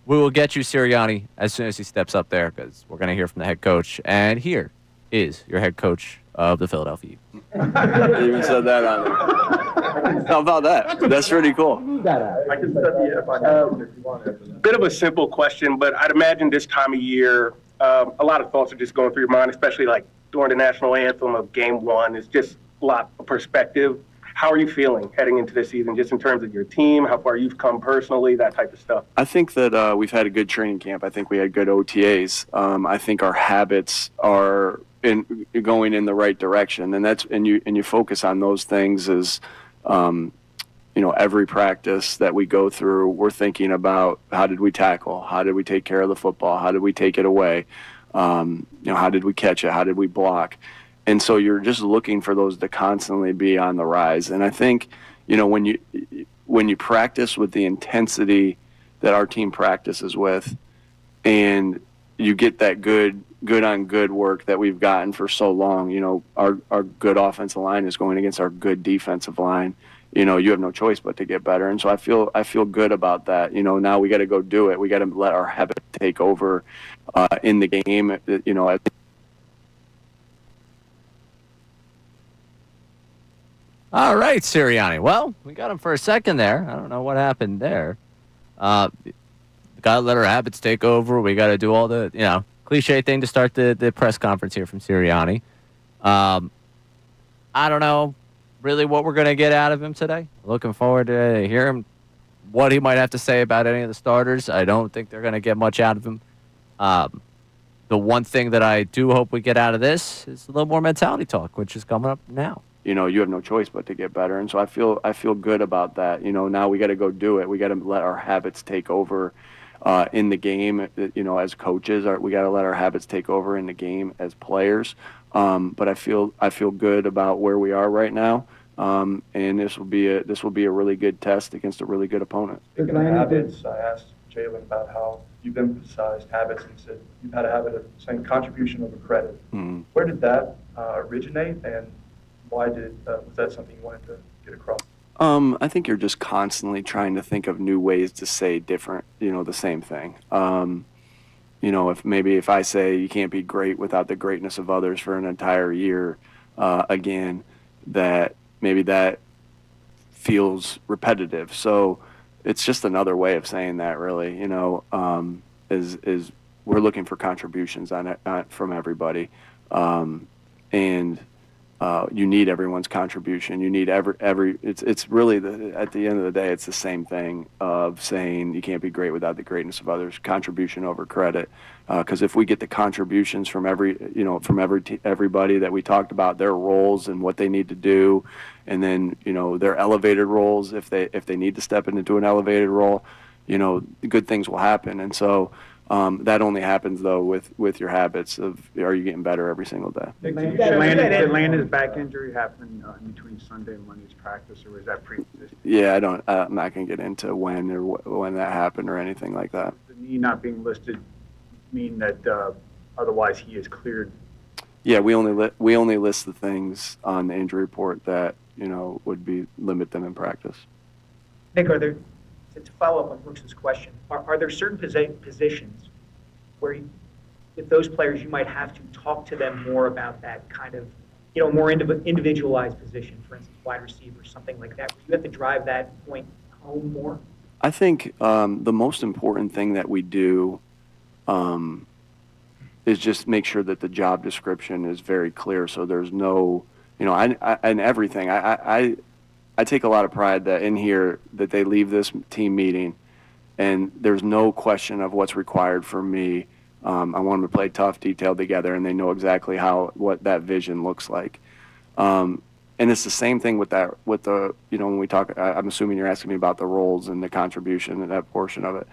[SPEAKER 3] we will get you Sirianni as soon as he steps up there because we're going to hear from the head coach. And here is your head coach of the Philadelphia Eagles.
[SPEAKER 9] You even said that on it. How about that? That's pretty cool.
[SPEAKER 11] I can set the if you want. Bit of a simple question, but I'd imagine this time of year, a lot of thoughts are just going through your mind, especially like during the national anthem of Game 1. It's just a lot of perspective. How are you feeling heading into this season, just in terms of your team, how far you've come personally, that type of stuff?
[SPEAKER 9] I think that we've had a good training camp. I think we had good OTAs. I think our habits are going in the right direction, and you focus on those things as every practice that we go through, we're thinking about how did we tackle, how did we take care of the football, how did we take it away, how did we catch it, how did we block. And so you're just looking for those to constantly be on the rise. And I think, when you practice with the intensity that our team practices with, and you get that good on good work that we've gotten for so long, our good offensive line is going against our good defensive line. You have no choice but to get better. And so I feel good about that. Now we got to go do it. We got to let our habit take over in the game.
[SPEAKER 3] All right, Sirianni. Well, we got him for a second there. I don't know what happened there. Got to let our habits take over. We got to do all the, cliche thing to start the press conference here from Sirianni. I don't know really what we're going to get out of him today. Looking forward to hearing what he might have to say about any of the starters. I don't think they're going to get much out of him. The one thing that I do hope we get out of this is a little more mentality talk, which is coming up now.
[SPEAKER 9] You have no choice but to get better. And so I feel good about that. Now we got to go do it. We got to let our habits take over in the game. As coaches, we got to let our habits take over in the game as players. But I feel good about where we are right now. And this will be a really good test against a really good opponent.
[SPEAKER 11] Speaking of habits, I asked Jalen about how you've emphasized habits, and said you've had a habit of saying contribution over credit. Mm-hmm. Where did that originate, and why was that something you wanted to get across?
[SPEAKER 9] I think you're just constantly trying to think of new ways to say different, the same thing. If I say you can't be great without the greatness of others for an entire year, again, that feels repetitive. So it's just another way of saying that, really. Is we're looking for contributions on it from everybody, and you need everyone's contribution. You need it's really at the end of the day, it's the same thing of saying you can't be great without the greatness of others. Contribution over credit, because if we get the contributions from everybody that we talked about, their roles and what they need to do, and then their elevated roles if they need to step into an elevated role, good things will happen. And so That only happens though with your habits of are you getting better every single day.
[SPEAKER 12] Did Landon's back injury happen in between Sunday and Monday's practice, or was that pre-existing?
[SPEAKER 9] Yeah, I'm not gonna get into when that happened or anything like that.
[SPEAKER 12] The knee not being listed mean that otherwise he is cleared?
[SPEAKER 9] Yeah, we only list the things on the injury report that would limit them in practice.
[SPEAKER 13] Nick, are there, to follow up on Brooks's question, are there certain positions where with those players you might have to talk to them more about that kind of, more individualized position, for instance, wide receiver, something like that, where you have to drive that point home more?
[SPEAKER 9] I think the most important thing that we do is just make sure that the job description is very clear, so there's no, and everything. I take a lot of pride that in here that they leave this team meeting and there's no question of what's required for me. I want them to play tough, detailed together, and they know exactly what that vision looks like. And it's the same thing with the when we talk. I'm assuming you're asking me about the roles and the contribution and that portion of it.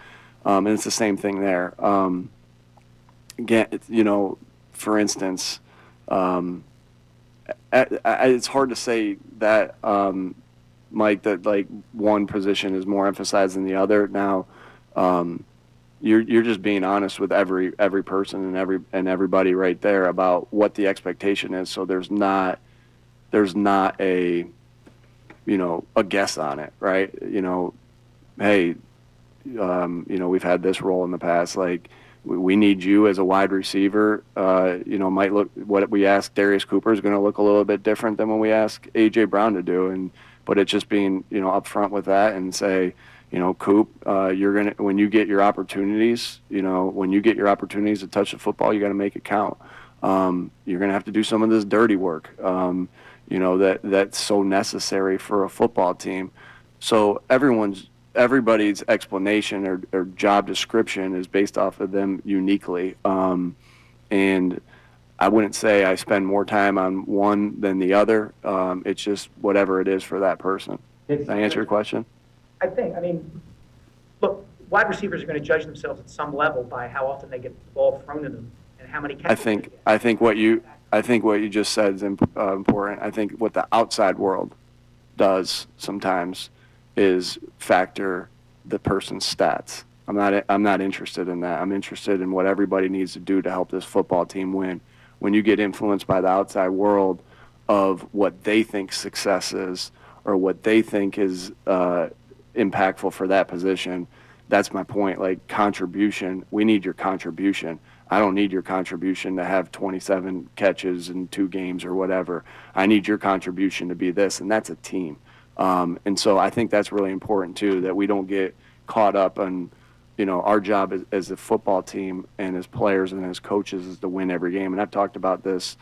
[SPEAKER 9] And it's the same thing there. Again, for instance, it's hard to say that. Mike, that like one position is more emphasized than the other. Now, you're just being honest with every person and everybody right there about what the expectation is. So there's not a a guess on it, right? Hey, we've had this role in the past. Like we need you as a wide receiver. Might look what we ask Darius Cooper is going to look a little bit different than when we ask AJ Brown to do. But it's just being, upfront with that and say, Coop, when you get your opportunities, to touch the football, you got to make it count. You're going to have to do some of this dirty work, that's so necessary for a football team. So everybody's explanation or job description is based off of them uniquely. And I wouldn't say I spend more time on one than the other. It's just whatever it is for that person. Did I answer your question?
[SPEAKER 13] Look, wide receivers are going to judge themselves at some level by how often they get the ball thrown to them and how many catches they get.
[SPEAKER 9] I think what you just said is important. I think what the outside world does sometimes is factor the person's stats. I'm not interested in that. I'm interested in what everybody needs to do to help this football team win. When you get influenced by the outside world of what they think success is or what they think is impactful for that position, that's my point. Like contribution, we need your contribution. I don't need your contribution to have 27 catches in 2 games or whatever. I need your contribution to be this, and that's a team. And so I think that's really important too, that we don't get caught up on our job as a football team and as players and as coaches is to win every game. And I've talked about this,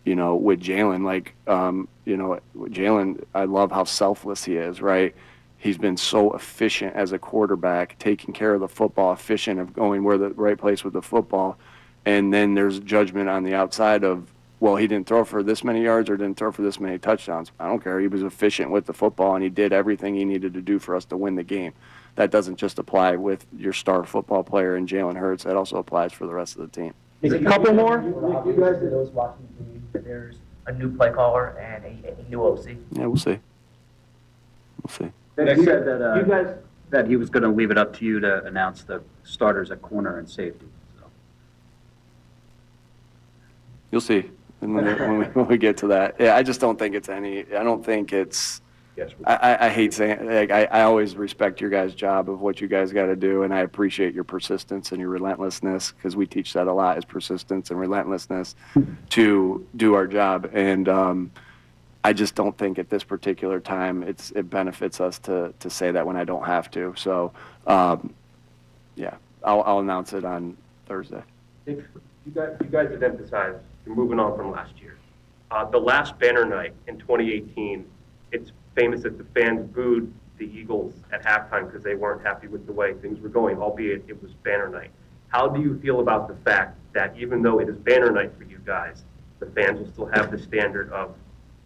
[SPEAKER 9] with Jalen. Like, Jalen, I love how selfless he is, right? He's been so efficient as a quarterback, taking care of the football, efficient of going where the right place with the football. And then there's judgment on the outside of, well, he didn't throw for this many yards or didn't throw for this many touchdowns. I don't care. He was efficient with the football, and he did everything he needed to do for us to win the game. That doesn't just apply with your star football player and Jalen Hurts. That also applies for the rest of the team.
[SPEAKER 13] A couple more?
[SPEAKER 14] You guys are those watching believe that there's a new play caller and a new OC?
[SPEAKER 9] Yeah, we'll see. We'll see.
[SPEAKER 15] Nick said that he was going to leave it up to you to announce the starters at corner and safety. So.
[SPEAKER 9] You'll see when we get to that. Yeah, I just don't think it's I don't think it's. Yes. I hate saying, like, I always respect your guys' job of what you guys got to do, and I appreciate your persistence and your relentlessness, because we teach that a lot, is persistence and relentlessness to do our job. And I just don't think at this particular time it benefits us to say that when I don't have to. So, yeah, I'll announce it on Thursday.
[SPEAKER 11] You guys had emphasized, you're moving on from last year. The last banner night in 2018, it's famous that the fans booed the Eagles at halftime because they weren't happy with the way things were going, albeit it was banner night. How do you feel about the fact that even though it is banner night for you guys, the fans will still have the standard of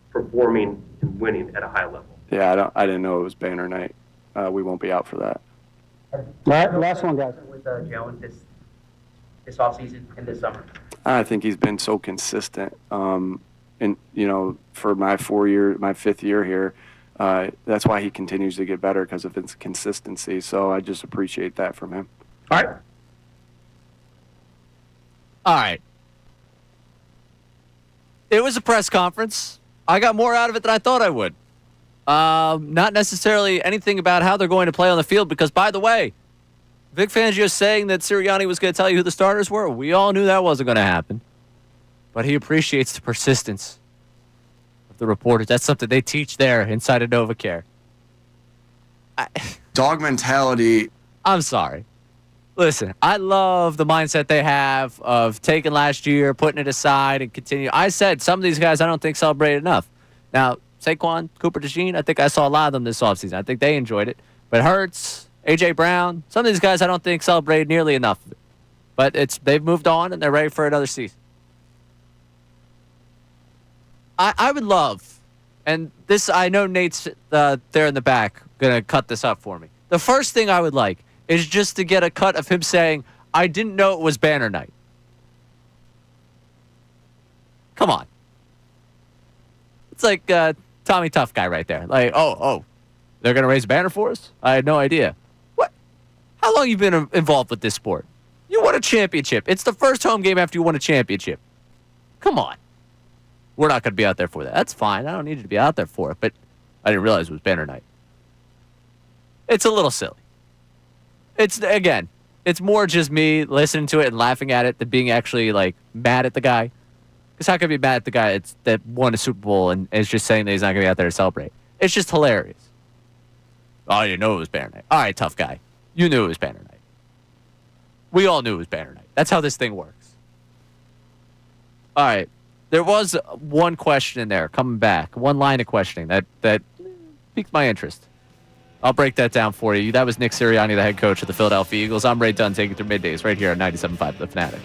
[SPEAKER 11] performing and winning at a high level?
[SPEAKER 9] Yeah, I didn't know it was banner night. We won't be out for that.
[SPEAKER 13] Last one, guys.
[SPEAKER 14] With Joe, this offseason and this summer?
[SPEAKER 9] I think he's been so consistent. And, for my 5th year here, that's why he continues to get better, because of his consistency. So I just appreciate that from him.
[SPEAKER 10] All right.
[SPEAKER 3] All right. It was a press conference. I got more out of it than I thought I would. Not necessarily anything about how they're going to play on the field, because, by the way, Vic Fangio saying that Sirriani was going to tell you who the starters were, we all knew that wasn't going to happen. But he appreciates the persistence of the reporters. That's something they teach there inside of NovaCare.
[SPEAKER 16] Dog mentality.
[SPEAKER 3] I'm sorry. Listen, I love the mindset they have of taking last year, putting it aside, and continue. I said some of these guys I don't think celebrated enough. Now, Saquon, Cooper DeJean, I think I saw a lot of them this offseason. I think they enjoyed it. But Hurts, A.J. Brown, some of these guys I don't think celebrated nearly enough of it. But they've moved on, and they're ready for another season. I would love, and this, I know Nate's there in the back going to cut this up for me. The first thing I would like is just to get a cut of him saying, I didn't know it was banner night. Come on. It's like Tommy Tough Guy right there. Like, oh, they're going to raise a banner for us? I had no idea. What? How long you been involved with this sport? You won a championship. It's the first home game after you won a championship. Come on. We're not going to be out there for that. That's fine. I don't need you to be out there for it, but I didn't realize it was banner night. It's a little silly. It's more just me listening to it and laughing at it than being actually, mad at the guy. Because how can I be mad at the guy that won a Super Bowl and is just saying that he's not going to be out there to celebrate? It's just hilarious. Oh, you know it was banner night. All right, tough guy. You knew it was banner night. We all knew it was banner night. That's how this thing works. All right. There was one question in there coming back. One line of questioning that piqued my interest. I'll break that down for you. That was Nick Sirianni, the head coach of the Philadelphia Eagles. I'm Ray Dunn, taking through middays right here on 97.5 The Fanatic.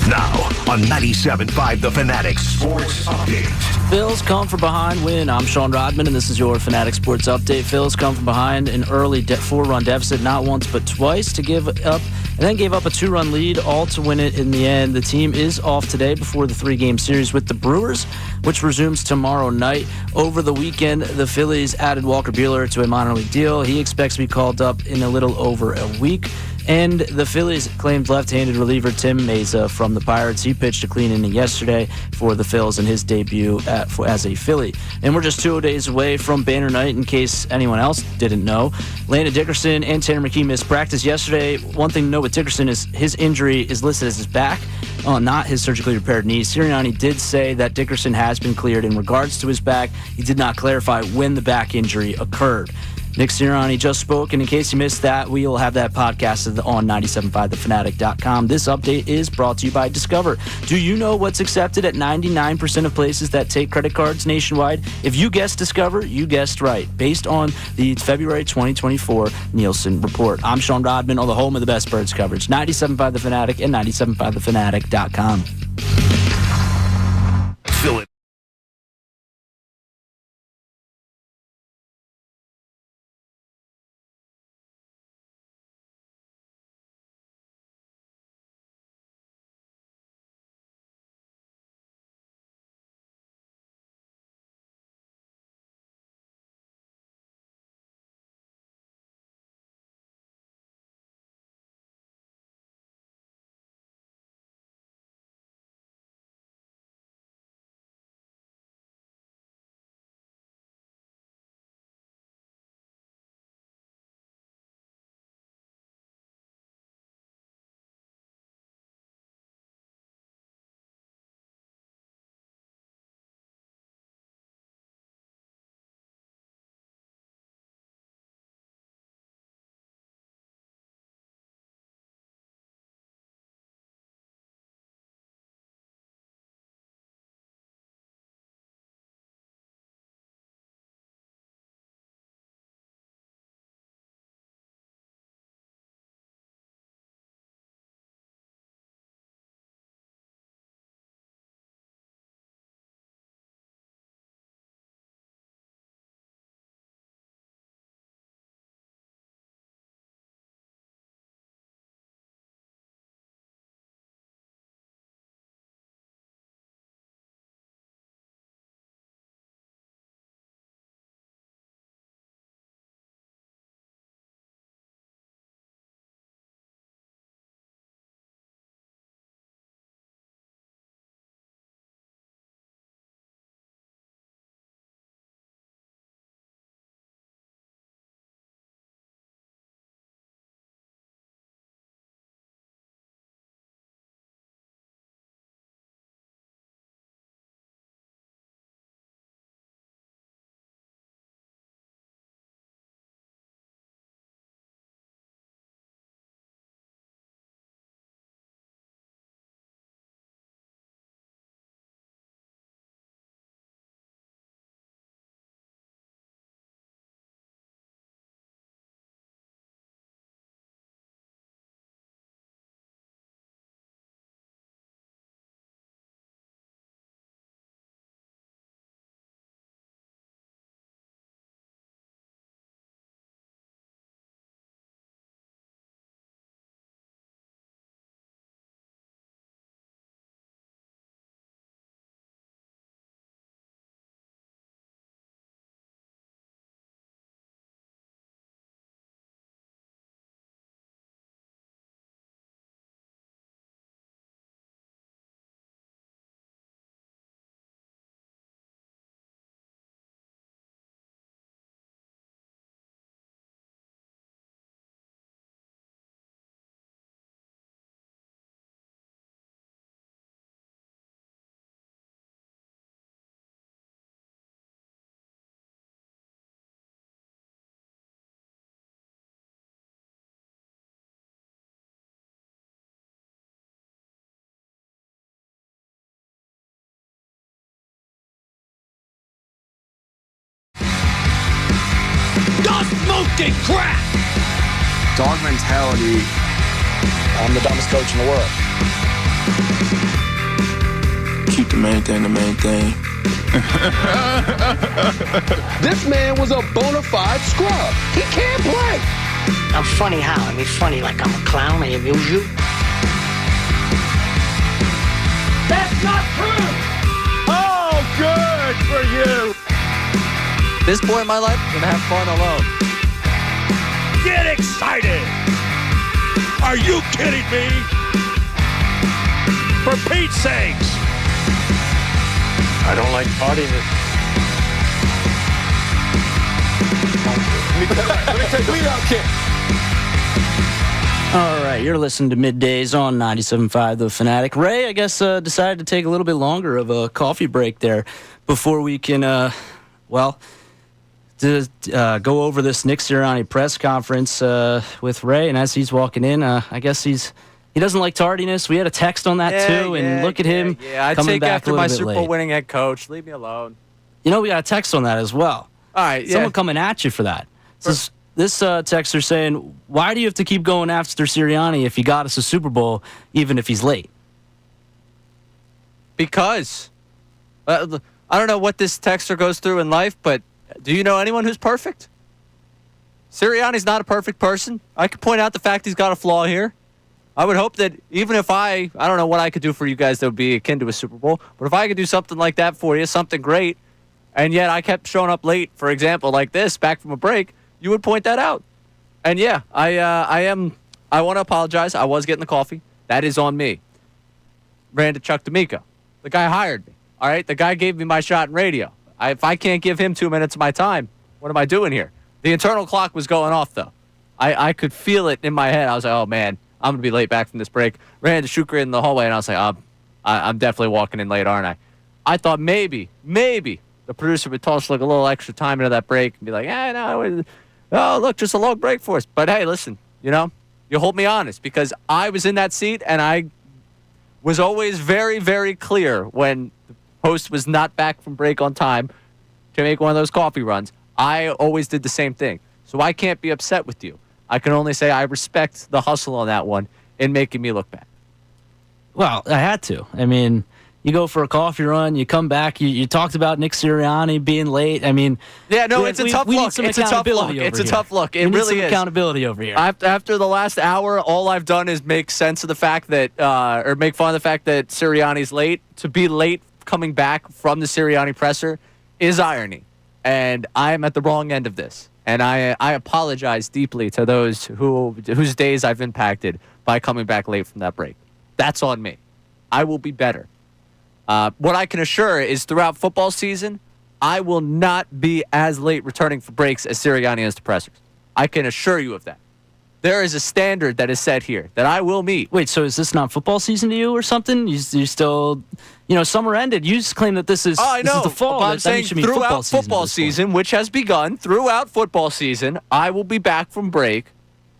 [SPEAKER 5] Now on 97.5 The Fanatic Sports Update.
[SPEAKER 6] Phillies come from behind win. I'm Sean Rodman, and this is your Fanatic Sports Update. Phillies come from behind an early 4-run deficit, not once but twice, to give up, and then gave up a 2-run lead, all to win it in the end. The team is off today before the 3-game series with the Brewers, which resumes tomorrow night. Over the weekend, the Phillies added Walker Buehler to a minor league deal. He expects to be called up in a little over a week. And the Phillies claimed left-handed reliever Tim Meza from the Pirates. He pitched a clean inning yesterday for the Phils in his debut as a Philly. And we're just 2 days away from banner night, in case anyone else didn't know. Landon Dickerson and Tanner McKee missed practice yesterday. One thing to know with Dickerson is his injury is listed as his back, not his surgically repaired knee. Sirianni did say that Dickerson has been cleared in regards to his back. He did not clarify when the back injury occurred. Nick Sirianni just spoke, and in case you missed that, we will have that podcasted on 975thefanatic.com. This update is brought to you by Discover. Do you know what's accepted at 99% of places that take credit cards nationwide? If you guessed Discover, you guessed right, based on the February 2024 Nielsen report. I'm Sean Rodman on the home of the best birds coverage, 97.5 The Fanatic and 97.5thefanatic.com.
[SPEAKER 5] Fill it.
[SPEAKER 16] fucking crap!
[SPEAKER 17] Dog mentality.
[SPEAKER 18] I'm the dumbest coach in the world.
[SPEAKER 17] Keep the main thing the main thing.
[SPEAKER 16] This man was a bona fide scrub. He can't play.
[SPEAKER 19] I'm funny how? I mean, funny like I'm a clown. I amuse you.
[SPEAKER 16] That's not true. Oh, good for you.
[SPEAKER 3] This point in my life, I'm going to have fun alone.
[SPEAKER 16] Get excited. Are you kidding me? For Pete's sakes.
[SPEAKER 18] I don't like partying.
[SPEAKER 16] Let me take a lead out kick.
[SPEAKER 6] All right, you're listening to Middays on 97.5 The Fanatic. Ray, I guess, decided to take a little bit longer of a coffee break there before we can, go over this Nick Sirriani press conference with Ray. And as he's walking in, I guess he doesn't like tardiness. We had a text on that too, and look at him
[SPEAKER 3] I
[SPEAKER 6] coming
[SPEAKER 3] take
[SPEAKER 6] back
[SPEAKER 3] after
[SPEAKER 6] a
[SPEAKER 3] my
[SPEAKER 6] little bit
[SPEAKER 3] Super Bowl
[SPEAKER 6] late.
[SPEAKER 3] winning head coach. Leave me alone.
[SPEAKER 6] You know, we got a text on that as well.
[SPEAKER 3] All right,
[SPEAKER 6] Someone coming at you for that. This texter saying, why do you have to keep going after Sirianni if he got us a Super Bowl, even if he's late?
[SPEAKER 3] Because I don't know what this texter goes through in life, but do you know anyone who's perfect? Sirianni's not a perfect person. I could point out the fact he's got a flaw here. I would hope that even if I don't know what I could do for you guys that would be akin to a Super Bowl, but if I could do something like that for you, something great, and yet I kept showing up late, for example, like this, back from a break, you would point that out. And yeah, I want to apologize. I was getting the coffee. That is on me. Ran to Chuck D'Amico. The guy hired me. All right? The guy gave me my shot in radio. If I can't give him 2 minutes of my time, what am I doing here? The internal clock was going off, though. I could feel it in my head. I was like, oh, man, I'm going to be late back from this break. Ran to Shuker in the hallway, and I was like, I'm definitely walking in late, aren't I? I thought maybe the producer would toss like a little extra time into that break and be like, oh, look, just a long break for us. But, hey, listen, you hold me honest because I was in that seat, and I was always very, very clear when the host was not back from break on time to make one of those coffee runs. I always did the same thing. So I can't be upset with you. I can only say I respect the hustle on that one in making me look bad.
[SPEAKER 6] Well, I had to. I mean, you go for a coffee run, you come back, you talked about Nick Sirianni being late. I mean,
[SPEAKER 3] yeah, no, it's a tough look. It's a tough look. It's a tough look. It really is.
[SPEAKER 6] Accountability over here.
[SPEAKER 3] After the last hour, all I've done is make sense of the fact that, or make fun of the fact that Sirianni's late. To be late coming back from the Sirianni presser is irony. And I'm at the wrong end of this. And I apologize deeply to those whose days I've impacted by coming back late from that break. That's on me. I will be better. What I can assure is throughout football season, I will not be as late returning for breaks as Sirianni is to pressers. I can assure you of that. There is a standard that is set here that I will meet.
[SPEAKER 6] Wait, so is this not football season to you or something? You still, summer ended. You just claim that this is,
[SPEAKER 3] I know.
[SPEAKER 6] This is the fall.
[SPEAKER 3] But I'm saying throughout football season, which has begun, throughout football season, I will be back from break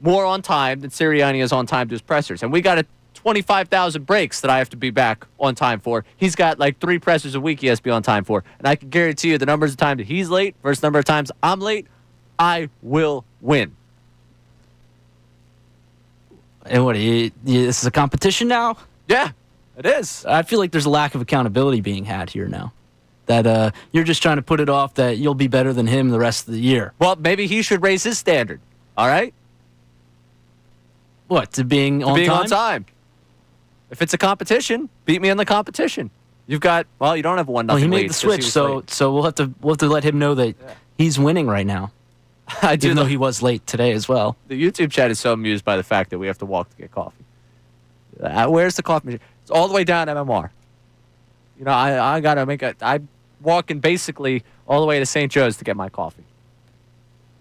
[SPEAKER 3] more on time than Sirianni is on time to his pressers. And we got 25,000 breaks that I have to be back on time for. He's got like 3 pressers a week he has to be on time for. And I can guarantee you the numbers of times that he's late versus number of times I'm late, I will win.
[SPEAKER 6] And what, this is a competition now?
[SPEAKER 3] Yeah, it is.
[SPEAKER 6] I feel like there's a lack of accountability being had here now. That you're just trying to put it off that you'll be better than him the rest of the year.
[SPEAKER 3] Well, maybe he should raise his standard. All right?
[SPEAKER 6] What, to being on time?
[SPEAKER 3] If it's a competition, beat me in the competition. You've got, you don't have 1-0
[SPEAKER 6] Well, he made
[SPEAKER 3] lead
[SPEAKER 6] the switch, so we'll have to let him know that he's winning right now.
[SPEAKER 3] I do
[SPEAKER 6] know he was late today as well.
[SPEAKER 3] The YouTube chat is so amused by the fact that we have to walk to get coffee. Where's the coffee machine? It's all the way down MMR. I got to I'm walking basically all the way to St. Joe's to get my coffee.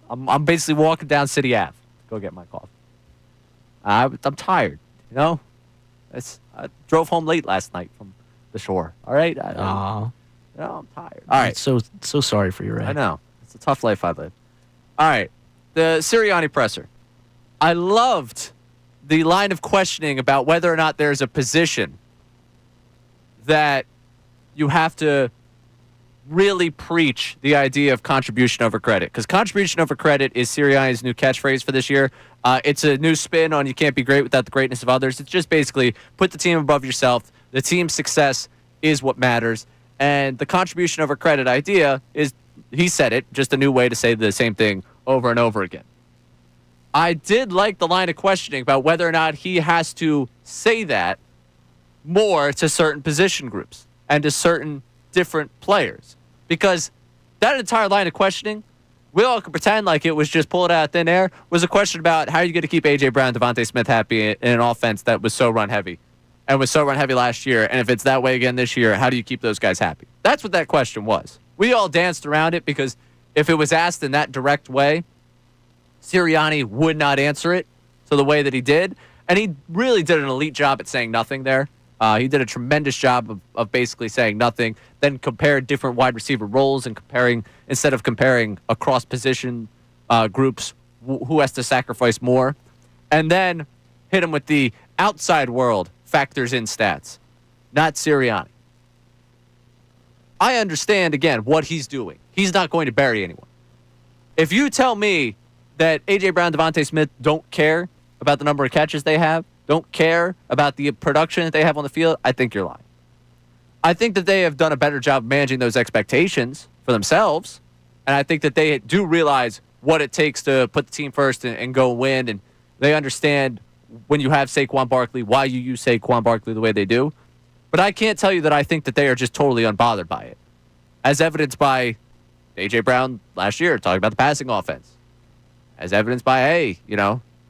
[SPEAKER 3] I'm basically walking down City Ave to go get my coffee. I'm tired, I drove home late last night from the shore. All right? I'm tired. All right.
[SPEAKER 6] So sorry for you, Ray.
[SPEAKER 3] I know. It's a tough life I live. All right. The Sirianni presser. I loved the line of questioning about whether or not there's a position that you have to really preach the idea of contribution over credit, because contribution over credit is Sirianni's new catchphrase for this year. It's a new spin on you can't be great without the greatness of others. It's just basically put the team above yourself. The team's success is what matters. And the contribution over credit idea is, he said it, just a new way to say the same thing over and over again. I did like the line of questioning about whether or not he has to say that more to certain position groups and to certain different players. Because that entire line of questioning, we all can pretend like it was just pulled out of thin air, was a question about how are you going to keep A.J. Brown, Devontae Smith happy in an offense that was so run-heavy and was so run-heavy last year, and if it's that way again this year, how do you keep those guys happy? That's what that question was. We all danced around it because if it was asked in that direct way, Sirianni would not answer it so the way that he did, and he really did an elite job at saying nothing there. He did a tremendous job of basically saying nothing, then compared different wide receiver roles and instead of comparing across position groups, who has to sacrifice more, and then hit him with the outside world factors in stats, not Sirianni. I understand, again, what he's doing. He's not going to bury anyone. If you tell me that A.J. Brown, Devontae Smith don't care about the number of catches they have, don't care about the production that they have on the field, I think you're lying. I think that they have done a better job managing those expectations for themselves, and I think that they do realize what it takes to put the team first and go win, and they understand when you have Saquon Barkley, why you use Saquon Barkley the way they do. But I can't tell you that I think that they are just totally unbothered by it, as evidenced by A.J. Brown last year talking about the passing offense, as evidenced by, hey,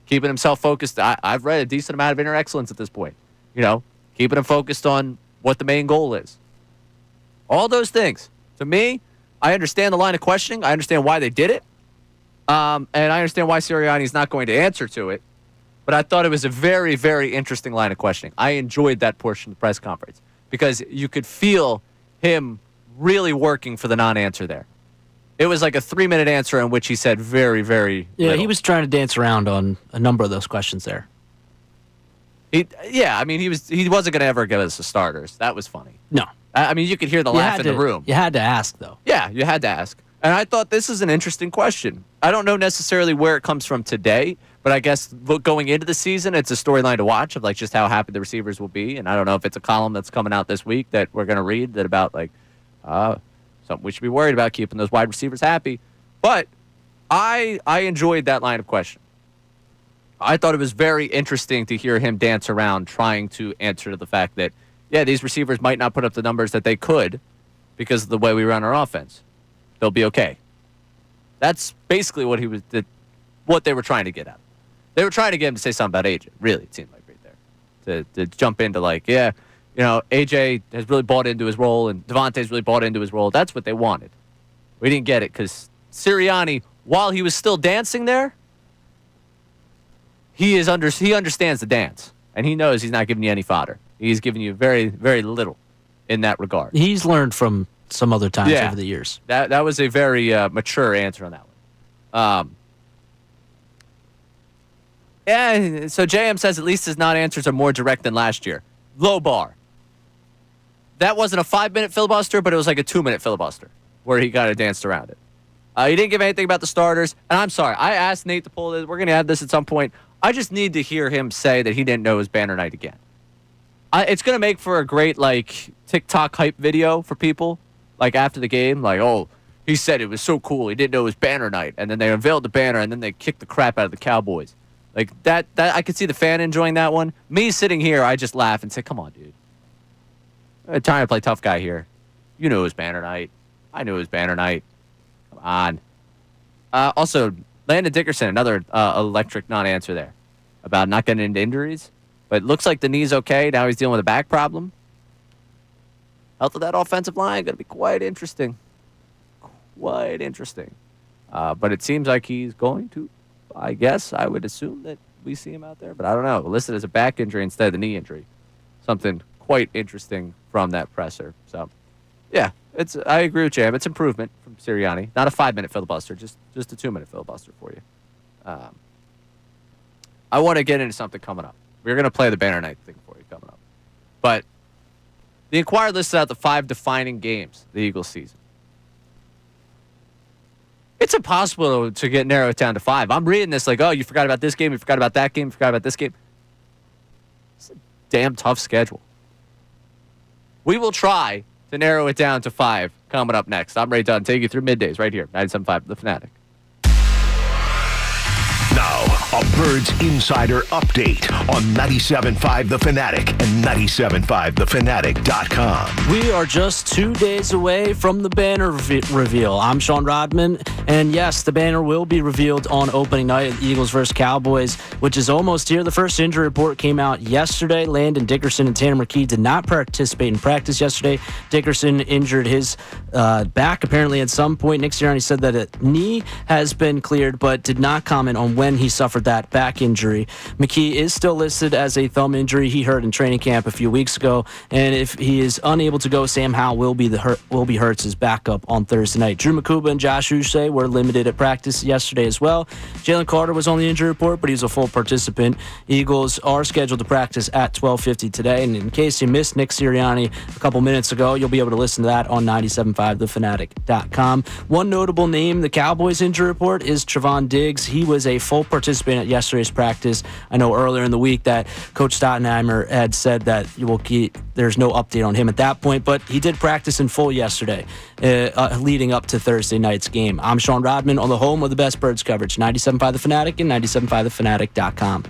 [SPEAKER 3] keeping himself focused. I've read a decent amount of inner excellence at this point. Keeping him focused on what the main goal is. All those things. To me, I understand the line of questioning. I understand why they did it. And I understand why Sirianni's not going to answer to it. But I thought it was a very, very interesting line of questioning. I enjoyed that portion of the press conference because you could feel him really working for the non-answer there. It was like a 3-minute answer in which he said very, very little.
[SPEAKER 6] He was trying to dance around on a number of those questions there.
[SPEAKER 3] He wasn't going to ever give us the starters. That was funny.
[SPEAKER 6] No.
[SPEAKER 3] I mean, you could hear the laugh in the room.
[SPEAKER 6] You had to ask, though.
[SPEAKER 3] Yeah, you had to ask. And I thought this is an interesting question. I don't know necessarily where it comes from today, but I guess going into the season, it's a storyline to watch of just how happy the receivers will be. And I don't know if it's a column that's coming out this week that we're going to read that about something we should be worried about, keeping those wide receivers happy. But I enjoyed that line of question. I thought it was very interesting to hear him dance around trying to answer to the fact that, yeah, these receivers might not put up the numbers that they could because of the way we run our offense. They'll be okay. That's basically what what they were trying to get at. They were trying to get him to say something about AJ. Really, it seemed like right there. To jump into AJ has really bought into his role and Devontae's really bought into his role. That's what they wanted. We didn't get it because Sirianni, while he was still dancing there, he understands the dance. And he knows he's not giving you any fodder. He's giving you very, very little in that regard.
[SPEAKER 6] He's learned from some other times over the years.
[SPEAKER 3] That was a very mature answer on that one. So JM says at least his non-answers are more direct than last year. Low bar. That wasn't a 5-minute filibuster, but it was like a 2-minute filibuster where he kind of danced around it. He didn't give anything about the starters. And I'm sorry, I asked Nate to pull this. We're going to add this at some point. I just need to hear him say that he didn't know it was banner night again. It's going to make for a great TikTok hype video for people. After the game, he said it was so cool. He didn't know it was banner night. And then they unveiled the banner, and then they kicked the crap out of the Cowboys. That I could see the fan enjoying that one. Me sitting here, I just laugh and say, come on, dude. I'm trying to play tough guy here. You knew it was banner night. I knew it was banner night. Come on. Also, Landon Dickerson, another electric non-answer there about not getting into injuries. But it looks like the knee's okay. Now he's dealing with a back problem. Health of that offensive line going to be quite interesting. Quite interesting. But it seems like he's going to, I guess, I would assume that we see him out there. But I don't know. Listed as a back injury instead of the knee injury. Something quite interesting from that presser. So, yeah, I agree with Jam. It's improvement from Sirianni. Not a 5-minute filibuster, just a 2-minute filibuster for you. I want to get into something coming up. We're going to play the banner night thing for you coming up. But the Inquirer listed out the 5 defining games the Eagles season. It's impossible to narrow it down to 5. I'm reading this like, oh, you forgot about this game, you forgot about that game, you forgot about this game. It's a damn tough schedule. We will try to narrow it down to 5 coming up next. I'm Ray Dunn, taking you through middays right here, 97.5 The Fanatic.
[SPEAKER 5] Now, a Birds Insider update on 97.5 The Fanatic and 97.5thefanatic.com.
[SPEAKER 6] We are just 2 days away from the banner reveal. I'm Sean Rodman, and yes, the banner will be revealed on opening night of Eagles versus Cowboys, which is almost here. The first injury report came out yesterday. Landon Dickerson and Tanner McKee did not participate in practice yesterday. Dickerson injured his back apparently at some point. Nick Sirriani said that a knee has been cleared, but did not comment on when he suffered that back injury. McKee is still listed as a thumb injury he hurt in training camp a few weeks ago, and if he is unable to go, Sam Howell will be Hurts' backup on Thursday night. Drew Makuba and Josh Uche were limited at practice yesterday as well. Jalen Carter was on the injury report, but he's a full participant. Eagles are scheduled to practice at 12:50 today, and in case you missed Nick Sirianni a couple minutes ago, you'll be able to listen to that on 97.5thefanatic.com. One notable name, the Cowboys injury report, is Trevon Diggs. He was a full participant at yesterday's practice. I know earlier in the week that Coach Stottenheimer had said that there's no update on him at that point, but he did practice in full yesterday, leading up to Thursday night's game. I'm Sean Rodman on the home of the best Birds coverage, 97.5 The Fanatic and 97.5thefanatic.com.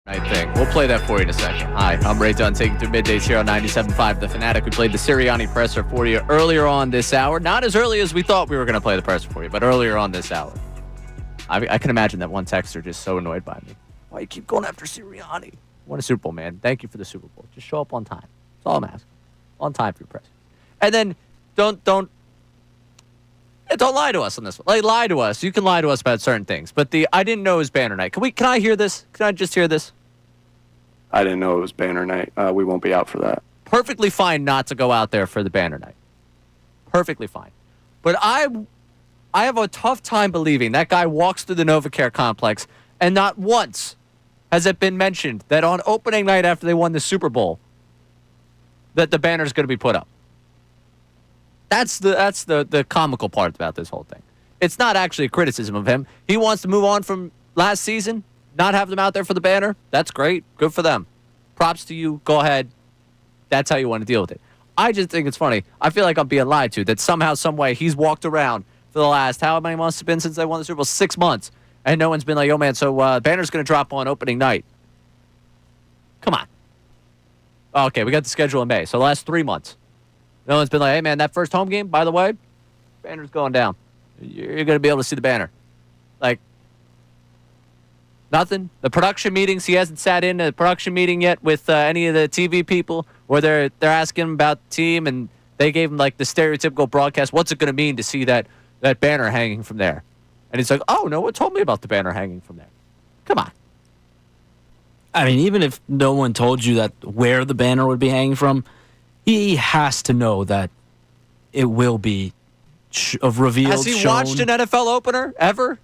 [SPEAKER 3] I think. We'll play that for you in a second. Hi, I'm Ray Dunn, taking through middays here on 97.5 The Fanatic. We played the Sirriani presser for you earlier on this hour. Not as early as we thought we were going to play the presser for you, but earlier on this hour. I can imagine that one texter just so annoyed by me. Why you keep going after Sirriani? Won a Super Bowl, man. Thank you for the Super Bowl. Just show up on time. That's all I'm asking. On time for your presser. And then don't lie to us on this one. Like, lie to us. You can lie to us about certain things. But I didn't know it was banner night. Can I hear this? Can I just hear this?
[SPEAKER 9] I didn't know it was banner night. We won't be out for that.
[SPEAKER 3] Perfectly fine not to go out there for the banner night. Perfectly fine. But I have a tough time believing that guy walks through the NovaCare complex and not once has it been mentioned that on opening night after they won the Super Bowl that the banner's going to be put up. That's the comical part about this whole thing. It's not actually a criticism of him. He wants to move on from last season, not have them out there for the banner. That's great. Good for them. Props to you. Go ahead. That's how you want to deal with it. I just think it's funny. I feel like I'm being lied to, that somehow, some way, he's walked around for the last, how many months it's been since they won the Super Bowl? 6 months. And no one's been like, oh, man, so banner's going to drop on opening night. Come on. Okay, we got the schedule in May. So the last 3 months. No one's been like, hey, man, that first home game, by the way, banner's going down. You're going to be able to see the banner. Like, nothing. The production meetings, he hasn't sat in a production meeting yet with any of the TV people where they're asking him about the team, and they gave him, like, the stereotypical broadcast. What's it going to mean to see that banner hanging from there? And he's like, oh, no one told me about the banner hanging from there. Come on.
[SPEAKER 6] I mean, even if no one told you that where the banner would be hanging from, he has to know that it will be revealed.
[SPEAKER 3] Has he watched an NFL opener ever?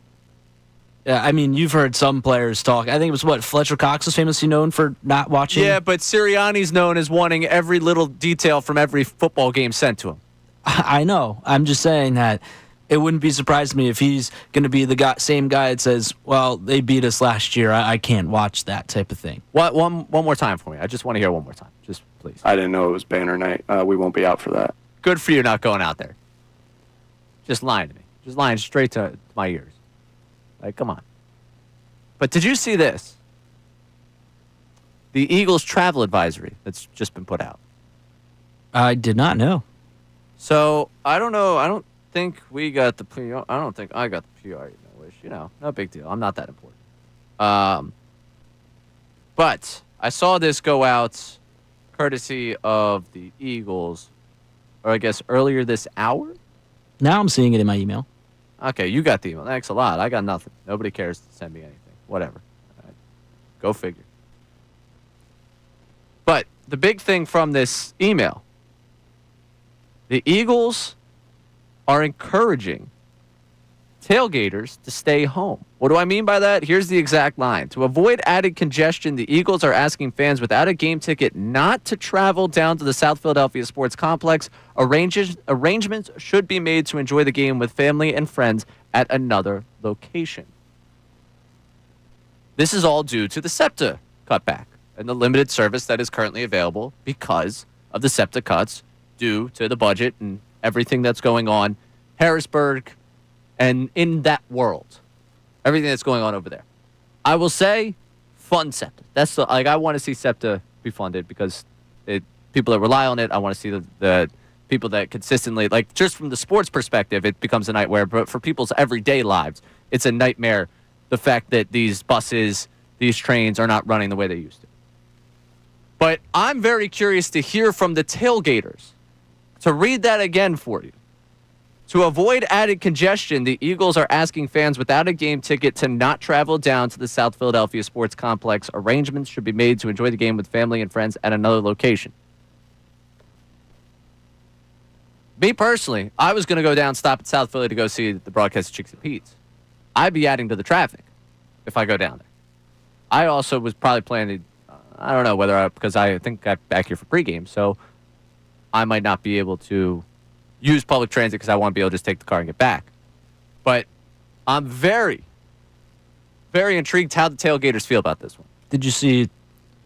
[SPEAKER 6] Yeah, I mean, you've heard some players talk. I think it was, Fletcher Cox is famously known for not watching.
[SPEAKER 3] Yeah, but Sirianni's known as wanting every little detail from every football game sent to him.
[SPEAKER 6] I know. I'm just saying that it wouldn't be surprised to me if he's going to be the same guy that says, well, they beat us last year. I can't watch that type of thing.
[SPEAKER 3] What? One more time for me. I just want to hear one more time. Just please.
[SPEAKER 9] I didn't know it was banner night. We won't be out for that.
[SPEAKER 3] Good for you not going out there. Just lying to me. Just lying straight to my ears. Like, come on. But did you see this? The Eagles travel advisory that's just been put out.
[SPEAKER 6] I did not know.
[SPEAKER 3] So, I don't know. I don't think we got the PR. I don't think I got the PR, which, no big deal. I'm not that important. But I saw this go out courtesy of the Eagles, or I guess earlier this hour.
[SPEAKER 6] Now I'm seeing it in my email.
[SPEAKER 3] Okay, you got the email. Thanks a lot. I got nothing. Nobody cares to send me anything. Whatever. Right. Go figure. But the big thing from this email, the Eagles are encouraging tailgaters to stay home. What do I mean by that? Here's the exact line. To avoid added congestion, the Eagles are asking fans without a game ticket not to travel down to the South Philadelphia Sports Complex. Arrangements should be made to enjoy the game with family and friends at another location. This is all due to the SEPTA cutback and the limited service that is currently available because of the SEPTA cuts due to the budget and everything that's going on, Harrisburg, and in that world, everything that's going on over there. I will say, fund SEPTA. That's I want to see SEPTA be funded because people that rely on it. I want to see the people that consistently, just from the sports perspective, it becomes a nightmare. But for people's everyday lives, it's a nightmare. The fact that these buses, these trains are not running the way they used to. But I'm very curious to hear from the tailgaters. To read that again for you. To avoid added congestion, the Eagles are asking fans without a game ticket to not travel down to the South Philadelphia Sports Complex. Arrangements should be made to enjoy the game with family and friends at another location. Me personally, I was going to go down, stop at South Philly to go see the broadcast of Chicks and Pete's. I'd be adding to the traffic if I go down there. I also was probably planning, I don't know whether because I think I'm back here for pregame, so I might not be able to use public transit because I want to be able to just take the car and get back. But I'm very, very intrigued how the tailgaters feel about this one.
[SPEAKER 6] Did you see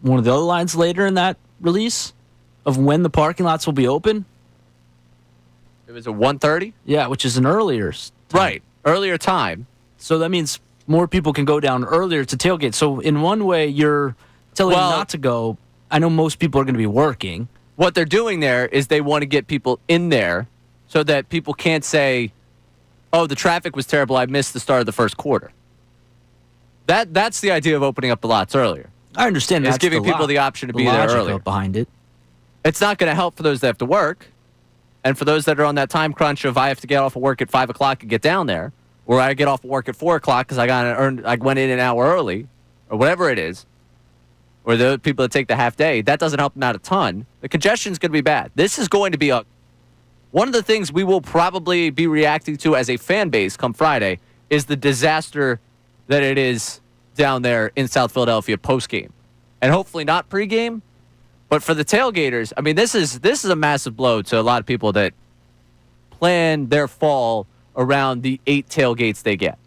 [SPEAKER 6] one of the other lines later in that release of when the parking lots will be open?
[SPEAKER 3] It was a 1:30?
[SPEAKER 6] Yeah, which is an earlier time.
[SPEAKER 3] Right, earlier time.
[SPEAKER 6] So that means more people can go down earlier to tailgate. So in one way, you're telling them not to go. I know most people are going to be working.
[SPEAKER 3] What they're doing there is they want to get people in there so that people can't say, oh, the traffic was terrible, I missed the start of the first quarter. That's the idea of opening up the lots earlier.
[SPEAKER 6] I understand that.
[SPEAKER 3] It's giving people the option to be there earlier.
[SPEAKER 6] Behind it.
[SPEAKER 3] It's not going to help for those that have to work. And for those that are on that time crunch of I have to get off of work at 5 o'clock and get down there, or I get off of work at 4 o'clock because I went in an hour early, or whatever it is, or the people that take the half day, that doesn't help them out a ton. The congestion is going to be bad. This is going to be one of the things we will probably be reacting to as a fan base come Friday is the disaster that it is down there in South Philadelphia post-game. And hopefully not pre-game, but for the tailgaters, I mean, this is a massive blow to a lot of people that plan their fall around the 8 tailgates they get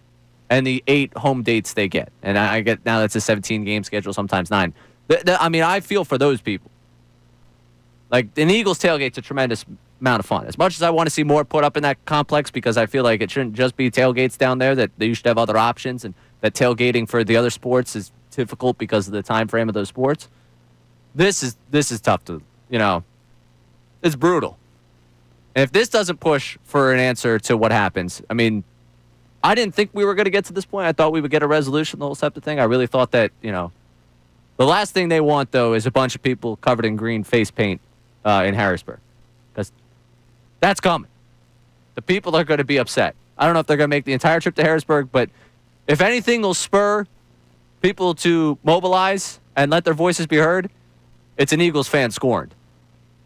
[SPEAKER 3] and the 8 home dates they get. And I get now that's a 17-game schedule, sometimes 9. I mean, I feel for those people. Like, an Eagles tailgate's a tremendous amount of fun. As much as I want to see more put up in that complex because I feel like it shouldn't just be tailgates down there, that you should have other options, and that tailgating for the other sports is difficult because of the time frame of those sports. This is tough to, it's brutal. And if this doesn't push for an answer to what happens, I mean, I didn't think we were going to get to this point. I thought we would get a resolution, the whole SEPTA thing. I really thought that, the last thing they want, though, is a bunch of people covered in green face paint in Harrisburg. Because that's coming. The people are going to be upset. I don't know if they're going to make the entire trip to Harrisburg, but if anything will spur people to mobilize and let their voices be heard, it's an Eagles fan scorned.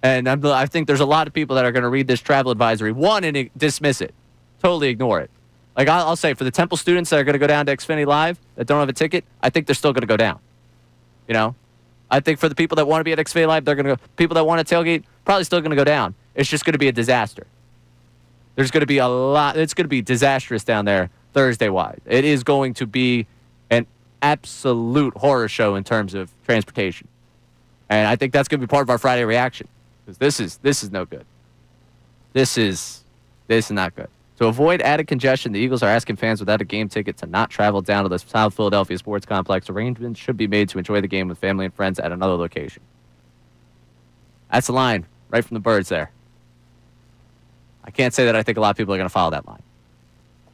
[SPEAKER 3] And I think there's a lot of people that are going to read this travel advisory, and dismiss it, totally ignore it. Like I'll say, for the Temple students that are going to go down to Xfinity Live that don't have a ticket, I think they're still going to go down. I think for the people that want to be at Xfinity Live, they're going to go. People that want to tailgate, probably still going to go down. It's just going to be a disaster. There's going to be a lot. It's going to be disastrous down there Thursday-wise. It is going to be an absolute horror show in terms of transportation. And I think that's going to be part of our Friday reaction, because this is no good. This is not good. To avoid added congestion, the Eagles are asking fans without a game ticket to not travel down to the South Philadelphia Sports Complex. Arrangements should be made to enjoy the game with family and friends at another location. That's the line right from the Birds there. I can't say that I think a lot of people are going to follow that line.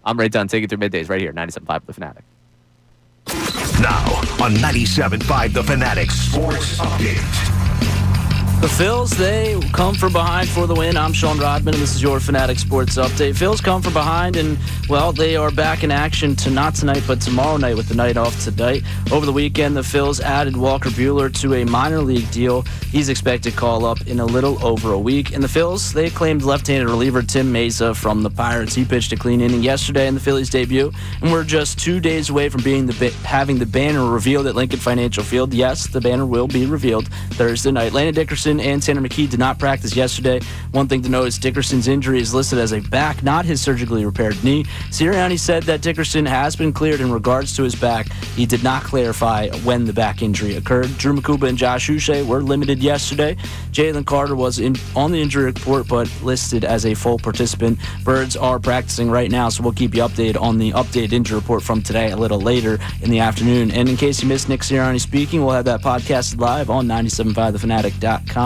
[SPEAKER 3] I'm Ray Dunn, taking through middays right here, 97.5 The Fanatic.
[SPEAKER 5] Now on 97.5 The Fanatic Sports Update.
[SPEAKER 6] The Phils, they come from behind for the win. I'm Sean Rodman, and this is your Fanatic Sports Update. Phils come from behind, and, well, they are back in action not tonight, but tomorrow night with the night off tonight. Over the weekend, the Phils added Walker Buehler to a minor league deal. He's expected to call up in a little over a week. And the Phils, they claimed left-handed reliever Tim Mesa from the Pirates. He pitched a clean inning yesterday in the Phillies' debut, and we're just 2 days away from having the banner revealed at Lincoln Financial Field. Yes, the banner will be revealed Thursday night. Landon Dickerson and Tanner McKee did not practice yesterday. One thing to note is Dickerson's injury is listed as a back, not his surgically repaired knee. Sirriani said that Dickerson has been cleared in regards to his back. He did not clarify when the back injury occurred. Drew Makuba and Josh Uche were limited yesterday. Jalen Carter was on the injury report, but listed as a full participant. Birds are practicing right now, so we'll keep you updated on the updated injury report from today a little later in the afternoon. And in case you missed Nick Sirriani speaking, we'll have that podcasted live on 975thefanatic.com.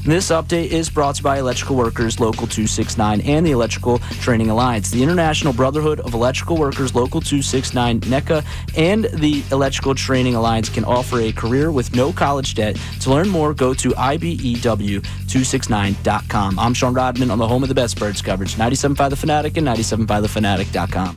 [SPEAKER 6] This update is brought to you by Electrical Workers Local 269 and the Electrical Training Alliance. The International Brotherhood of Electrical Workers Local 269, NECA, and the Electrical Training Alliance can offer a career with no college debt. To learn more, go to IBEW269.com. I'm Sean Rodman on the home of the best Birds coverage, 97.5 The Fanatic and 97.5thefanatic.com.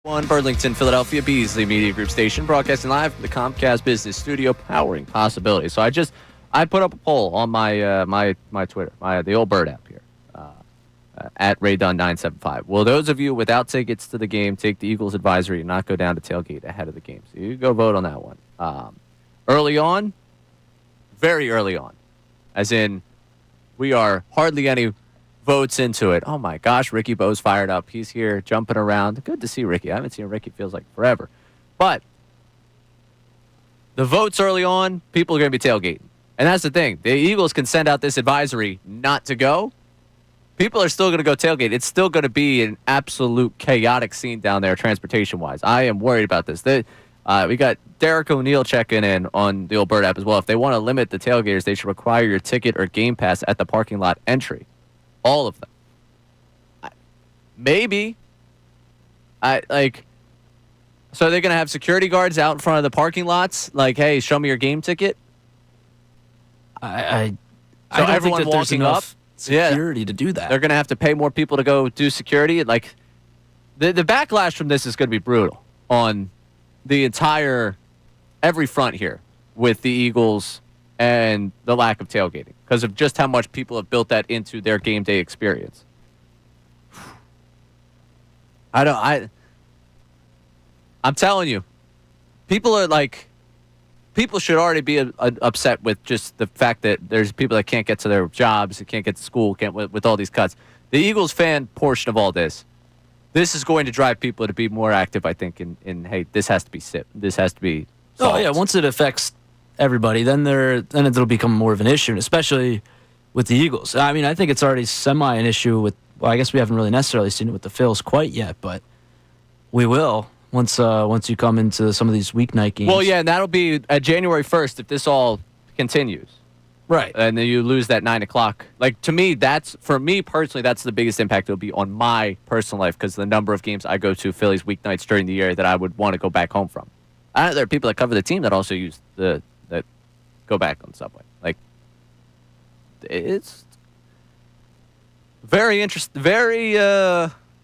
[SPEAKER 3] One Burlington, Philadelphia, Beasley Media Group station, broadcasting live from the Comcast Business Studio, powering possibilities. So I put up a poll on my my Twitter, the old Bird app here, at RayDunn975. Will those of you without tickets to the game take the Eagles advisory and not go down to tailgate ahead of the game? So you go vote on that one. Early on, very early on, as in we are hardly any votes into it. Oh my gosh, Ricky Bo's fired up. He's here jumping around. Good to see Ricky. I haven't seen Ricky, feels like forever. But the votes early on, people are going to be tailgating. And that's the thing. The Eagles can send out this advisory not to go. People are still going to go tailgate. It's still going to be an absolute chaotic scene down there transportation-wise. I am worried about this. We got Derek O'Neill checking in on the old Bird app as well. If they want to limit the tailgaters, they should require your ticket or game pass at the parking lot entry. All of them. Maybe. So are they going to have security guards out in front of the parking lots? Like, hey, show me your game ticket?
[SPEAKER 6] I don't
[SPEAKER 3] everyone
[SPEAKER 6] think that there's
[SPEAKER 3] walking
[SPEAKER 6] enough
[SPEAKER 3] up,
[SPEAKER 6] security to do that.
[SPEAKER 3] They're going to have to pay more people to go do security. Like, the backlash from this is going to be brutal on the every front here with the Eagles and the lack of tailgating because of just how much people have built that into their game day experience. I'm telling you, people should already be upset with just the fact that there's people that can't get to their jobs, that can't get to school, with all these cuts. The Eagles fan portion of all this is going to drive people to be more active, I think, in hey, this has to be this has to be solved.
[SPEAKER 6] Oh yeah, once it affects everybody, then it'll become more of an issue, especially with the Eagles. I mean, I think it's already semi an issue with. Well, I guess we haven't really necessarily seen it with the Phillies quite yet, but we will once you come into some of these weeknight games.
[SPEAKER 3] Well, yeah, and that'll be at January 1st if this all continues.
[SPEAKER 6] Right.
[SPEAKER 3] And then you lose that 9 o'clock. Like, to me, for me personally, that's the biggest impact it'll be on my personal life because the number of games I go to Phillies weeknights during the year that I would want to go back home from. There are people that cover the team that also use that go back on the subway. Like, it's very interesting, very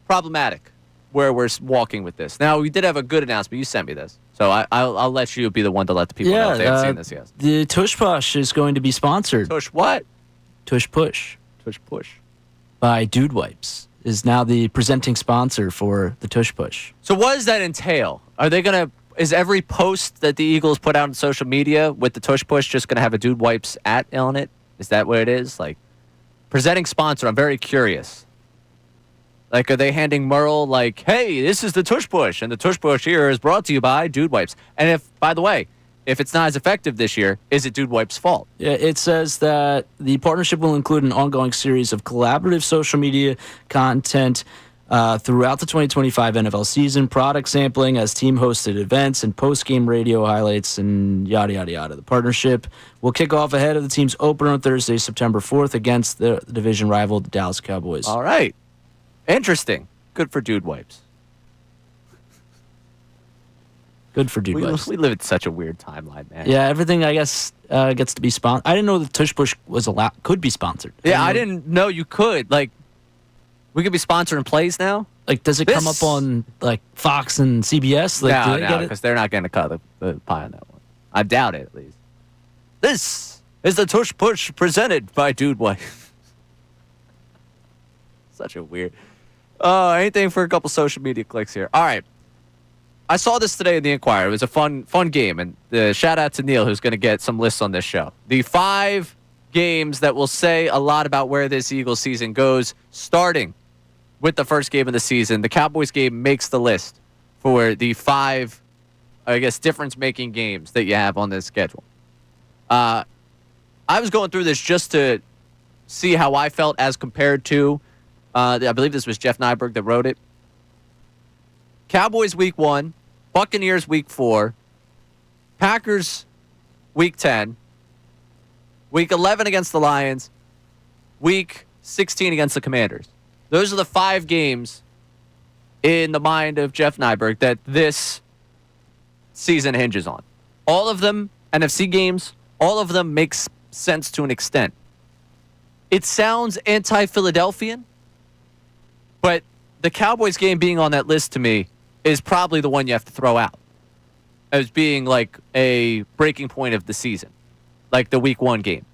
[SPEAKER 3] problematic where we're walking with this. Now, we did have a good announcement. You sent me this. So I'll let you be the one to let the people know if they haven't seen this yet.
[SPEAKER 6] The Tush Push is going to be sponsored.
[SPEAKER 3] Tush what?
[SPEAKER 6] Tush Push.
[SPEAKER 3] Tush Push.
[SPEAKER 6] By Dude Wipes is now the presenting sponsor for the Tush Push.
[SPEAKER 3] So what does that entail? Are they going to... Is every post that the Eagles put out on social media with the Tush Push just going to have a Dude Wipes @ on it? Is that what it is? Like, presenting sponsor, I'm very curious. Like, are they handing Merle, like, hey, this is the Tush Push, and the Tush Push here is brought to you by Dude Wipes. And if, by the way, if it's not as effective this year, is it Dude Wipes' fault?
[SPEAKER 6] Yeah, it says that the partnership will include an ongoing series of collaborative social media content throughout the 2025 NFL season, product sampling as team-hosted events, and post-game radio highlights, and yada, yada, yada. The partnership will kick off ahead of the team's opener on Thursday, September 4th, against the division rival, the Dallas Cowboys.
[SPEAKER 3] All right. Interesting. Good for Dude Wipes.
[SPEAKER 6] Good for Dude Wipes.
[SPEAKER 3] We live in such a weird timeline, man.
[SPEAKER 6] Yeah, everything, I guess, gets to be sponsored. I didn't know the Tush Push could be sponsored.
[SPEAKER 3] Yeah, I didn't know you could. Like, we could be sponsoring plays now?
[SPEAKER 6] Like, does it come up on, like, Fox and CBS? Like,
[SPEAKER 3] no, because they're not going to cut the pie on that one. I doubt it, at least. This is the Tush Push presented by Dude Wipes. Such a weird... anything for a couple social media clicks here. All right. I saw this today in the Inquirer. It was a fun game, and shout out to Neil, who's going to get some lists on this show. The 5 games that will say a lot about where this Eagles season goes, starting with the first game of the season. The Cowboys game makes the list for the 5, I guess, difference-making games that you have on this schedule. I was going through this just to see how I felt as compared to I believe this was Jeff Nyberg that wrote it. Cowboys week 1, Buccaneers week 4, Packers week 10, week 11 against the Lions, week 16 against the Commanders. Those are the 5 games in the mind of Jeff Nyberg that this season hinges on. All of them NFC games, all of them makes sense to an extent. It sounds anti-Philadelphian, but the Cowboys game being on that list to me is probably the one you have to throw out as being like a breaking point of the season, like the week 1 game.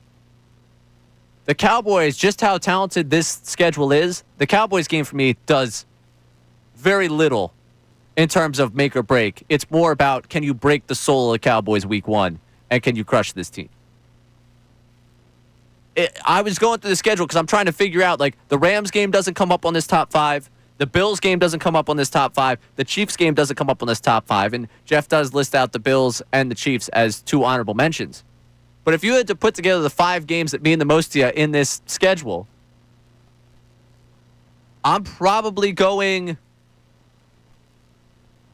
[SPEAKER 3] The Cowboys, just how talented this schedule is, the Cowboys game for me does very little in terms of make or break. It's more about, can you break the soul of the Cowboys week 1, and can you crush this team? I was going through the schedule because I'm trying to figure out, like, the Rams game doesn't come up on this top 5. The Bills game doesn't come up on this top 5. The Chiefs game doesn't come up on this top 5. And Jeff does list out the Bills and the Chiefs as 2 honorable mentions. But if you had to put together the 5 games that mean the most to you in this schedule, I'm probably going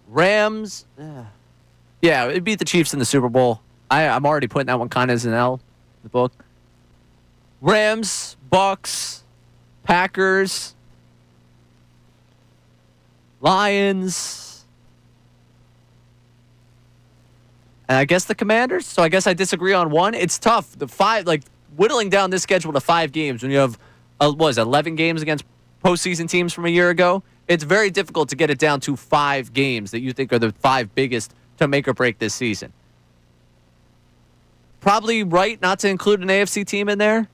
[SPEAKER 3] Rams. Yeah, it beat the Chiefs in the Super Bowl. I'm already putting that one kind of as an L in the book. Rams, Bucks, Packers, Lions, and I guess the Commanders. So I guess I disagree on one. It's tough. The 5, like, whittling down this schedule to 5 games when you have, 11 games against postseason teams from a year ago. It's very difficult to get it down to 5 games that you think are the 5 biggest to make or break this season. Probably right not to include an AFC team in there,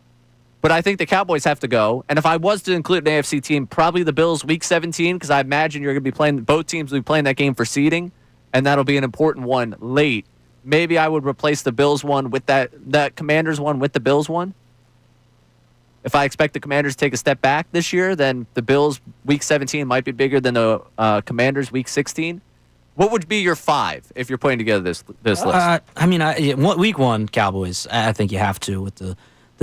[SPEAKER 3] but I think the Cowboys have to go. And if I was to include an AFC team, probably the Bills week 17, because I imagine you're going to be playing, both teams will be playing that game for seeding, and that'll be an important one late. Maybe I would replace the Bills one with that Commanders one with the Bills one. If I expect the Commanders to take a step back this year, then the Bills week 17 might be bigger than the Commanders week 16. What would be your 5 if you're putting together this list?
[SPEAKER 6] Week 1 Cowboys. I think you have to with the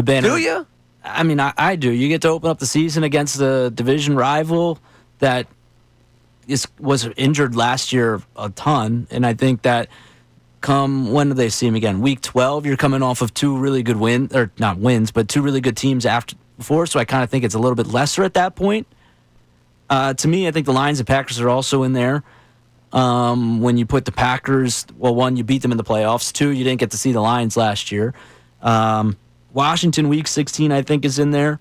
[SPEAKER 6] banner.
[SPEAKER 3] Do you?
[SPEAKER 6] I mean, I do. You get to open up the season against the division rival that was injured last year a ton, and I think that when do they see him again? Week 12, you're coming off of 2 really good wins, or not wins, but 2 really good teams before, so I kind of think it's a little bit lesser at that point. To me, I think the Lions and Packers are also in there. When you put the Packers, well, 1, you beat them in the playoffs. 2, you didn't get to see the Lions last year. Washington week 16, I think, is in there.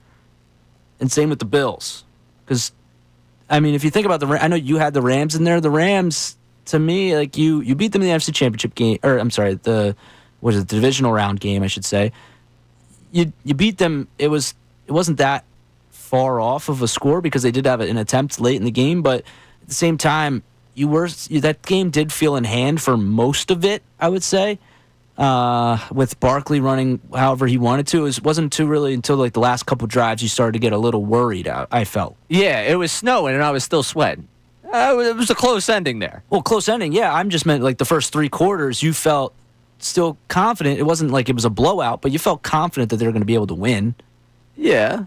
[SPEAKER 6] And same with the Bills. Because, I mean, if you think about I know you had the Rams in there. The Rams, to me, like, you beat them in the NFC Championship game, or I'm sorry, the divisional round game, I should say. You beat them. It wasn't that far off of a score because they did have an attempt late in the game, but at the same time, that game did feel in hand for most of it, I would say. With Barkley running however he wanted to. It wasn't too really until like the last couple drives you started to get a little worried, I felt.
[SPEAKER 3] Yeah, it was snowing and I was still sweating. It was a close ending there.
[SPEAKER 6] Well, close ending, yeah. I'm just meant like the first 3 quarters you felt still confident. It wasn't like it was a blowout, but you felt confident that they were going to be able to win.
[SPEAKER 3] Yeah.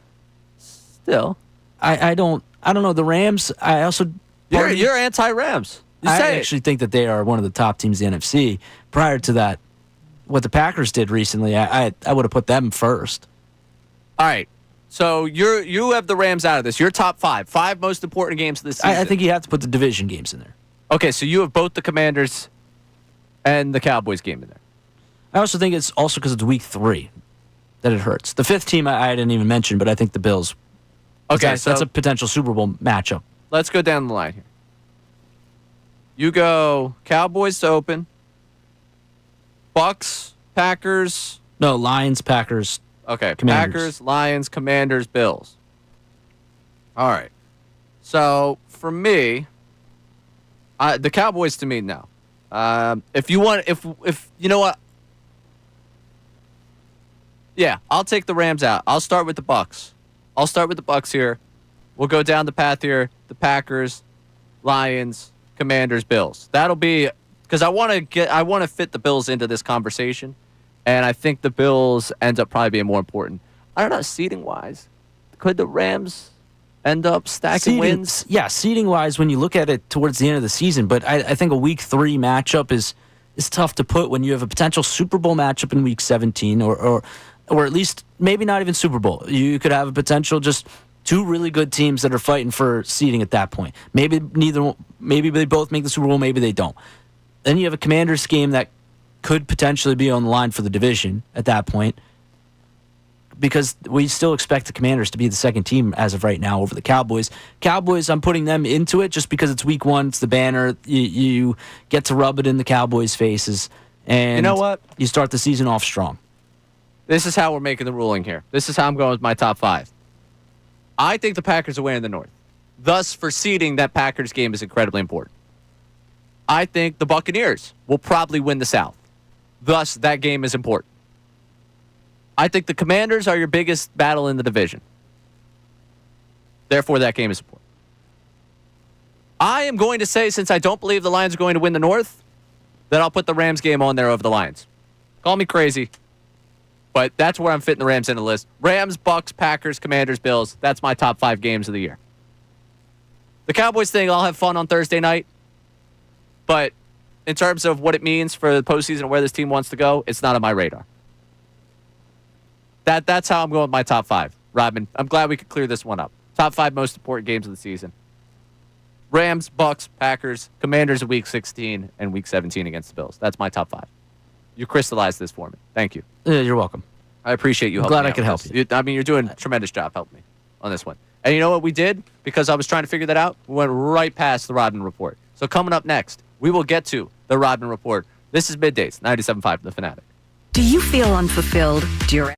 [SPEAKER 3] Still.
[SPEAKER 6] I don't know. The Rams, I also...
[SPEAKER 3] You're anti-Rams.
[SPEAKER 6] I actually think that they are one of the top teams in the NFC. Prior to that, what the Packers did recently, I would have put them first.
[SPEAKER 3] All right. So you have the Rams out of this. Your top 5 most important games of this season.
[SPEAKER 6] I think you have to put the division games in there.
[SPEAKER 3] Okay, so you have both the Commanders and the Cowboys game in there.
[SPEAKER 6] I also think it's also because it's week 3 that it hurts. The 5th team I didn't even mention, but I think the Bills.
[SPEAKER 3] Okay, so
[SPEAKER 6] that's a potential Super Bowl matchup.
[SPEAKER 3] Let's go down the line here. You go Cowboys to open. Bucks, Packers.
[SPEAKER 6] No, Lions, Packers.
[SPEAKER 3] Okay,
[SPEAKER 6] Commanders.
[SPEAKER 3] Packers, Lions, Commanders, Bills. All right. So for me, the Cowboys to me now. If you want, if you know what, yeah, I'll take the Rams out. I'll start with the Bucks. I'll start with the Bucks here. We'll go down the path here. The Packers, Lions, Commanders, Bills. That'll be because I want to fit the Bills into this conversation, and I think the Bills ends up probably being more important. I don't know, seeding wise, could the Rams end up stacking wins?
[SPEAKER 6] Yeah, seeding wise, when you look at it towards the end of the season, but I think a week 3 matchup is tough to put when you have a potential Super Bowl matchup in week 17, or at least maybe not even Super Bowl. You could have a potential just 2 really good teams that are fighting for seeding at that point. Maybe they both make the Super Bowl, maybe they don't. Then you have a Commanders game that could potentially be on the line for the division at that point. because we still expect the Commanders to be the second team as of right now over the Cowboys. Cowboys, I'm putting them into it just because it's week 1. It's the banner. You get to rub it in the Cowboys' faces. And
[SPEAKER 3] you know what?
[SPEAKER 6] You start the season off strong.
[SPEAKER 3] This is how we're making the ruling here. This is how I'm going with my top 5. I think the Packers are winning the North. Thus, for seeding, that Packers game is incredibly important. I think the Buccaneers will probably win the South. Thus, that game is important. I think the Commanders are your biggest battle in the division. Therefore, that game is important. I am going to say, since I don't believe the Lions are going to win the North, that I'll put the Rams game on there over the Lions. Call me crazy, but that's where I'm fitting the Rams in the list. Rams, Bucks, Packers, Commanders, Bills. That's my top 5 games of the year. The Cowboys thing, I'll have fun on Thursday night, but in terms of what it means for the postseason and where this team wants to go, it's not on my radar. That's how I'm going with my top 5. Rodman, I'm glad we could clear this one up. Top 5 most important games of the season. Rams, Bucks, Packers, Commanders of Week 16, and Week 17 against the Bills. That's my top 5. You crystallized this for me. Thank you.
[SPEAKER 6] You're welcome.
[SPEAKER 3] I appreciate you
[SPEAKER 6] I'm
[SPEAKER 3] helping me
[SPEAKER 6] glad I
[SPEAKER 3] out
[SPEAKER 6] could
[SPEAKER 3] with
[SPEAKER 6] help
[SPEAKER 3] this. I mean, you're doing a tremendous job helping me on this one. And you know what we did? Because I was trying to figure that out, we went right past the Rodman Report. So coming up next, we will get to the Rodman Report. This is Middays, 97.5 The Fanatic.
[SPEAKER 20] Do you feel unfulfilled? Do your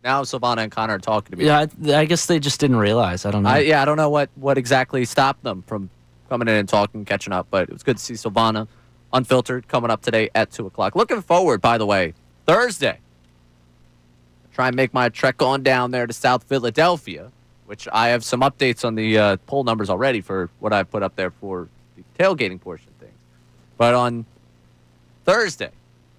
[SPEAKER 3] Now Silvana and Connor are talking to me.
[SPEAKER 6] Yeah, I guess they just didn't realize. I don't know.
[SPEAKER 3] I don't know what exactly stopped them from coming in and talking, catching up, but it was good to see Silvana Unfiltered coming up today at 2 o'clock. Looking forward, by the way, Thursday. Try and make my trek on down there to South Philadelphia, which I have some updates on the poll numbers already for what I put up there for the tailgating portion of things. But on Thursday,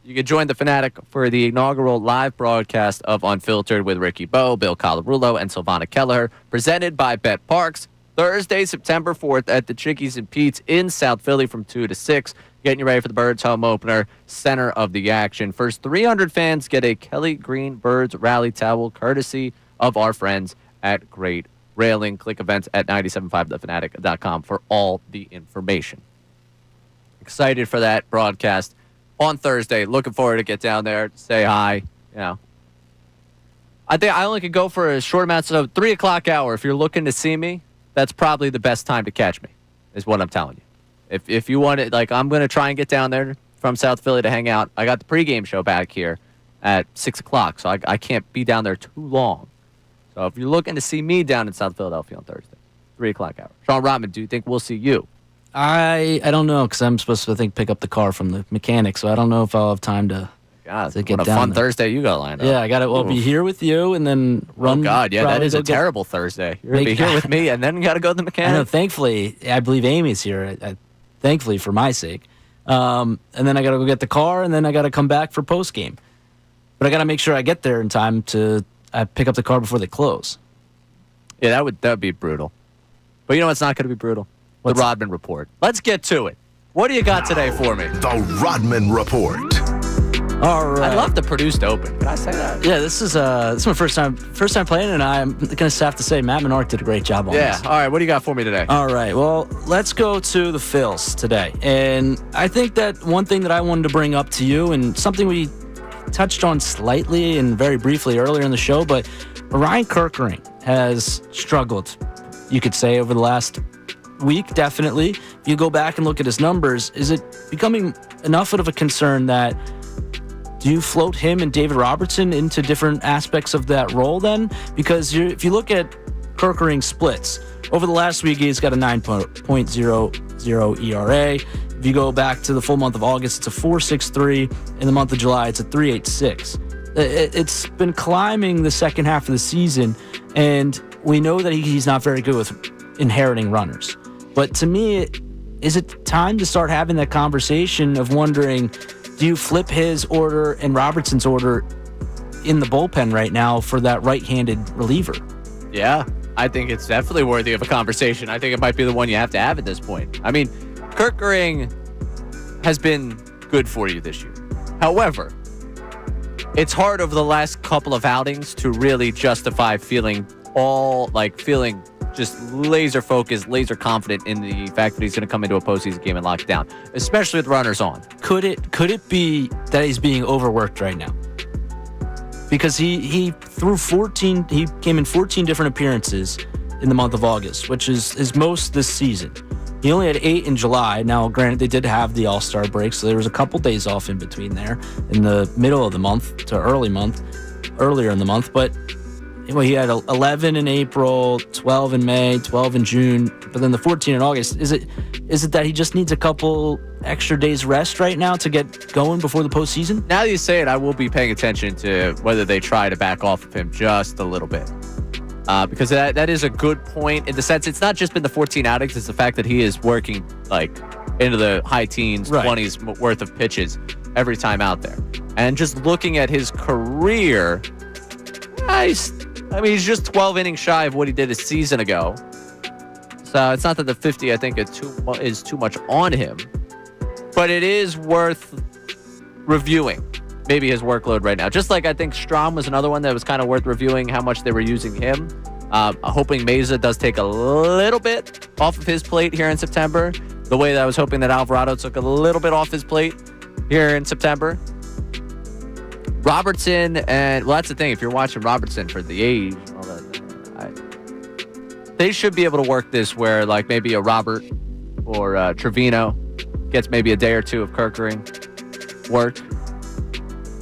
[SPEAKER 3] you can join the Fanatic for the inaugural live broadcast of Unfiltered with Ricky Bowe, Bill Colarulo, and Silvana Kelleher, presented by Bet Parks. Thursday, September 4th at the Chickies and Pete's in South Philly from 2 to 6. Getting you ready for the Birds home opener, center of the action. First 300 fans get a Kelly Green Birds rally towel, courtesy of our friends at Great Railing. Click events at 975thefanatic.com for all the information. Excited for that broadcast on Thursday. Looking forward to get down there, say hi. I think I only could go for a short amount, so 3 o'clock hour. If you're looking to see me, that's probably the best time to catch me, is what I'm telling you. If you want it, I'm going to try and get down there from South Philly to hang out. I got the pregame show back here at 6 o'clock, so I can't be down there too long. So if you're looking to see me down in South Philadelphia on Thursday, 3 o'clock hour. Sean Rodman, do you think we'll see you?
[SPEAKER 6] I don't know, because I'm supposed to pick up the car from the mechanic, so I don't know if I'll have time to get
[SPEAKER 3] what a
[SPEAKER 6] down
[SPEAKER 3] fun
[SPEAKER 6] there.
[SPEAKER 3] Thursday you got lined up.
[SPEAKER 6] Yeah, I'll be here with you and then run.
[SPEAKER 3] Oh, God, yeah, that is a
[SPEAKER 6] go get-
[SPEAKER 3] terrible Thursday. You're going to be here with me and then you got to go to the
[SPEAKER 6] I
[SPEAKER 3] mechanic?
[SPEAKER 6] know, thankfully, I believe Amy's here, thankfully for my sake. And then I got to go get the car, and then I got to come back for post-game. But I got to make sure I get there in time to pick up the car before they close.
[SPEAKER 3] Yeah, that would be brutal. But you know what's not going to be brutal? The Rodman Report. Let's get to it. What do you got today for me?
[SPEAKER 5] The Rodman Report.
[SPEAKER 6] All right.
[SPEAKER 3] I love the produced open. Can I say that?
[SPEAKER 6] Yeah, this is my first time playing, and I'm going to have to say Matt Menard did a great job on this.
[SPEAKER 3] Yeah, all right. What do you got for me today?
[SPEAKER 6] All right, well, let's go to the Phils today. And I think that one thing that I wanted to bring up to you, and something we touched on slightly and very briefly earlier in the show, but Ryan Kerkering has struggled, you could say, over the last week, definitely. If you go back and look at his numbers, is it becoming enough of a concern that do you float him and David Robertson into different aspects of that role then? Because if you look at Kerkering's splits, over the last week he's got a 9.00 ERA. If you go back to the full month of August, it's a 4.63. In the month of July, it's a 3.86. It's been climbing the second half of the season, and we know that he's not very good with inheriting runners. But to me, is it time to start having that conversation of wondering, do you flip his order and Robertson's order in the bullpen right now for that right-handed reliever?
[SPEAKER 3] Yeah, I think it's definitely worthy of a conversation. I think it might be the one you have to have at this point. I mean, Kerkering has been good for you this year. However, it's hard over the last couple of outings to really justify feeling just laser focused, laser confident in the fact that he's going to come into a postseason game and lock it down, especially with runners on.
[SPEAKER 6] Could it be that he's being overworked right now? Because he threw 14, he came in 14 different appearances in the month of August, which is his most this season. He only had 8 in July. Now, granted, they did have the All-Star break, so there was a couple days off in between there in the middle of the month to earlier in the month, but he had 11 in April, 12 in May, 12 in June, but then the 14 in August. Is it that he just needs a couple extra days rest right now to get going before the postseason?
[SPEAKER 3] Now that you say it, I will be paying attention to whether they try to back off of him just a little bit. Because that is a good point in the sense it's not just been the 14 outings, it's the fact that he is working into the high teens, 20s worth of pitches every time out there. And just looking at his career, he's just 12 innings shy of what he did a season ago. So it's not that the 50, I think, is too much on him. But it is worth reviewing maybe his workload right now. Just like I think Strahm was another one that was kind of worth reviewing how much they were using him. Hoping Meza does take a little bit off of his plate here in September. The way that I was hoping that Alvarado took a little bit off his plate here in September. Robertson, and well, that's the thing. If you're watching Robertson for the age, all that, they should be able to work this where like maybe a Robert or Trevino gets maybe a day or two of Kerkering work.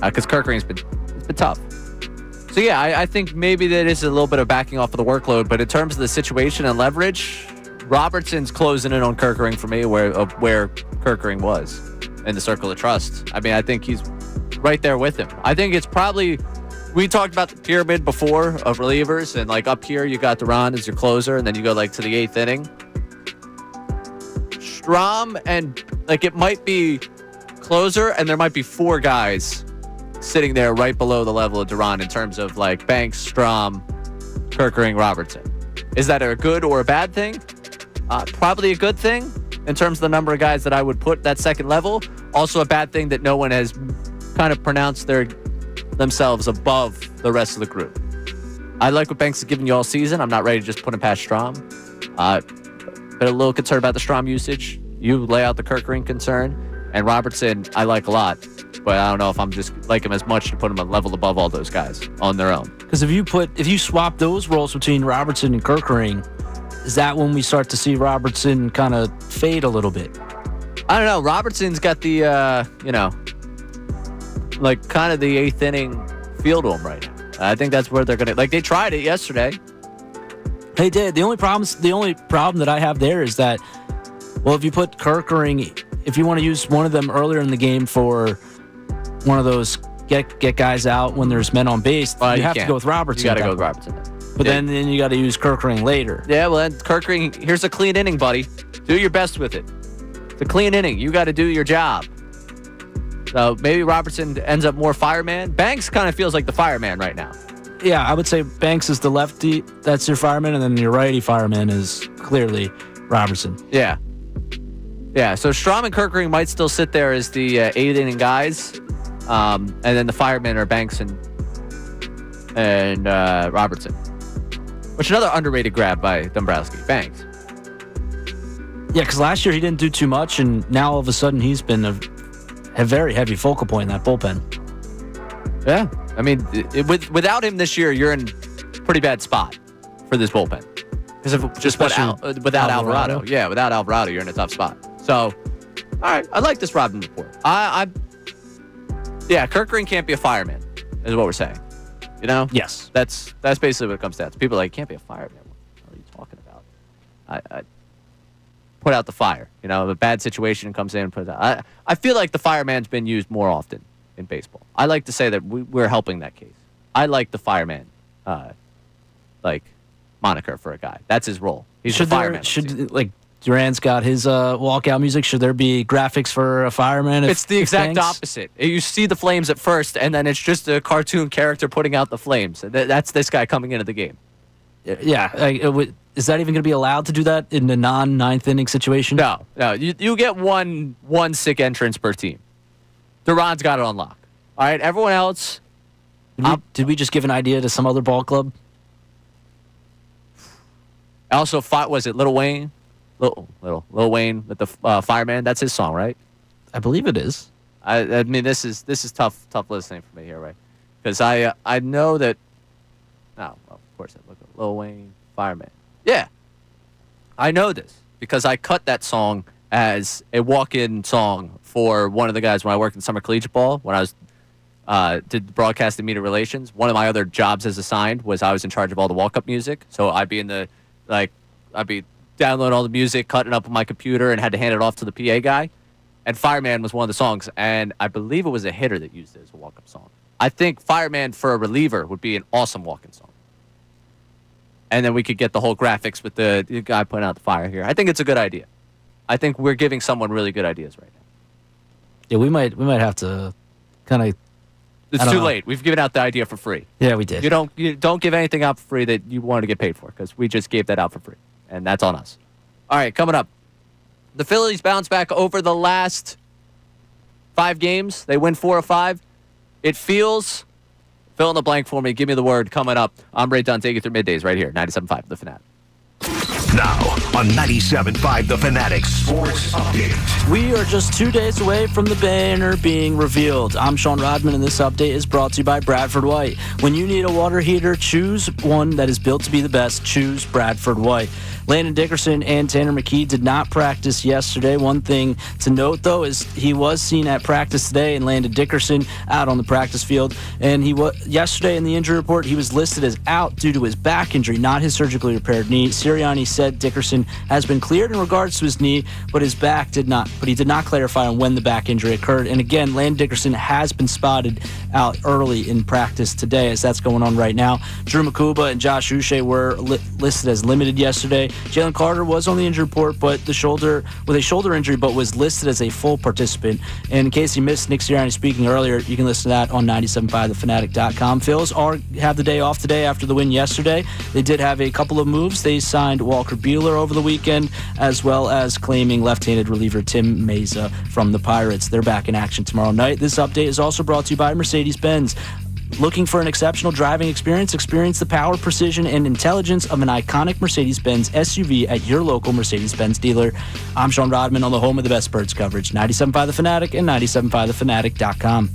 [SPEAKER 3] Because Kerkering's been tough. So, yeah, I think maybe that is a little bit of backing off of the workload, but in terms of the situation and leverage, Robertson's closing in on Kerkering for me where Kerkering was in the circle of trust. I mean, I think he's right there with him. I think it's probably, we talked about the pyramid before of relievers, and like up here you got Duran as your closer, and then you go like to the 8th inning. Strom and like it might be closer, and there might be 4 guys sitting there right below the level of Duran in terms of like Banks, Strom, Kerkering, Robertson. Is that a good or a bad thing? Probably a good thing in terms of the number of guys that I would put that second level. Also a bad thing that no one has kind of pronounced themselves above the rest of the group. I like what Banks has given you all season. I'm not ready to just put him past Strom. Been a little concerned about the Strom usage. You lay out the Kerkering concern. And Robertson, I like a lot. But I don't know if I'm just like him as much to put him a level above all those guys on their own.
[SPEAKER 6] Because if you swap those roles between Robertson and Kerkering, is that when we start to see Robertson kind of fade a little bit?
[SPEAKER 3] I don't know. Robertson's got the, like kind of the 8th inning feel to him right now. I think that's where they're going to, like they tried it yesterday.
[SPEAKER 6] They did. The only problem that I have there is that, well, if you put Kerkering, if you want to use one of them earlier in the game for one of those get guys out when there's men on base, you have to go with Robertson.
[SPEAKER 3] You got to go with Robertson.
[SPEAKER 6] But then you got to use Kerkering later.
[SPEAKER 3] Yeah, well, then Kerkering, here's a clean inning, buddy. Do your best with it. It's a clean inning. You got to do your job. So maybe Robertson ends up more fireman. Banks kind of feels like the fireman right now.
[SPEAKER 6] Yeah, I would say Banks is the lefty. That's your fireman. And then your righty fireman is clearly Robertson.
[SPEAKER 3] Yeah. Yeah, so Strom and Kerkering might still sit there as the 8th inning guys. And then the firemen are Banks and Robertson. Which is another underrated grab by Dombrowski. Banks.
[SPEAKER 6] Yeah, because last year he didn't do too much, and now all of a sudden he's been a very heavy focal point in that bullpen.
[SPEAKER 3] Yeah, I mean, without him this year, you're in a pretty bad spot for this bullpen. Because without Alvarado. Yeah, without Alvarado, you're in a tough spot. So, all right, I like this Robin report. Yeah, Kerkering can't be a fireman, is what we're saying. You know?
[SPEAKER 6] Yes.
[SPEAKER 3] That's basically what it comes down to. People are like, can't be a fireman. What are you talking about? I put out the fire. You know, the bad situation comes in and puts out. I feel like the fireman's been used more often in baseball. I like to say that we're helping that case. I like the fireman, moniker for a guy. That's his role. He's the fireman.
[SPEAKER 6] Duran's got his walkout music. Should there be graphics for a fireman?
[SPEAKER 3] It's the exact opposite. You see the flames at first, and then it's just a cartoon character putting out the flames. That's this guy coming into the game.
[SPEAKER 6] Yeah. Is that even going to be allowed to do that in a non-9th inning situation?
[SPEAKER 3] No. You get one sick entrance per team. Duran's got it on lock. All right, everyone else.
[SPEAKER 6] Did we just give an idea to some other ball club?
[SPEAKER 3] Also, was it Lil Wayne? Lil Wayne with the fireman. That's his song, right?
[SPEAKER 6] I believe it is.
[SPEAKER 3] I mean, this is tough listening for me here, right? Because I know that. No, of course I look at Lil Wayne fireman. Yeah, I know this because I cut that song as a walk-in song for one of the guys when I worked in summer collegiate ball. When I was did broadcast and media relations, one of my other jobs as assigned was I was in charge of all the walk-up music. So I'd be I'd be downloading all the music, cutting up on my computer, and had to hand it off to the PA guy. And Fireman was one of the songs, and I believe it was a hitter that used it as a walk-up song. I think Fireman for a reliever would be an awesome walk-in song. And then we could get the whole graphics with the guy putting out the fire here. I think it's a good idea. I think we're giving someone really good ideas right now.
[SPEAKER 6] Yeah, we might have to kind of.
[SPEAKER 3] It's too late. We've given out the idea for free.
[SPEAKER 6] Yeah, we did.
[SPEAKER 3] You don't give anything out for free that you wanted to get paid for, because we just gave that out for free, and that's on us. All right, coming up, the Phillies bounce back over the last 5 games. They win 4 of 5. It feels. Fill in the blank for me. Give me the word. Coming up, I'm Ray Dunn. Take you through middays right here, 97.5 The Fanatic.
[SPEAKER 5] Now on 97.5 The Fanatic Sports Update.
[SPEAKER 6] We are just 2 days away from the banner being revealed. I'm Sean Rodman, and this update is brought to you by Bradford White. When you need a water heater, choose one that is built to be the best. Choose Bradford White. Landon Dickerson and Tanner McKee did not practice yesterday. One thing to note, though, is he was seen at practice today, and Landon Dickerson out on the practice field. And yesterday in the injury report, he was listed as out due to his back injury, not his surgically repaired knee. Sirriani said Dickerson has been cleared in regards to his knee, but his back did not. But he did not clarify on when the back injury occurred. And again, Landon Dickerson has been spotted out early in practice today, as that's going on right now. Drew McCuba and Josh Uche were listed as limited yesterday. Jalen Carter was on the injury report, but with a shoulder injury, but was listed as a full participant. And in case you missed Nick Sirianni speaking earlier, you can listen to that on 97.5thefanatic.com. Phillies have the day off today after the win yesterday. They did have a couple of moves. They signed Walker Buehler over the weekend, as well as claiming left-handed reliever Tim Meza from the Pirates. They're back in action tomorrow night. This update is also brought to you by Mercedes-Benz. Looking for an exceptional driving experience? Experience the power, precision, and intelligence of an iconic Mercedes-Benz SUV at your local Mercedes-Benz dealer. I'm Sean Rodman on the home of the best birds coverage, 97.5 The Fanatic and 97.5thefanatic.com.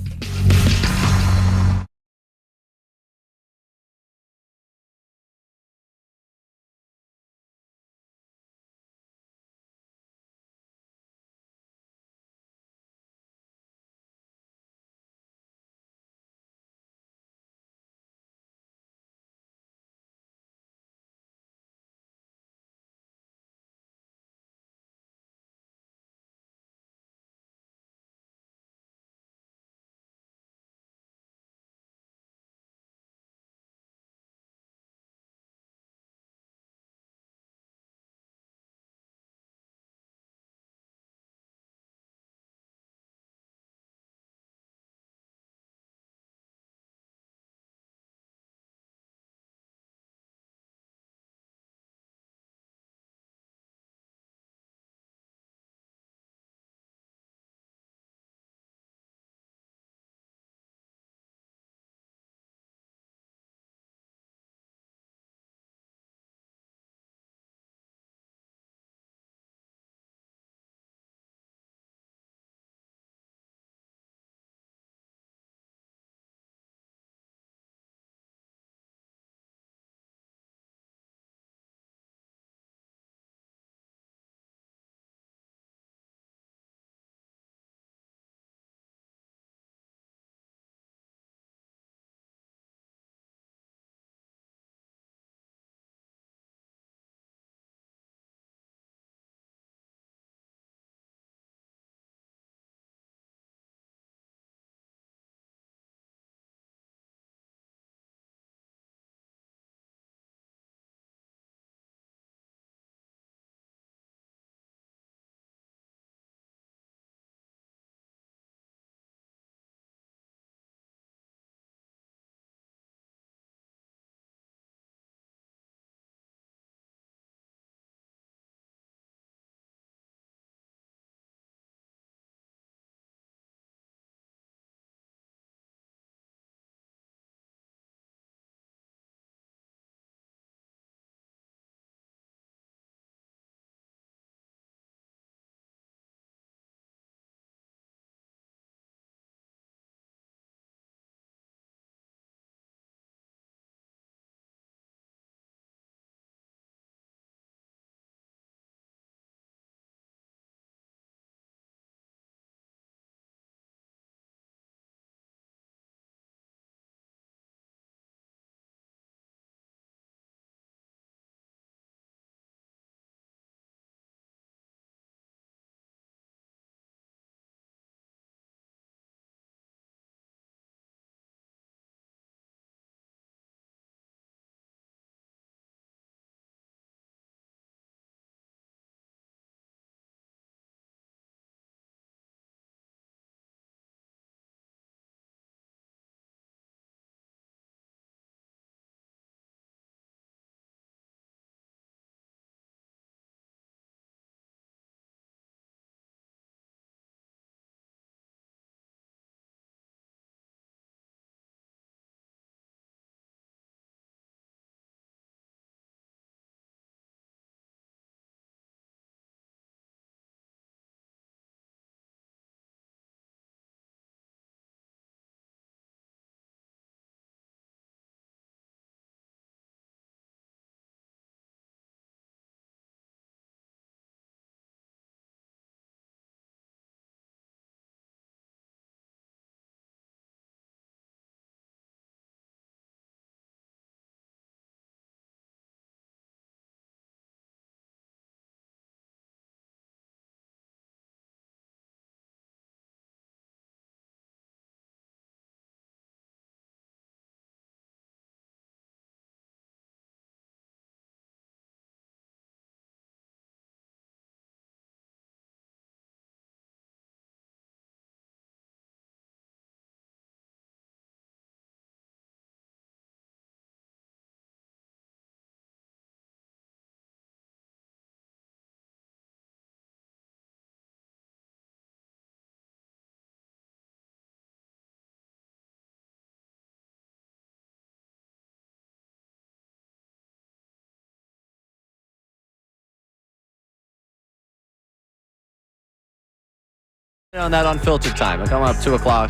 [SPEAKER 3] On that unfiltered time. I come up 2 o'clock.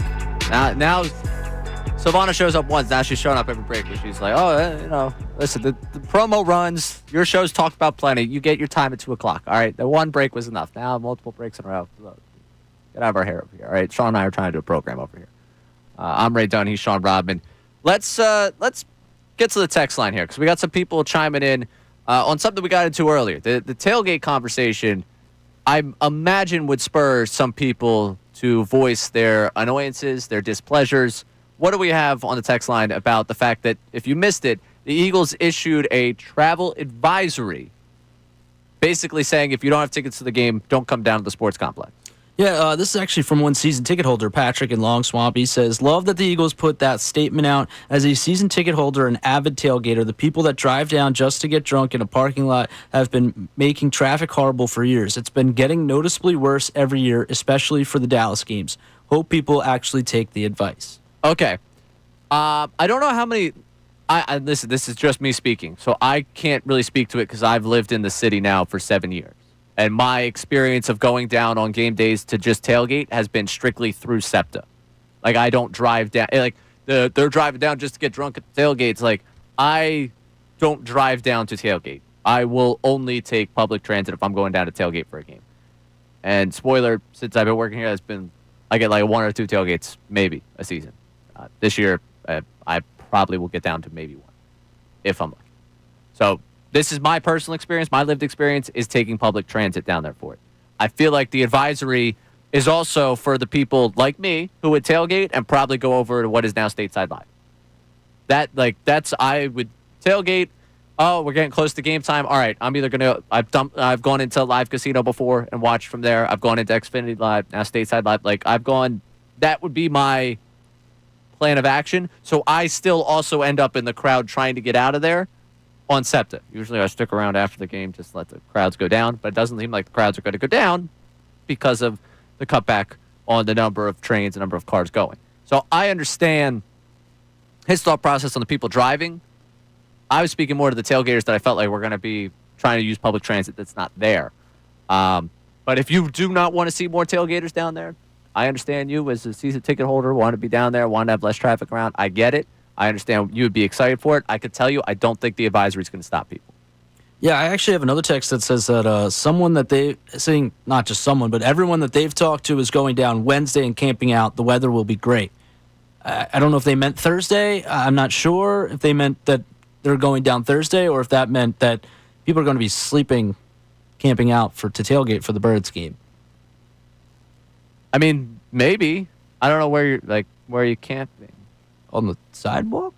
[SPEAKER 3] Now Silvana shows up once. Now she's showing up every break. Where she's like, listen, the promo runs. Your show's talked about plenty. You get your time at 2 o'clock. All right, the one break was enough. Now multiple breaks in a row. Get out of our hair over here. All right, Sean and I are trying to do a program over here. I'm Ray Dunn. He's Sean Rodman. Let's get to the text line here because we got some people chiming in on something we got into earlier. The tailgate conversation, I imagine, would spur some people to voice their annoyances, their displeasures. What do we have on the text line about the fact that, if you missed it, the Eagles issued a travel advisory basically saying if you don't have tickets to the game, don't come down to the sports complex?
[SPEAKER 6] Yeah, this is actually from one season ticket holder, Patrick in Long Swamp. He says, love that the Eagles put that statement out. As a season ticket holder and avid tailgater, the people that drive down just to get drunk in a parking lot have been making traffic horrible for years. It's been getting noticeably worse every year, especially for the Dallas games. Hope people actually take the advice.
[SPEAKER 3] Okay. I don't know how many... Listen, this is just me speaking, so I can't really speak to it because I've lived in the city now for 7 years. And my experience of going down on game days to just tailgate has been strictly through SEPTA. Like, I don't drive down. Like, they're driving down just to get drunk at the tailgates. Like, I don't drive down to tailgate. I will only take public transit if I'm going down to tailgate for a game. And spoiler, since I've been working here, I get like 1 or 2 tailgates, maybe, a season. This year, I probably will get down to maybe 1, if I'm lucky. So this is my personal experience. My lived experience is taking public transit down there for it. I feel like the advisory is also for the people like me who would tailgate and probably go over to what is now Stateside Live. I would tailgate. Oh, we're getting close to game time. All right, I'm either gonna. I've gone into Live Casino before and watched from there. I've gone into Xfinity Live, now Stateside Live. Like, I've gone. That would be my plan of action. So I still also end up in the crowd trying to get out of there on SEPTA. Usually I stick around after the game, just let the crowds go down, but it doesn't seem like the crowds are going to go down because of the cutback on the number of trains, the number of cars going. So I understand his thought process on the people driving. I was speaking more to the tailgaters that I felt like were going to be trying to use public transit that's not there. But if you do not want to see more tailgaters down there, I understand you as a season ticket holder, want to be down there, want to have less traffic around. I get it. I understand you would be excited for it. I could tell you I don't think the advisory is going to stop people.
[SPEAKER 6] Yeah, I actually have another text that says that someone that saying not just someone, but everyone that they've talked to is going down Wednesday and camping out. The weather will be great. I don't know if they meant Thursday. I'm not sure if they meant that they're going down Thursday or if that meant that people are going to be sleeping, camping out to tailgate for the Birds game.
[SPEAKER 3] I mean, maybe. I don't know where you're camping.
[SPEAKER 6] On the sidewalk?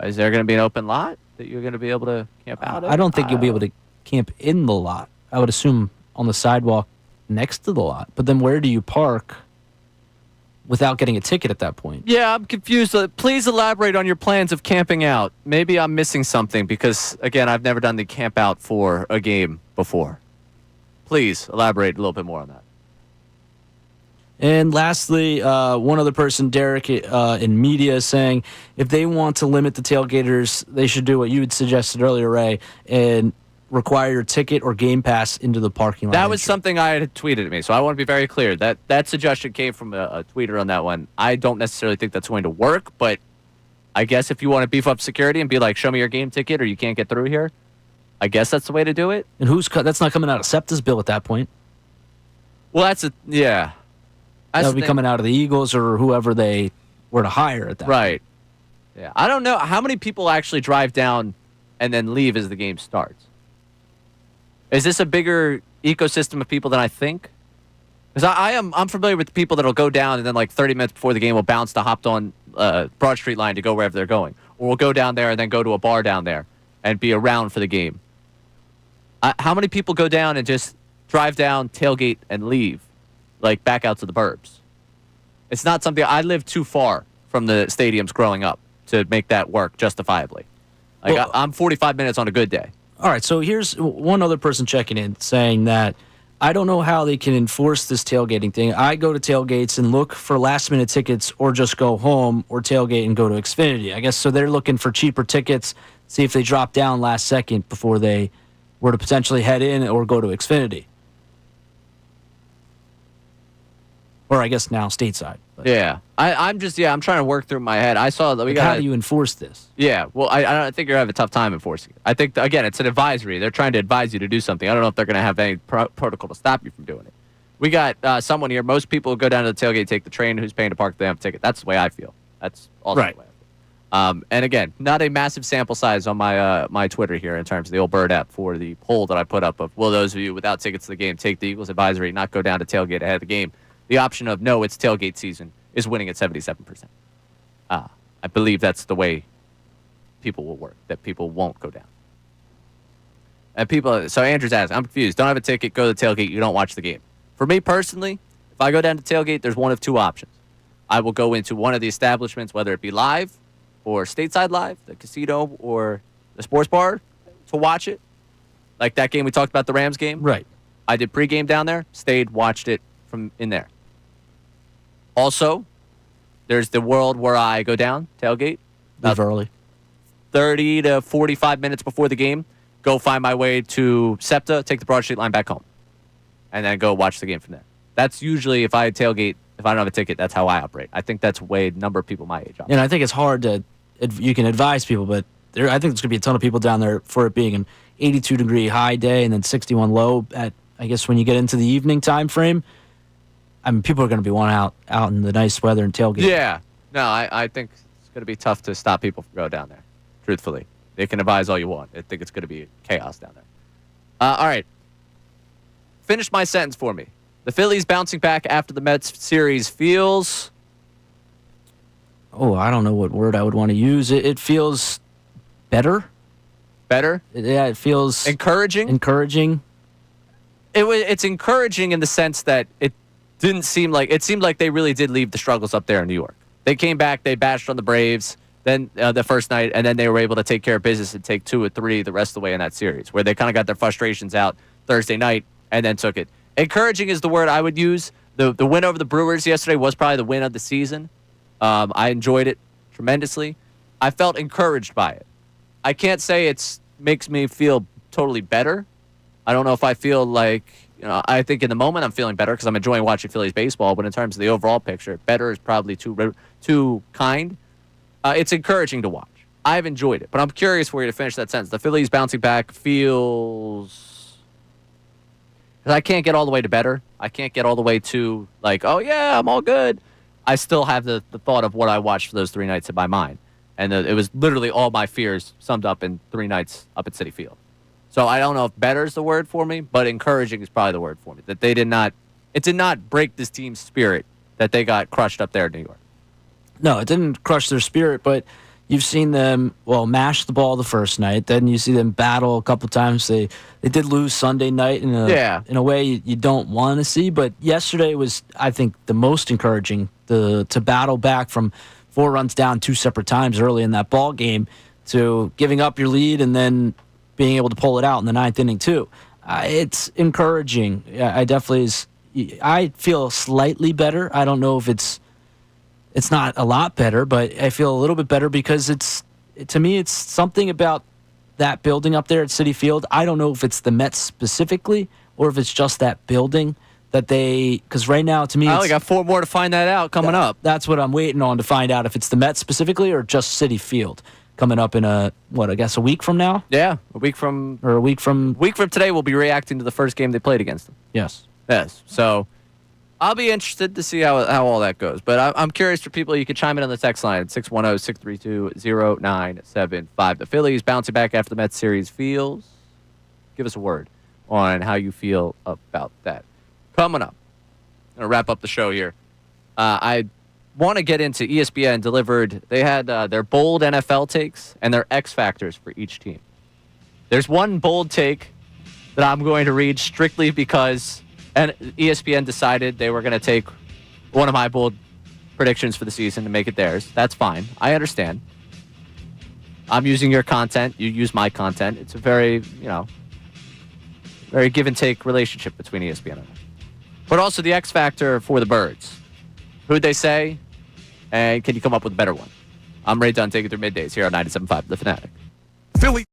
[SPEAKER 3] Is there going to be an open lot that you're going to be able to camp out of?
[SPEAKER 6] I don't think you'll be able to camp in the lot. I would assume on the sidewalk next to the lot. But then where do you park without getting a ticket at that point?
[SPEAKER 3] Yeah, I'm confused. Please elaborate on your plans of camping out. Maybe I'm missing something because, again, I've never done the camp out for a game before. Please elaborate a little bit more on that.
[SPEAKER 6] And lastly, one other person, Derek in media, is saying if they want to limit the tailgaters, they should do what you had suggested earlier, Ray, and require your ticket or game pass into the parking lot.
[SPEAKER 3] That was something I had tweeted at me, so I want to be very clear. That suggestion came from a tweeter on that one. I don't necessarily think that's going to work, but I guess if you want to beef up security and be like, show me your game ticket or you can't get through here, I guess that's the way to do it.
[SPEAKER 6] And that's not coming out of SEPTA's bill at that point.
[SPEAKER 3] Well, yeah.
[SPEAKER 6] That would be coming out of the Eagles or whoever they were to hire at that point.
[SPEAKER 3] Right. Yeah. I don't know how many people actually drive down and then leave as the game starts. Is this a bigger ecosystem of people than I think? Because I'm familiar with the people that'll go down and then like 30 minutes before the game will bounce to hop on Broad Street line to go wherever they're going. Or we'll go down there and then go to a bar down there and be around for the game. How many people go down and just drive down, tailgate, and leave? Like back out to the burbs. It's not something I lived too far from the stadiums growing up to make that work justifiably. Like I'm 45 minutes on a good day.
[SPEAKER 6] All right, so here's one other person checking in saying that I don't know how they can enforce this tailgating thing. I go to tailgates and look for last-minute tickets or just go home or tailgate and go to Xfinity. I guess so they're looking for cheaper tickets, see if they drop down last second before they were to potentially head in or go to Xfinity. Or I guess now stateside. But
[SPEAKER 3] Yeah. I'm trying to work through my head. I saw that we got.
[SPEAKER 6] How do you enforce this?
[SPEAKER 3] Yeah. Well, I think you're having a tough time enforcing it. I think, again, it's an advisory. They're trying to advise you to do something. I don't know if they're going to have any protocol to stop you from doing it. We got someone here. Most people go down to the tailgate, take the train. Who's paying to park? They have a ticket. That's the way I feel. That's also
[SPEAKER 6] right.
[SPEAKER 3] the way I feel. And again, not a massive sample size on my Twitter here in terms of the old Bird app for the poll that I put up of will those of you without tickets to the game take the Eagles advisory, not go down to tailgate ahead of the game. The option of no, it's tailgate season is winning at 77%. I believe that's the way people will work, that people won't go down. And so Andrew's asking, I'm confused. Don't have a ticket, go to the tailgate, you don't watch the game. For me personally, if I go down to tailgate, there's one of two options. I will go into one of the establishments, whether it be live or stateside live, the casino or the sports bar, to watch it. Like that game we talked about, the Rams game.
[SPEAKER 6] Right.
[SPEAKER 3] I did pregame down there, stayed, watched it from in there. Also, there's the world where I go down, tailgate.
[SPEAKER 6] Leave early.
[SPEAKER 3] 30 to 45 minutes before the game, go find my way to SEPTA, take the Broad Street line back home, and then go watch the game from there. That's usually, if I tailgate, if I don't have a ticket, that's how I operate. I think that's the way a number of people my age operate.
[SPEAKER 6] And I think it's hard to, you can advise people, but I think there's going to be a ton of people down there for it being an 82-degree high day and then 61 low at, I guess, when you get into the evening time frame. I mean, people are going to be wanting out in the nice weather and tailgate.
[SPEAKER 3] Yeah. No, I think it's going to be tough to stop people from going down there, truthfully. They can advise all you want. I think it's going to be chaos down there. All right. Finish my sentence for me. The Phillies bouncing back after the Mets series feels...
[SPEAKER 6] Oh, I don't know what word I would want to use. It feels better.
[SPEAKER 3] Better?
[SPEAKER 6] Yeah, it feels...
[SPEAKER 3] Encouraging?
[SPEAKER 6] Encouraging.
[SPEAKER 3] It's encouraging in the sense that it seemed like they really did leave the struggles up there in New York. They came back, they bashed on the Braves, then the first night, and then they were able to take care of business and take 2 or 3 the rest of the way in that series, where they kind of got their frustrations out Thursday night and then took it. Encouraging is the word I would use. The win over the Brewers yesterday was probably the win of the season. I enjoyed it tremendously. I felt encouraged by it. I can't say it makes me feel totally better. I don't know if I feel like, I think in the moment I'm feeling better because I'm enjoying watching Phillies baseball, but in terms of the overall picture, better is probably too kind. It's encouraging to watch. I've enjoyed it, but I'm curious for you to finish that sentence. The Phillies bouncing back feels... Because I can't get all the way to better. I can't get all the way to, like, oh, yeah, I'm all good. I still have the thought of what I watched for those 3 nights in my mind. And it was literally all my fears summed up in 3 nights up at Citi Field. So I don't know if better is the word for me, but encouraging is probably the word for me. That it did not break this team's spirit that they got crushed up there in New York.
[SPEAKER 6] No, it didn't crush their spirit, but you've seen them, mash the ball the first night. Then you see them battle a couple times. They did lose Sunday night in a way you don't want to see. But yesterday was, I think, the most encouraging to battle back from 4 runs down 2 separate times early in that ball game to giving up your lead and then being able to pull it out in the 9th inning too. It's encouraging. I feel slightly better. I don't know if it's not a lot better, but I feel a little bit better because to me, it's something about that building up there at Citi Field. I don't know if it's the Mets specifically or if it's just that building that because right now, to me,
[SPEAKER 3] I only got 4 more to find that out coming up.
[SPEAKER 6] That's what I'm waiting on to find out if it's the Mets specifically or just Citi Field coming up in a week from now?
[SPEAKER 3] Yeah, a week from today, we'll be reacting to the first game they played against them.
[SPEAKER 6] Yes.
[SPEAKER 3] So I'll be interested to see how all that goes. But I'm curious for people. You can chime in on the text line at 610-632-0975. The Phillies bouncing back after the Mets series feels. Give us a word on how you feel about that. Coming up, I'm going to wrap up the show here. I want to get into ESPN delivered. They had their bold NFL takes and their X factors for each team. There's one bold take that I'm going to read strictly because ESPN decided they were going to take one of my bold predictions for the season to make it theirs. That's fine. I understand. I'm using your content. You use my content. It's a very, very give and take relationship between ESPN and us. But also the X factor for the Birds. Who'd they say? And can you come up with a better one? I'm Ray Dunn, taking through middays here on 97.5 The Fanatic.
[SPEAKER 1] Philly.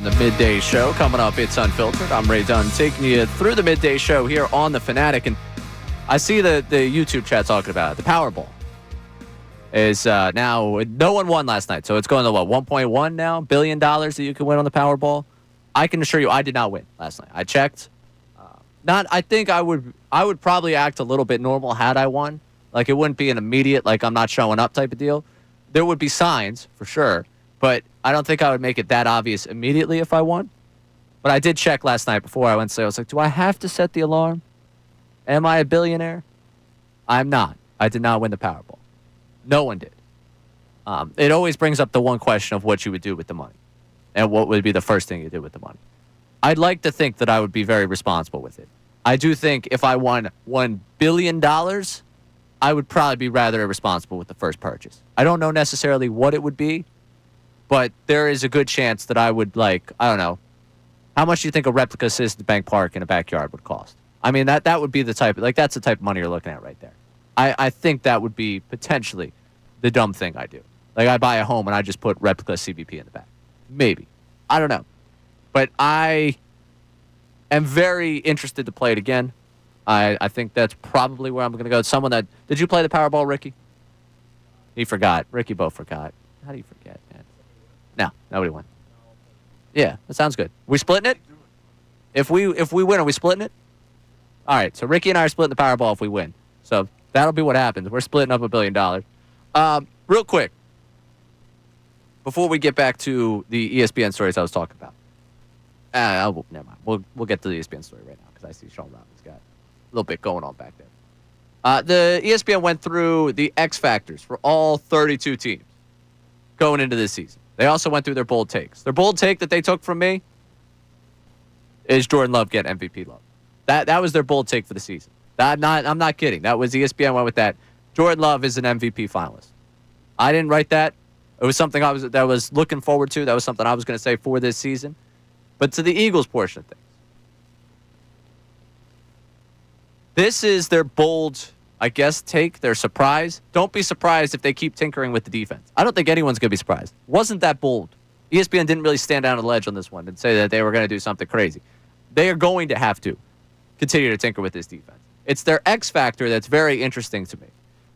[SPEAKER 3] The midday show coming up. It's Unfiltered. I'm Ray Dunn taking you through the midday show here on the Fanatic. And I see the YouTube chat talking about it. The Powerball is now, no one won last night. So it's going to what, 1.1 now? $1 billion that you can win on the Powerball. I can assure you I did not win last night. I checked. I think I would probably act a little bit normal had I won. Like, it wouldn't be an immediate, like, I'm not showing up type of deal. There would be signs, for sure. But I don't think I would make it that obvious immediately if I won. But I did check last night before I went to sleep. I was like, do I have to set the alarm? Am I a billionaire? I'm not. I did not win the Powerball. No one did. It always brings up the one question of what you would do with the money. And what would be the first thing you did with the money. I'd like to think that I would be very responsible with it. I do think if I won $1 billion, I would probably be rather irresponsible with the first purchase. I don't know necessarily what it would be, but there is a good chance that I would, like, I don't know, how much do you think a replica Citizens Bank Park in a backyard would cost? I mean, that would be the type, like, that's the type of money you're looking at right there. I think that would be potentially the dumb thing I do. Like, I buy a home and I just put replica CBP in the back. Maybe. I don't know. But I am very interested to play it again. I think that's probably where I'm going to go. Someone that... Did you play the Powerball, Ricky? He forgot. Ricky both forgot. How do you forget, man? No, nobody won. Yeah, that sounds good. We splitting it? If we win, are we splitting it? All right, so Ricky and I are splitting the Powerball if we win. So that'll be what happens. We're splitting up $1 billion. Real quick, before we get back to the ESPN stories I was talking about. Never mind. We'll get to the ESPN story right now because I see Sean Robbins got a little bit going on back there. The ESPN went through the X factors for all 32 teams going into this season. They also went through their bold takes. Their bold take that they took from me is Jordan Love get MVP love. That was their bold take for the season. I'm not kidding. That was ESPN went with that. Jordan Love is an MVP finalist. I didn't write that. It was something I was looking forward to. That was something I was going to say for this season. But to the Eagles portion of things, this is their bold, I guess, take, their surprise. Don't be surprised if they keep tinkering with the defense. I don't think anyone's going to be surprised. Wasn't that bold? ESPN didn't really stand down on the ledge on this one and say that they were going to do something crazy. They are going to have to continue to tinker with this defense. It's their X factor that's very interesting to me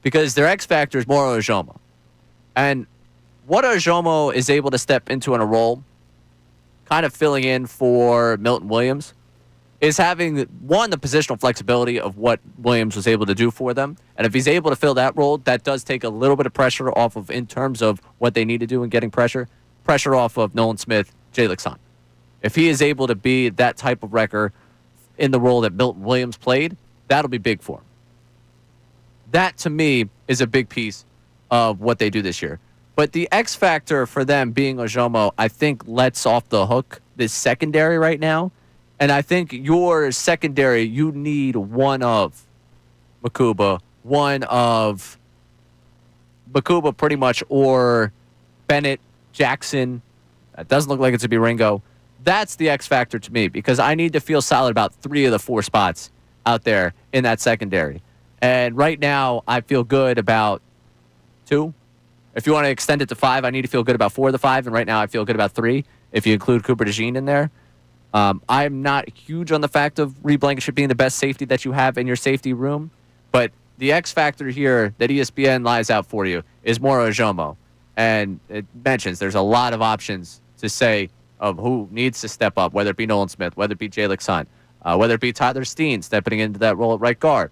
[SPEAKER 3] because their X factor is Moro Ojomo. And what Ojomo is able to step into in a role, kind of filling in for Milton Williams, is having, one, the positional flexibility of what Williams was able to do for them. And if he's able to fill that role, that does take a little bit of pressure off of, in terms of what they need to do in getting pressure off of Nolan Smith, Jalen Son. If he is able to be that type of wrecker in the role that Milton Williams played, that'll be big for him. That, to me, is a big piece of what they do this year. But the X factor for them being Ojomo, I think, lets off the hook this secondary right now. And I think your secondary, you need one of Makuba pretty much, or Bennett, Jackson. That doesn't look like it's going to be Ringo. That's the X factor to me because I need to feel solid about 3 of the 4 spots out there in that secondary. And right now, I feel good about 2. If you want to extend it to 5, I need to feel good about 4 of the 5. And right now, I feel good about 3 if you include Cooper DeJean in there. I'm not huge on the fact of Reed Blankenship being the best safety that you have in your safety room. But the X factor here that ESPN lies out for you is Moro Ojomo. And it mentions there's a lot of options to say of who needs to step up, whether it be Nolan Smith, whether it be Jalen Son, whether it be Tyler Steen stepping into that role at right guard.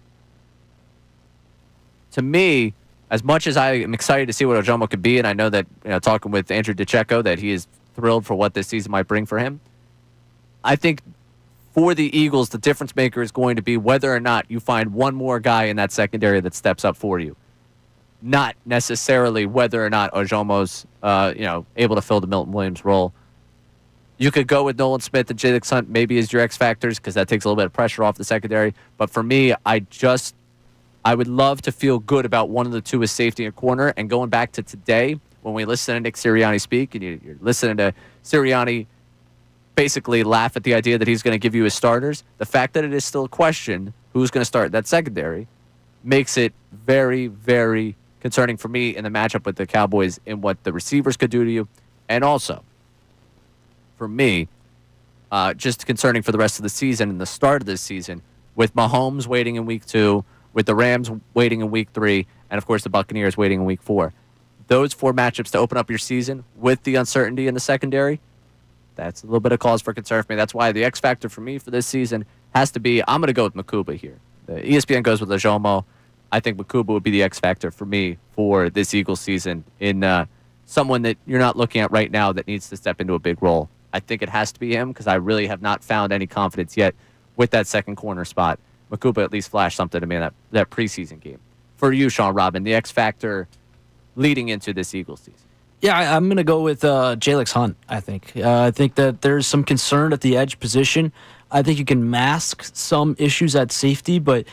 [SPEAKER 3] To me, as much as I am excited to see what Ojomo could be, and I know that, talking with Andrew DeCecco, that he is thrilled for what this season might bring for him, I think for the Eagles, the difference maker is going to be whether or not you find one more guy in that secondary that steps up for you. Not necessarily whether or not Ojomo's, able to fill the Milton Williams role. You could go with Nolan Smith and Jalen Son maybe as your X factors because that takes a little bit of pressure off the secondary. But for me, I would love to feel good about one of the 2 as safety and corner. And going back to today, when we listen to Nick Sirianni speak, and you're listening to Sirianni basically laugh at the idea that he's going to give you his starters, the fact that it is still a question who's going to start that secondary makes it very, very concerning for me in the matchup with the Cowboys in what the receivers could do to you. And also, for me, just concerning for the rest of the season and the start of this season, with Mahomes waiting in week 2, with the Rams waiting in week 3, and of course the Buccaneers waiting in week 4. Those 4 matchups to open up your season with the uncertainty in the secondary, that's a little bit of cause for concern for me. That's why the X factor for me for this season has to be, I'm going to go with Makuba here. The ESPN goes with Ajomo. I think Makuba would be the X factor for me for this Eagles season in someone that you're not looking at right now that needs to step into a big role. I think it has to be him because I really have not found any confidence yet with that second corner spot. Makuba at least flashed something to me in that preseason game. For you, Sean Robin, the X factor leading into this Eagles season.
[SPEAKER 6] Yeah, I'm going to go with Jalix Hunt, I think. I think that there's some concern at the edge position. I think you can mask some issues at safety, but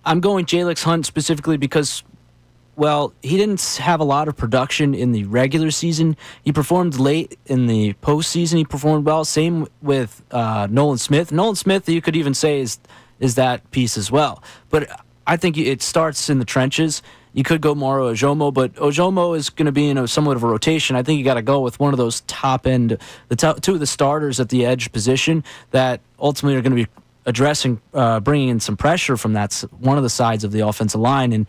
[SPEAKER 6] I'm going Jalix Hunt specifically because, well, he didn't have a lot of production in the regular season. He performed late in the postseason. He performed well. Same with Nolan Smith. Nolan Smith, you could even say, is that piece as well. But I think it starts in the trenches. You could go Moro Ojomo, but Ojomo is going to be in somewhat of a rotation. I think you got to go with one of those top end, two of the starters at the edge position that ultimately are going to be addressing, bringing in some pressure from that one of the sides of the offensive line. And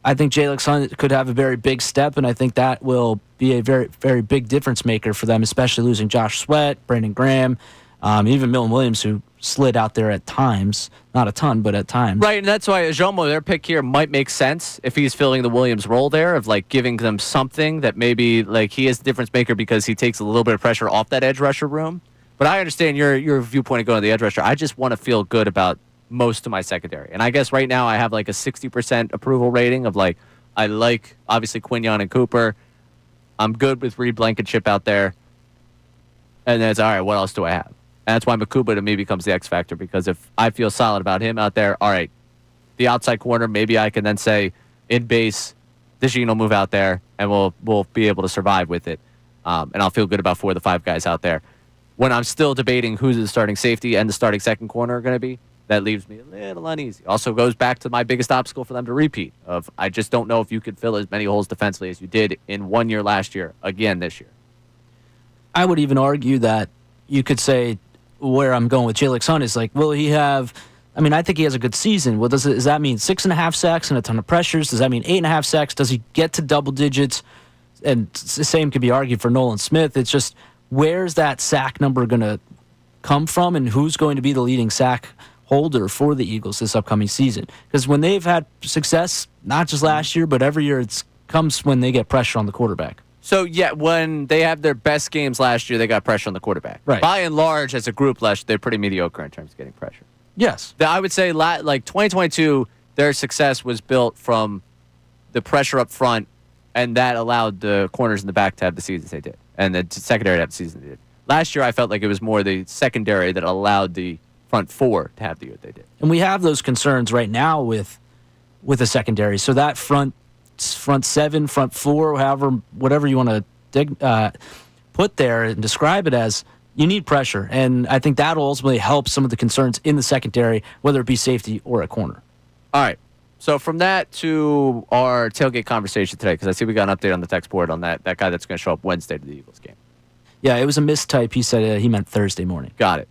[SPEAKER 6] I think Jalix Hunt could have a very big step, and I think that will be a very, very big difference maker for them, especially losing Josh Sweat, Brandon Graham, even Milton Williams, who slid out there at times. Not a ton, but at times.
[SPEAKER 3] Right, and that's why Ajomo, their pick here, might make sense if he's filling the Williams role there of, like, giving them something that maybe, like, he is the difference maker because he takes a little bit of pressure off that edge rusher room. But I understand your viewpoint of going to the edge rusher. I just want to feel good about most of my secondary. And I guess right now I have, like, a 60% approval rating of, like, I like, obviously, Quinion and Cooper. I'm good with Reed Blankenship out there. And then it's, all right, what else do I have? And that's why Makuba to me becomes the X factor, because if I feel solid about him out there, all right, the outside corner, maybe I can then say in base, Dejean will move out there and we'll be able to survive with it. And I'll feel good about 4 of the 5 guys out there. When I'm still debating who's the starting safety and the starting second corner are going to be, that leaves me a little uneasy. Also goes back to my biggest obstacle for them to repeat of I just don't know if you could fill as many holes defensively as you did in 1 year last year, again this year.
[SPEAKER 6] I would even argue that you could say where I'm going with Jalix Hunt is like, will he have, I mean, I think he has a good season. Well, does that mean 6.5 sacks and a ton of pressures? Does that mean 8.5 sacks? Does he get to double digits? And the same could be argued for Nolan Smith. It's just, where's that sack number going to come from, and who's going to be the leading sack holder for the Eagles this upcoming season? Because when they've had success, not just last year, but every year, it comes when they get pressure on the quarterback.
[SPEAKER 3] So, yeah, when they have their best games last year, they got pressure on the quarterback.
[SPEAKER 6] Right.
[SPEAKER 3] By and large, as a group last year, they're pretty mediocre in terms of getting pressure.
[SPEAKER 6] Yes.
[SPEAKER 3] I would say, like, 2022, their success was built from the pressure up front, and that allowed the corners in the back to have the seasons they did, and the secondary to have the season they did. Last year, I felt like it was more the secondary that allowed the front 4 to have the year they did.
[SPEAKER 6] And we have those concerns right now with the secondary. So that front 7, front 4, whatever you want to put there and describe it as, you need pressure. And I think that will ultimately help some of the concerns in the secondary, whether it be safety or a corner.
[SPEAKER 3] All right. So from that to our tailgate conversation today, because I see we got an update on the text board on that guy that's going to show up Wednesday to the Eagles game.
[SPEAKER 6] Yeah, it was a mistype. He said he meant Thursday morning.
[SPEAKER 3] Got it.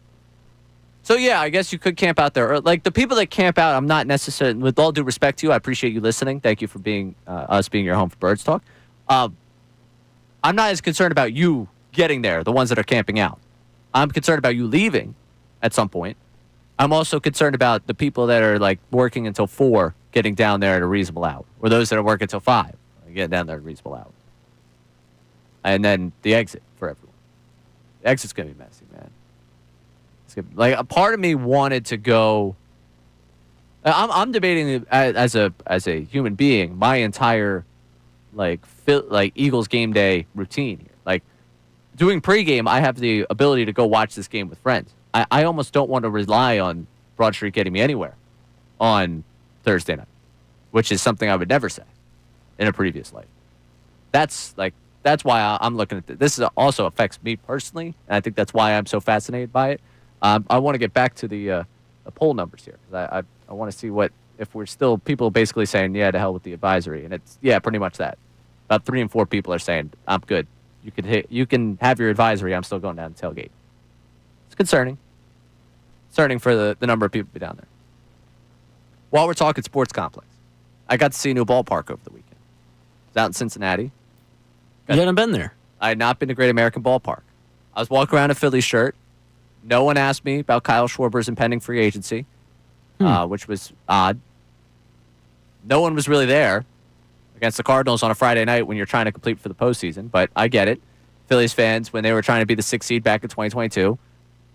[SPEAKER 3] So, yeah, I guess you could camp out there. Like, the people that camp out, I'm not necessarily, with all due respect to you, I appreciate you listening. Thank you for being us being your home for Birds Talk. I'm not as concerned about you getting there, the ones that are camping out. I'm concerned about you leaving at some point. I'm also concerned about the people that are, like, working until 4, getting down there at a reasonable hour, or those that are working until 5, getting down there at a reasonable hour. And then the exit for everyone. The exit's going to be messy, man. Like, a part of me wanted to go. I'm debating as a human being my entire like Eagles game day routine here. Like, doing pregame, I have the ability to go watch this game with friends. I almost don't want to rely on Broad Street getting me anywhere on Thursday night, which is something I would never say in a previous life. That's why I'm looking at this. This also affects me personally, and I think that's why I'm so fascinated by it. I want to get back to the poll numbers here, because I want to see if we're still people basically saying, yeah, to hell with the advisory. And it's, yeah, pretty much that. About 3 and 4 people are saying, I'm good. You can have your advisory. I'm still going down the tailgate. It's concerning. Concerning for the number of people down there. While we're talking sports complex, I got to see a new ballpark over the weekend. It was out in Cincinnati.
[SPEAKER 6] You hadn't been there.
[SPEAKER 3] I had not been to Great American Ballpark. I was walking around in a Phillies shirt. No one asked me about Kyle Schwarber's impending free agency, which was odd. No one was really there against the Cardinals on a Friday night when you're trying to complete for the postseason, but I get it. Phillies fans, when they were trying to be the 6th seed back in 2022,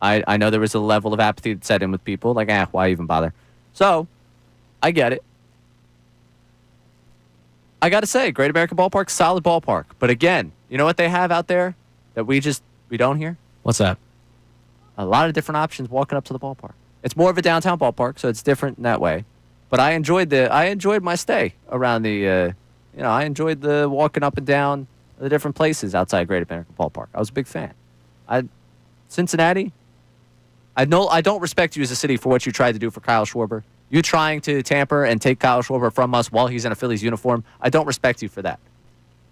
[SPEAKER 3] I know there was a level of apathy that set in with people, like, why even bother? So, I get it. I got to say, Great American Ballpark, solid ballpark. But again, you know what they have out there that we don't hear?
[SPEAKER 6] What's that?
[SPEAKER 3] A lot of different options walking up to the ballpark. It's more of a downtown ballpark, so it's different in that way. But I enjoyed my stay around the, I enjoyed the walking up and down the different places outside Great American Ballpark. I was a big fan. Cincinnati, I don't respect you as a city for what you tried to do for Kyle Schwarber. You trying to tamper and take Kyle Schwarber from us while he's in a Phillies uniform. I don't respect you for that.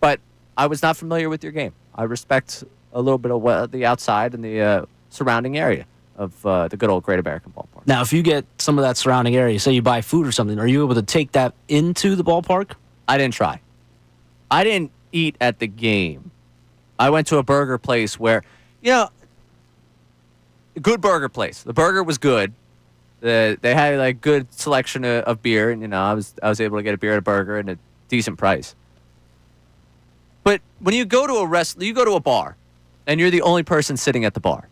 [SPEAKER 3] But I was not familiar with your game. I respect a little bit of the outside and the surrounding area of the good old Great American Ballpark.
[SPEAKER 6] Now, if you get some of that surrounding area, say you buy food or something, are you able to take that into the ballpark?
[SPEAKER 3] I didn't try. I didn't eat at the game. I went to a burger place where, good burger place. The burger was good. They had like good selection of beer, and I was able to get a beer and a burger and a decent price. But when you go to a bar, and you're the only person sitting at the bar,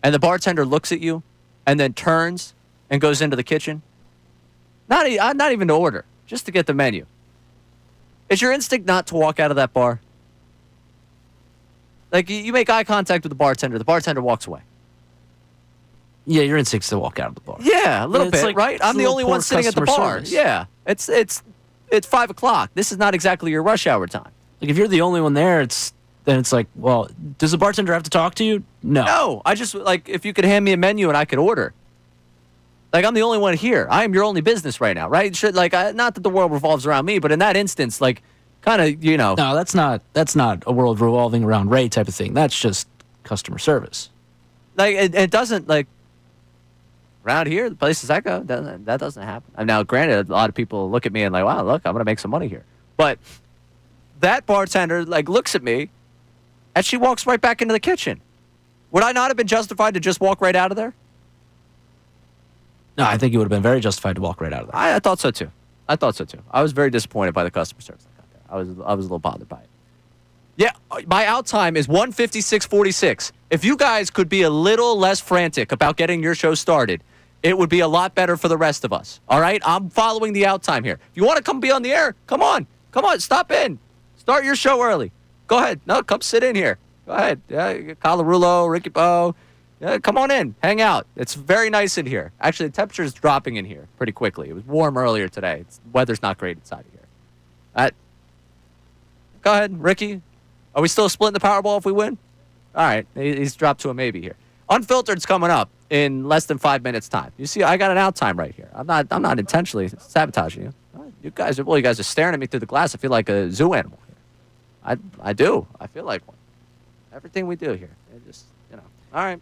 [SPEAKER 3] and the bartender looks at you, and then turns and goes into the kitchen, not even to order, just to get the menu. Is your instinct not to walk out of that bar? Like you make eye contact with the bartender walks away.
[SPEAKER 6] Yeah, your instinct's to walk out of the bar.
[SPEAKER 3] Yeah, a little bit, right? I'm the only one sitting at the bar.
[SPEAKER 6] Service.
[SPEAKER 3] Yeah, it's 5:00. This is not exactly your rush hour time.
[SPEAKER 6] Like if you're the only one there, then it's like, well, does the bartender have to talk to you? No.
[SPEAKER 3] No, I just if you could hand me a menu and I could order. Like I'm the only one here. I am your only business right now, right? Not that the world revolves around me, but in that instance, kind of,
[SPEAKER 6] No, that's not a world revolving around Ray type of thing. That's just customer service.
[SPEAKER 3] Like it doesn't around here, the places I go, that doesn't happen. Now, granted, a lot of people look at me and wow, look, I'm gonna make some money here. But that bartender looks at me, and she walks right back into the kitchen. Would I not have been justified to just walk right out of there?
[SPEAKER 6] No, I think you would have been very justified to walk right out of there.
[SPEAKER 3] I thought so too. I was very disappointed by the customer service I got there. I was a little bothered by it. Yeah, my out time is 1:56:46. If you guys could be a little less frantic about getting your show started, it would be a lot better for the rest of us. All right? I'm following the out time here. If you want to come be on the air, come on. Stop in. Start your show early. Go ahead. No, come sit in here. Go ahead. Colarulo, Ricky Bo. Come on in. Hang out. It's very nice in here. Actually, the temperature is dropping in here pretty quickly. It was warm earlier today. The weather's not great inside of here. Go ahead, Ricky. Are we still splitting the Powerball if we win? All right. He's dropped to a maybe here. Unfiltered's coming up in less than 5 minutes' time. You see, I got an out time right here. I'm not intentionally sabotaging you. You guys are staring at me through the glass. I feel like a zoo animal here. I do. I feel like one. Everything we do here. All right.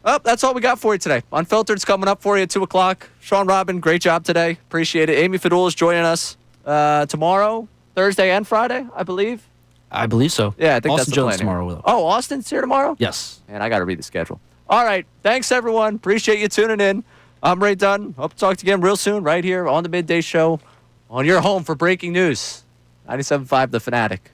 [SPEAKER 3] Well, that's all we got for you today. Unfiltered's coming up for you at 2 o'clock. Sean Robin, great job today. Appreciate it. Amy Fadul is joining us tomorrow, Thursday and Friday, I believe.
[SPEAKER 6] I believe so.
[SPEAKER 3] Yeah, I think
[SPEAKER 6] Austin
[SPEAKER 3] that's the
[SPEAKER 6] Jones
[SPEAKER 3] plan
[SPEAKER 6] tomorrow.
[SPEAKER 3] Here. Oh, Austin's here tomorrow?
[SPEAKER 6] Yes.
[SPEAKER 3] And I got to read the schedule. All right. Thanks, everyone. Appreciate you tuning in. I'm Ray Dunn. Hope to talk to you again real soon right here on the Midday Show on your home for breaking news. 97.5 The Fanatic.